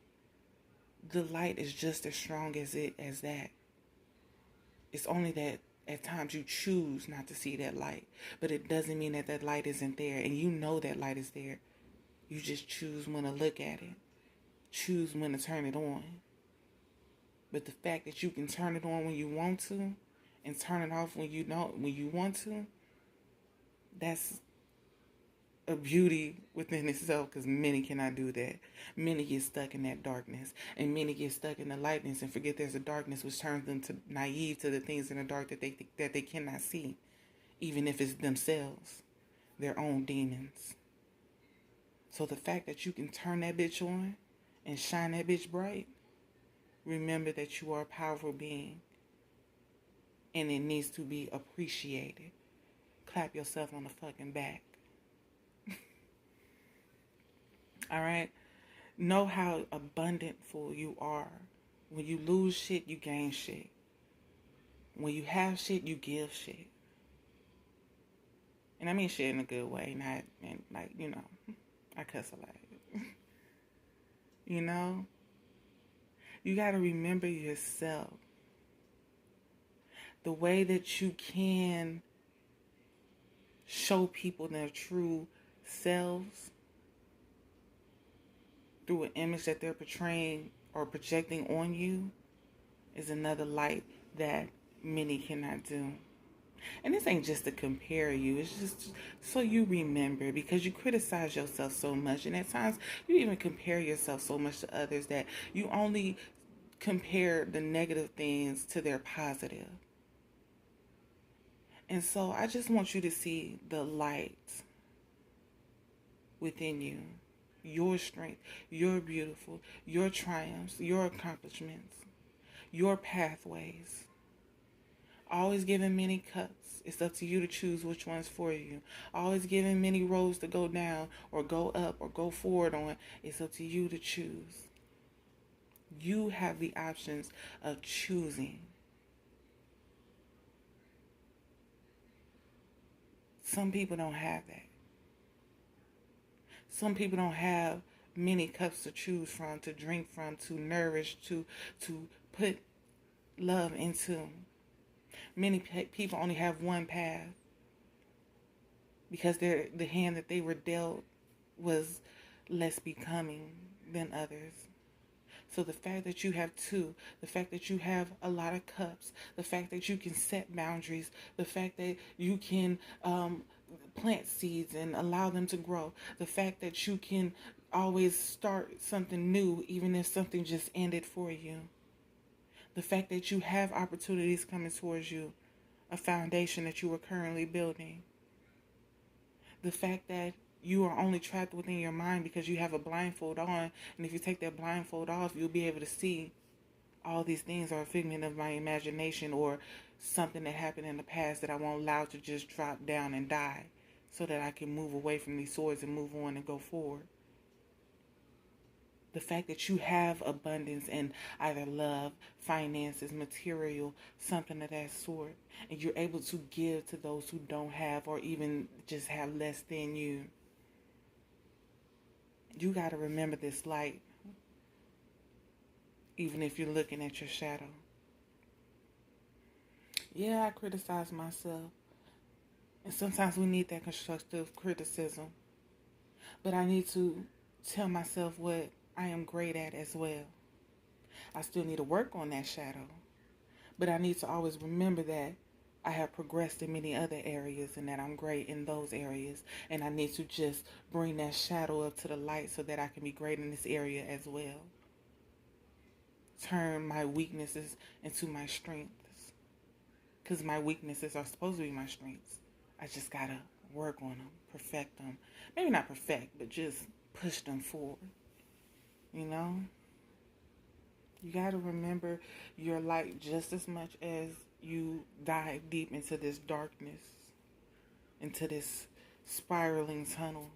the light is just as strong as that. It's only that at times you choose not to see that light, but it doesn't mean that light isn't there, and you know that light is there. You just choose when to look at it, choose when to turn it on. But the fact that you can turn it on when you want to and turn it off when you want to, that's a beauty within itself, because many cannot do that. Many get stuck in that darkness, and many get stuck in the lightness and forget there's a darkness, which turns them to naive to the things in the dark that they cannot see, even if it's themselves, their own demons. So the fact that you can turn that bitch on and shine that bitch bright, remember that you are a powerful being, and it needs to be appreciated. Clap yourself on the fucking back. All right? Know how abundantful you are. When you lose shit, you gain shit. When you have shit, you give shit. And I mean shit in a good way, not in, I cuss a lot. You know? You got to remember yourself. the way that you can show people their true selves through an image that they're portraying or projecting on you is another light that many cannot do. And this ain't just to compare you. It's just so you remember, because you criticize yourself so much. And at times, you even compare yourself so much to others that you only compare the negative things to their positive. And so I just want you to see the light within you, your strength, your beautiful, your triumphs, your accomplishments, your pathways. Always given many cups. It's up to you to choose which one's for you. Always given many roads to go down or go up or go forward on. It's up to you to choose. You have the options of choosing. Some people don't have that. Some people don't have many cups to choose from, to drink from, to nourish, to put love into. Many people only have one path because the hand that they were dealt was less becoming than others. So the fact that you have two, the fact that you have a lot of cups, the fact that you can set boundaries, the fact that you can plant seeds and allow them to grow, the fact that you can always start something new even if something just ended for you, the fact that you have opportunities coming towards you, a foundation that you are currently building, the fact that you are only trapped within your mind because you have a blindfold on, and if you take that blindfold off, you'll be able to see all these things are a figment of my imagination or something that happened in the past that I won't allow to just drop down and die so that I can move away from these swords and move on and go forward. The fact that you have abundance in either love, finances, material, something of that sort, and you're able to give to those who don't have or even just have less than you. You got to remember this light, even if you're looking at your shadow. Yeah, I criticize myself. And sometimes we need that constructive criticism. But I need to tell myself what I am great at as well. I still need to work on that shadow. But I need to always remember that I have progressed in many other areas and that I'm great in those areas. And I need to just bring that shadow up to the light so that I can be great in this area as well. Turn my weaknesses into my strengths. Because my weaknesses are supposed to be my strengths. I just got to work on them, perfect them. Maybe not perfect, but just push them forward. You know? You got to remember your light just as much as you dive deep into this darkness, into this spiraling tunnel.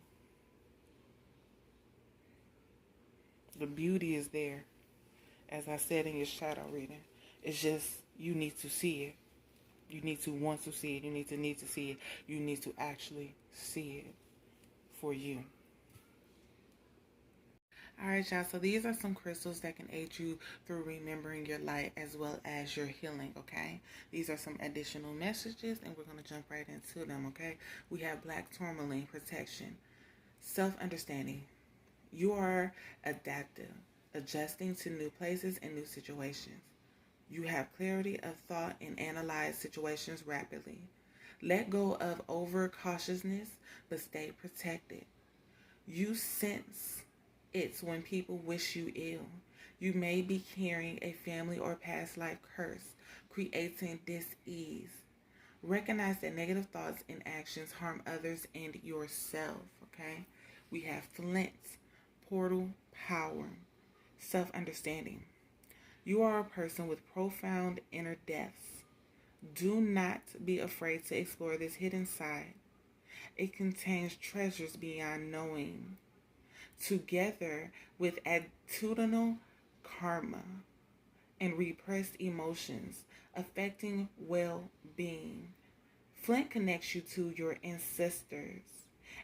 The beauty is there, as I said in your shadow reading. It's just you need to see it. You need to want to see it. You need to see it. You need to actually see it for you. Alright, y'all, so these are some crystals that can aid you through remembering your light as well as your healing, okay? These are some additional messages, and we're going to jump right into them, okay? We have black tourmaline, protection, self-understanding. You are adaptive, adjusting to new places and new situations. You have clarity of thought and analyze situations rapidly. Let go of over-cautiousness, but stay protected. You sense it's when people wish you ill. You may be carrying a family or past life curse, creating dis-ease. Recognize that negative thoughts and actions harm others and yourself, okay? We have flint, portal, power, self-understanding. You are a person with profound inner depths. Do not be afraid to explore this hidden side. It contains treasures beyond knowing. Together with attitudinal karma and repressed emotions affecting well-being. Flint connects you to your ancestors,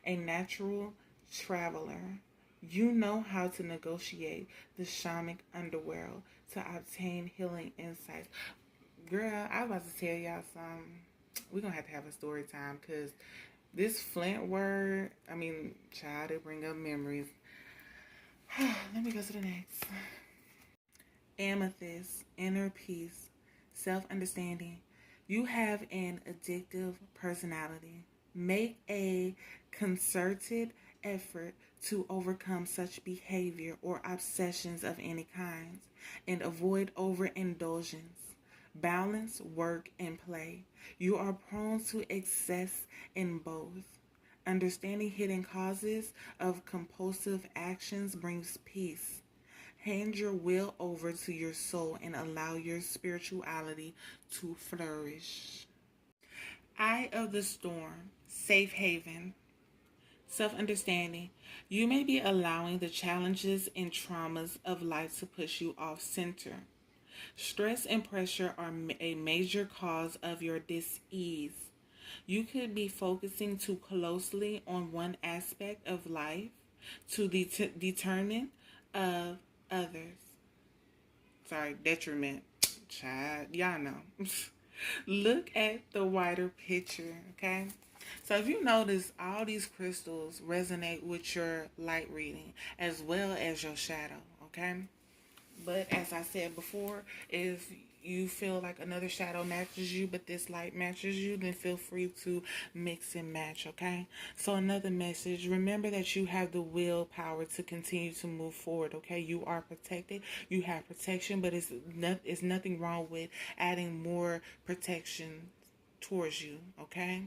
a natural traveler. You know how to negotiate the shamanic underworld to obtain healing insights. Girl, I was about to tell y'all something. We're going to have a story time because this Flint word, I mean, child, it bring up memories. Let me go to the next. Amethyst, inner peace, self-understanding. You have an addictive personality. Make a concerted effort to overcome such behavior or obsessions of any kind and avoid overindulgence. Balance work and play. You are prone to excess in both. Understanding hidden causes of compulsive actions brings peace. Hand your will over to your soul and allow your spirituality to flourish. Eye of the storm, safe haven, self understanding. You may be allowing the challenges and traumas of life to push you off center. Stress and pressure are a major cause of your dis-ease. You could be focusing too closely on one aspect of life to the determinant of others. Sorry, detriment. Child, y'all know. Look at the wider picture, okay? So if you notice, all these crystals resonate with your light reading as well as your shadow, okay? But as I said before, if you feel like another shadow matches you, but this light matches you, then feel free to mix and match, okay? So another message, remember that you have the willpower to continue to move forward, okay? You are protected. You have protection, but it's nothing wrong with adding more protection towards you, okay?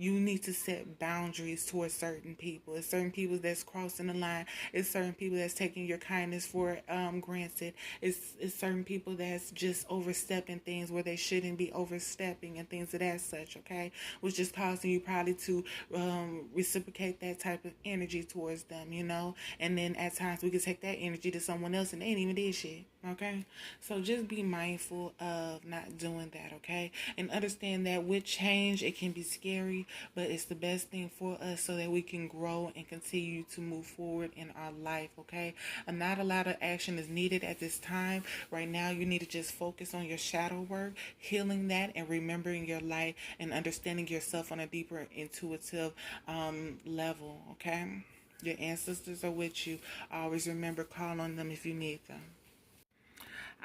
You need to set boundaries towards certain people. It's certain people that's crossing the line. It's certain people that's taking your kindness for granted. It's certain people that's just overstepping things where they shouldn't be overstepping and things of that such, okay? Which is causing you probably to reciprocate that type of energy towards them, you know? And then at times we can take that energy to someone else and they ain't even did shit, okay? So just be mindful of not doing that, okay? And understand that with change, it can be scary, but it's the best thing for us so that we can grow and continue to move forward in our life, okay? And not a lot of action is needed at this time. Right now, you need to just focus on your shadow work, healing that, and remembering your light and understanding yourself on a deeper intuitive level, okay? Your ancestors are with you. Always remember, call on them if you need them.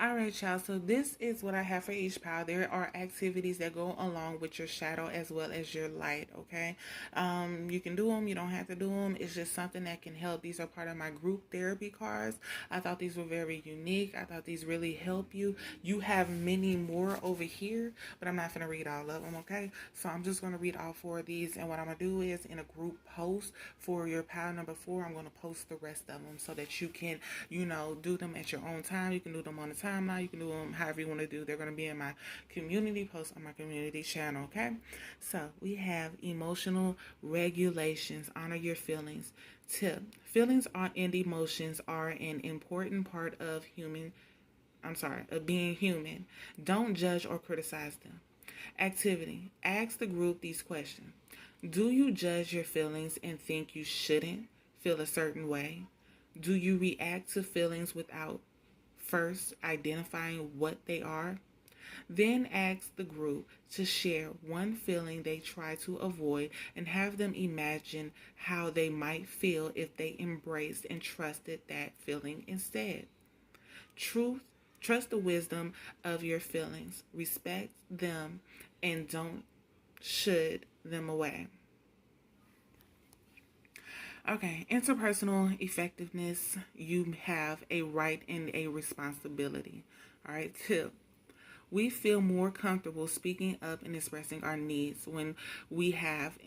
All right, y'all. So this is what I have for each pile. There are activities that go along with your shadow as well as your light, okay? You can do them. You don't have to do them. It's just something that can help. These are part of my group therapy cards. I thought these were very unique. I thought these really help you. You have many more over here, but I'm not going to read all of them, okay? So I'm just going to read all 4 of these. And what I'm going to do is in a group post for your pile number 4, I'm going to post the rest of them so that you can, do them at your own time. You can do them on the timeline. You can do them however you want to do. They're going to be in my community post on my community channel, okay? So we have emotional regulations. Honor your feelings. Tip: feelings and emotions are an important part of being human. Don't judge or criticize them. Activity: ask the group these questions. Do you judge your feelings and think you shouldn't feel a certain way? Do you react to feelings without first identifying what they are? Then ask the group to share one feeling they try to avoid and have them imagine how they might feel if they embraced and trusted that feeling instead. Trust the wisdom of your feelings. Respect them and don't should them away. Okay, interpersonal effectiveness. You have a right and a responsibility. All right, tip: we feel more comfortable speaking up and expressing our needs when we have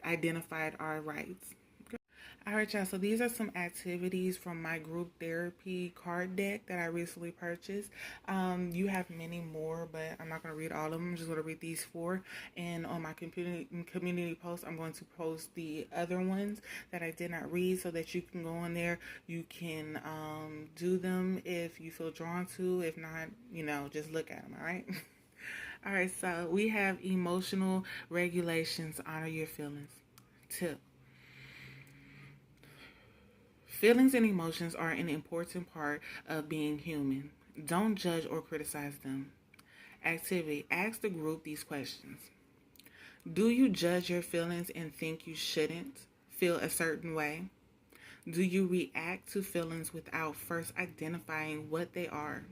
identified our rights. All right, y'all. So these are some activities from my group therapy card deck that I recently purchased. You have many more, but I'm not going to read all of them. I'm just going to read these 4. And on my community post, I'm going to post the other ones that I did not read so that you can go on there. You can do them if you feel drawn to. If not, just look at them, all right? All right, so we have emotional regulations. Honor your feelings. Tip: feelings and emotions are an important part of being human. Don't judge or criticize them. Activity. Ask the group these questions. Do you judge your feelings and think you shouldn't feel a certain way? Do you react to feelings without first identifying what they are?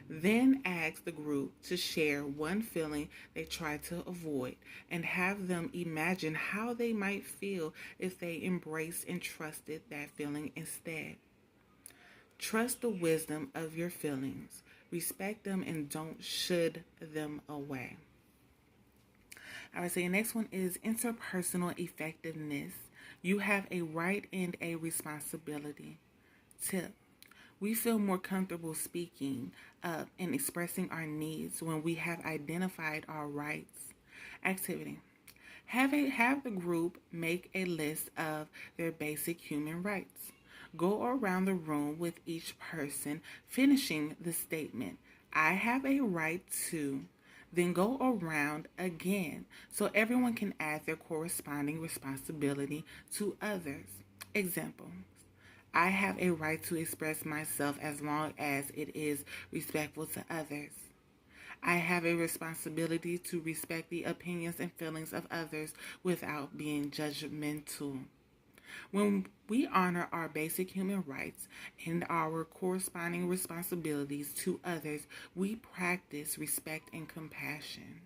Then ask the group to share one feeling they try to avoid and have them imagine how they might feel if they embraced and trusted that feeling instead. Trust the wisdom of your feelings. Respect them and don't should them away. All right, so your next one is interpersonal effectiveness. You have a right and a responsibility. Tip. We feel more comfortable speaking up and expressing our needs when we have identified our rights. Activity. Have the group make a list of their basic human rights. Go around the room with each person finishing the statement, I have a right to. Then go around again so everyone can add their corresponding responsibility to others. Example. I have a right to express myself as long as it is respectful to others. I have a responsibility to respect the opinions and feelings of others without being judgmental. When we honor our basic human rights and our corresponding responsibilities to others, we practice respect and compassion.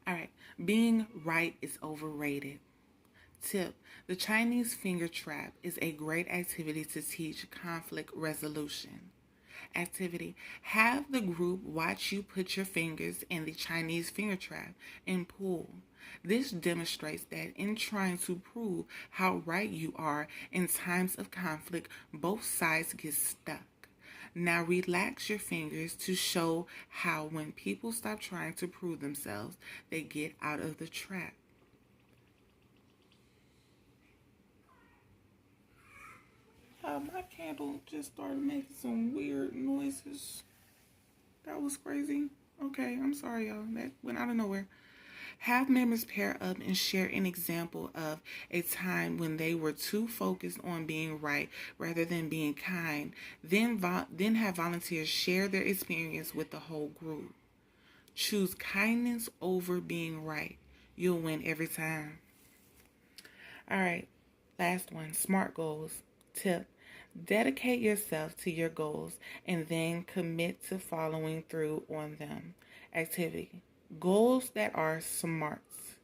All right, being right is overrated. Tip. The Chinese finger trap is a great activity to teach conflict resolution. Activity. Have the group watch you put your fingers in the Chinese finger trap and pull. This demonstrates that in trying to prove how right you are in times of conflict, both sides get stuck. Now relax your fingers to show how when people stop trying to prove themselves, they get out of the trap. My candle just started making some weird noises. That was crazy. Okay, I'm sorry, y'all. That went out of nowhere. Have members pair up and share an example of a time when they were too focused on being right rather than being kind. Then have volunteers share their experience with the whole group. Choose kindness over being right. You'll win every time. All right, last one, SMART goals. Tip. Dedicate yourself to your goals and then commit to following through on them. Activity. Goals that are SMARTs.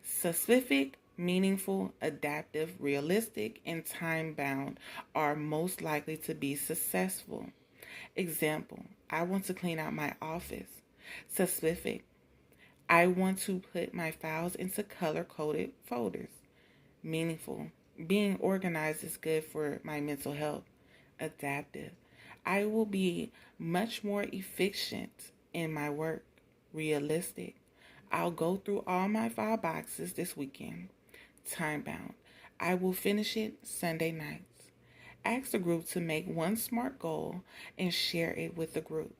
Specific, meaningful, adaptive, realistic, and time-bound are most likely to be successful. Example. I want to clean out my office. Specific. I want to put my files into color-coded folders. Meaningful. Being organized is good for my mental health. Adaptive. I will be much more efficient in my work. Realistic. I'll go through all my file boxes this weekend. Time bound. I will finish it Sunday nights. Ask the group to make one SMART goal and share it with the group.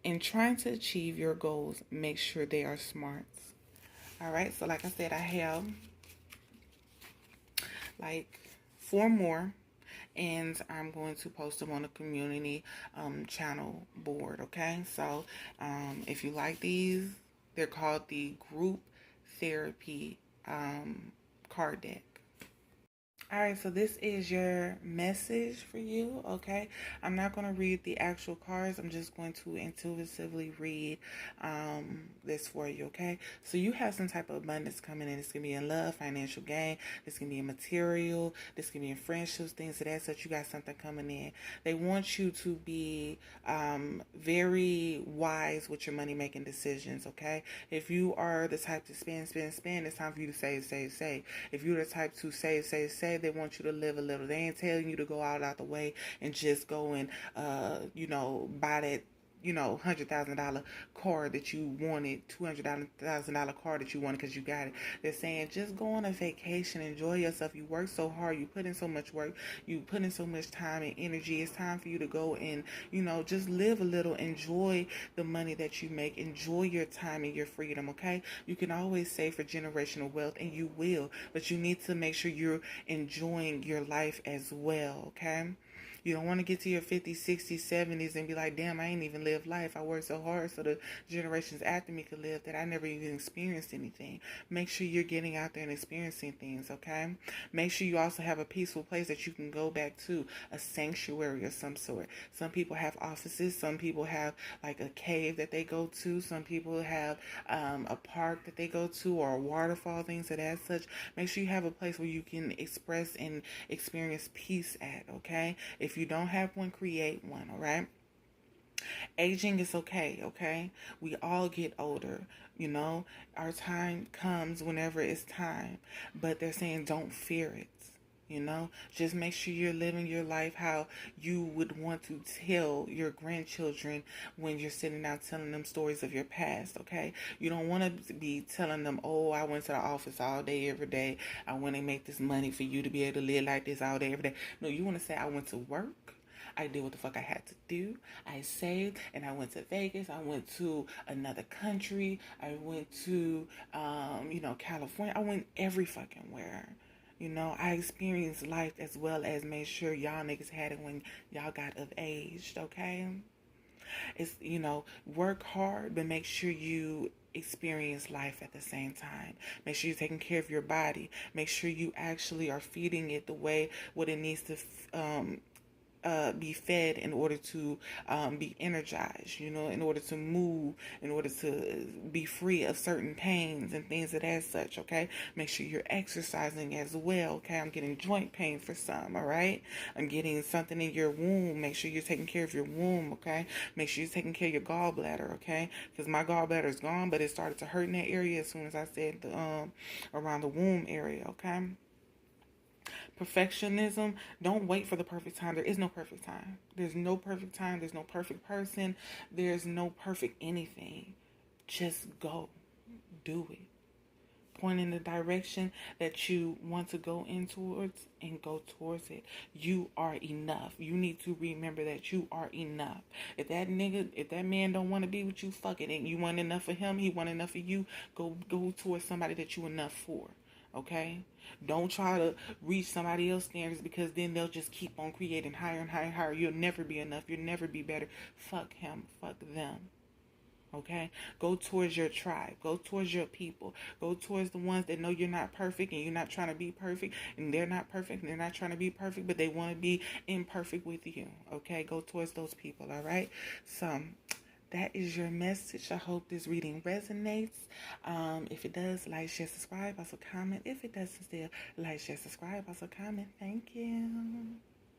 In trying to achieve your goals, make sure they are SMARTs. All right, so like I said, I have like 4 more, and I'm going to post them on the community channel board. Okay, so if you like these, they're called the group therapy card deck. All right, so this is your message for you, okay? I'm not going to read the actual cards. I'm just going to intuitively read this for you, okay? So you have some type of abundance coming in. This can be in love, financial gain. This can be in material. This can be in friendships, things of that such. You got something coming in. They want you to be very wise with your money-making decisions, okay? If you are the type to spend, it's time for you to save. If you're the type to save, they want you to live a little. They ain't telling you to go out the way and just go and, buy that, $100,000 car that you wanted, $200,000 car that you wanted because you got it. They're saying just go on a vacation, enjoy yourself. You work so hard, you put in so much work, you put in so much time and energy. It's time for you to go and, just live a little, enjoy the money that you make, enjoy your time and your freedom, okay? You can always save for generational wealth, and you will, but you need to make sure you're enjoying your life as well, okay? You don't want to get to your 50s, 60s, 70s and be like, damn, I ain't even lived life. I worked so hard so the generations after me could live that I never even experienced anything. Make sure you're getting out there and experiencing things, okay? Make sure you also have a peaceful place that you can go back to, a sanctuary of some sort. Some people have offices. Some people have like a cave that they go to. Some people have a park that they go to, or a waterfall, things of that such. Make sure you have a place where you can express and experience peace at, okay? If you don't have one, create one, all right? Aging is okay, okay? We all get older, you know? Our time comes whenever it's time, but they're saying don't fear it. You know, just make sure you're living your life how you would want to tell your grandchildren when you're sitting down telling them stories of your past, okay? You don't want to be telling them, oh, I went to the office all day, every day. I went and make this money for you to be able to live like this all day, every day. No, you want to say, I went to work. I did what the fuck I had to do. I saved and I went to Vegas. I went to another country. I went to, California. I went every fucking where. You know, I experienced life as well as made sure y'all niggas had it when y'all got of age, okay? It's, work hard, but make sure you experience life at the same time. Make sure you're taking care of your body. Make sure you actually are feeding it the way what it needs to be fed in order to be energized, in order to move, in order to be free of certain pains and things of that such, okay? Make sure you're exercising as well, okay? I'm getting joint pain for some, all right? I'm getting something in your womb. Make sure you're taking care of your womb, okay? Make sure you're taking care of your gallbladder, okay? Because my gallbladder is gone, but it started to hurt in that area as soon as I said around the womb area, okay? Perfectionism, don't wait for the perfect time. There is no perfect time. There's no perfect time. There's no perfect person. There's no perfect anything. Just go. Do it. Point in the direction that you want to go in towards and go towards it. You are enough. You need to remember that you are enough. If that man don't want to be with you, fuck it. And you want enough for him, he want enough for you, go towards somebody that you enough for. Okay? Don't try to reach somebody else's standards, because then they'll just keep on creating higher and higher and higher. You'll never be enough. You'll never be better. Fuck him. Fuck them. Okay? Go towards your tribe. Go towards your people. Go towards the ones that know you're not perfect and you're not trying to be perfect, and they're not perfect and they're not trying to be perfect, but they want to be imperfect with you. Okay? Go towards those people. All right? So that is your message. I hope this reading resonates. If it does, like, share, subscribe, also comment. If it doesn't still, like, share, subscribe, also comment. Thank you.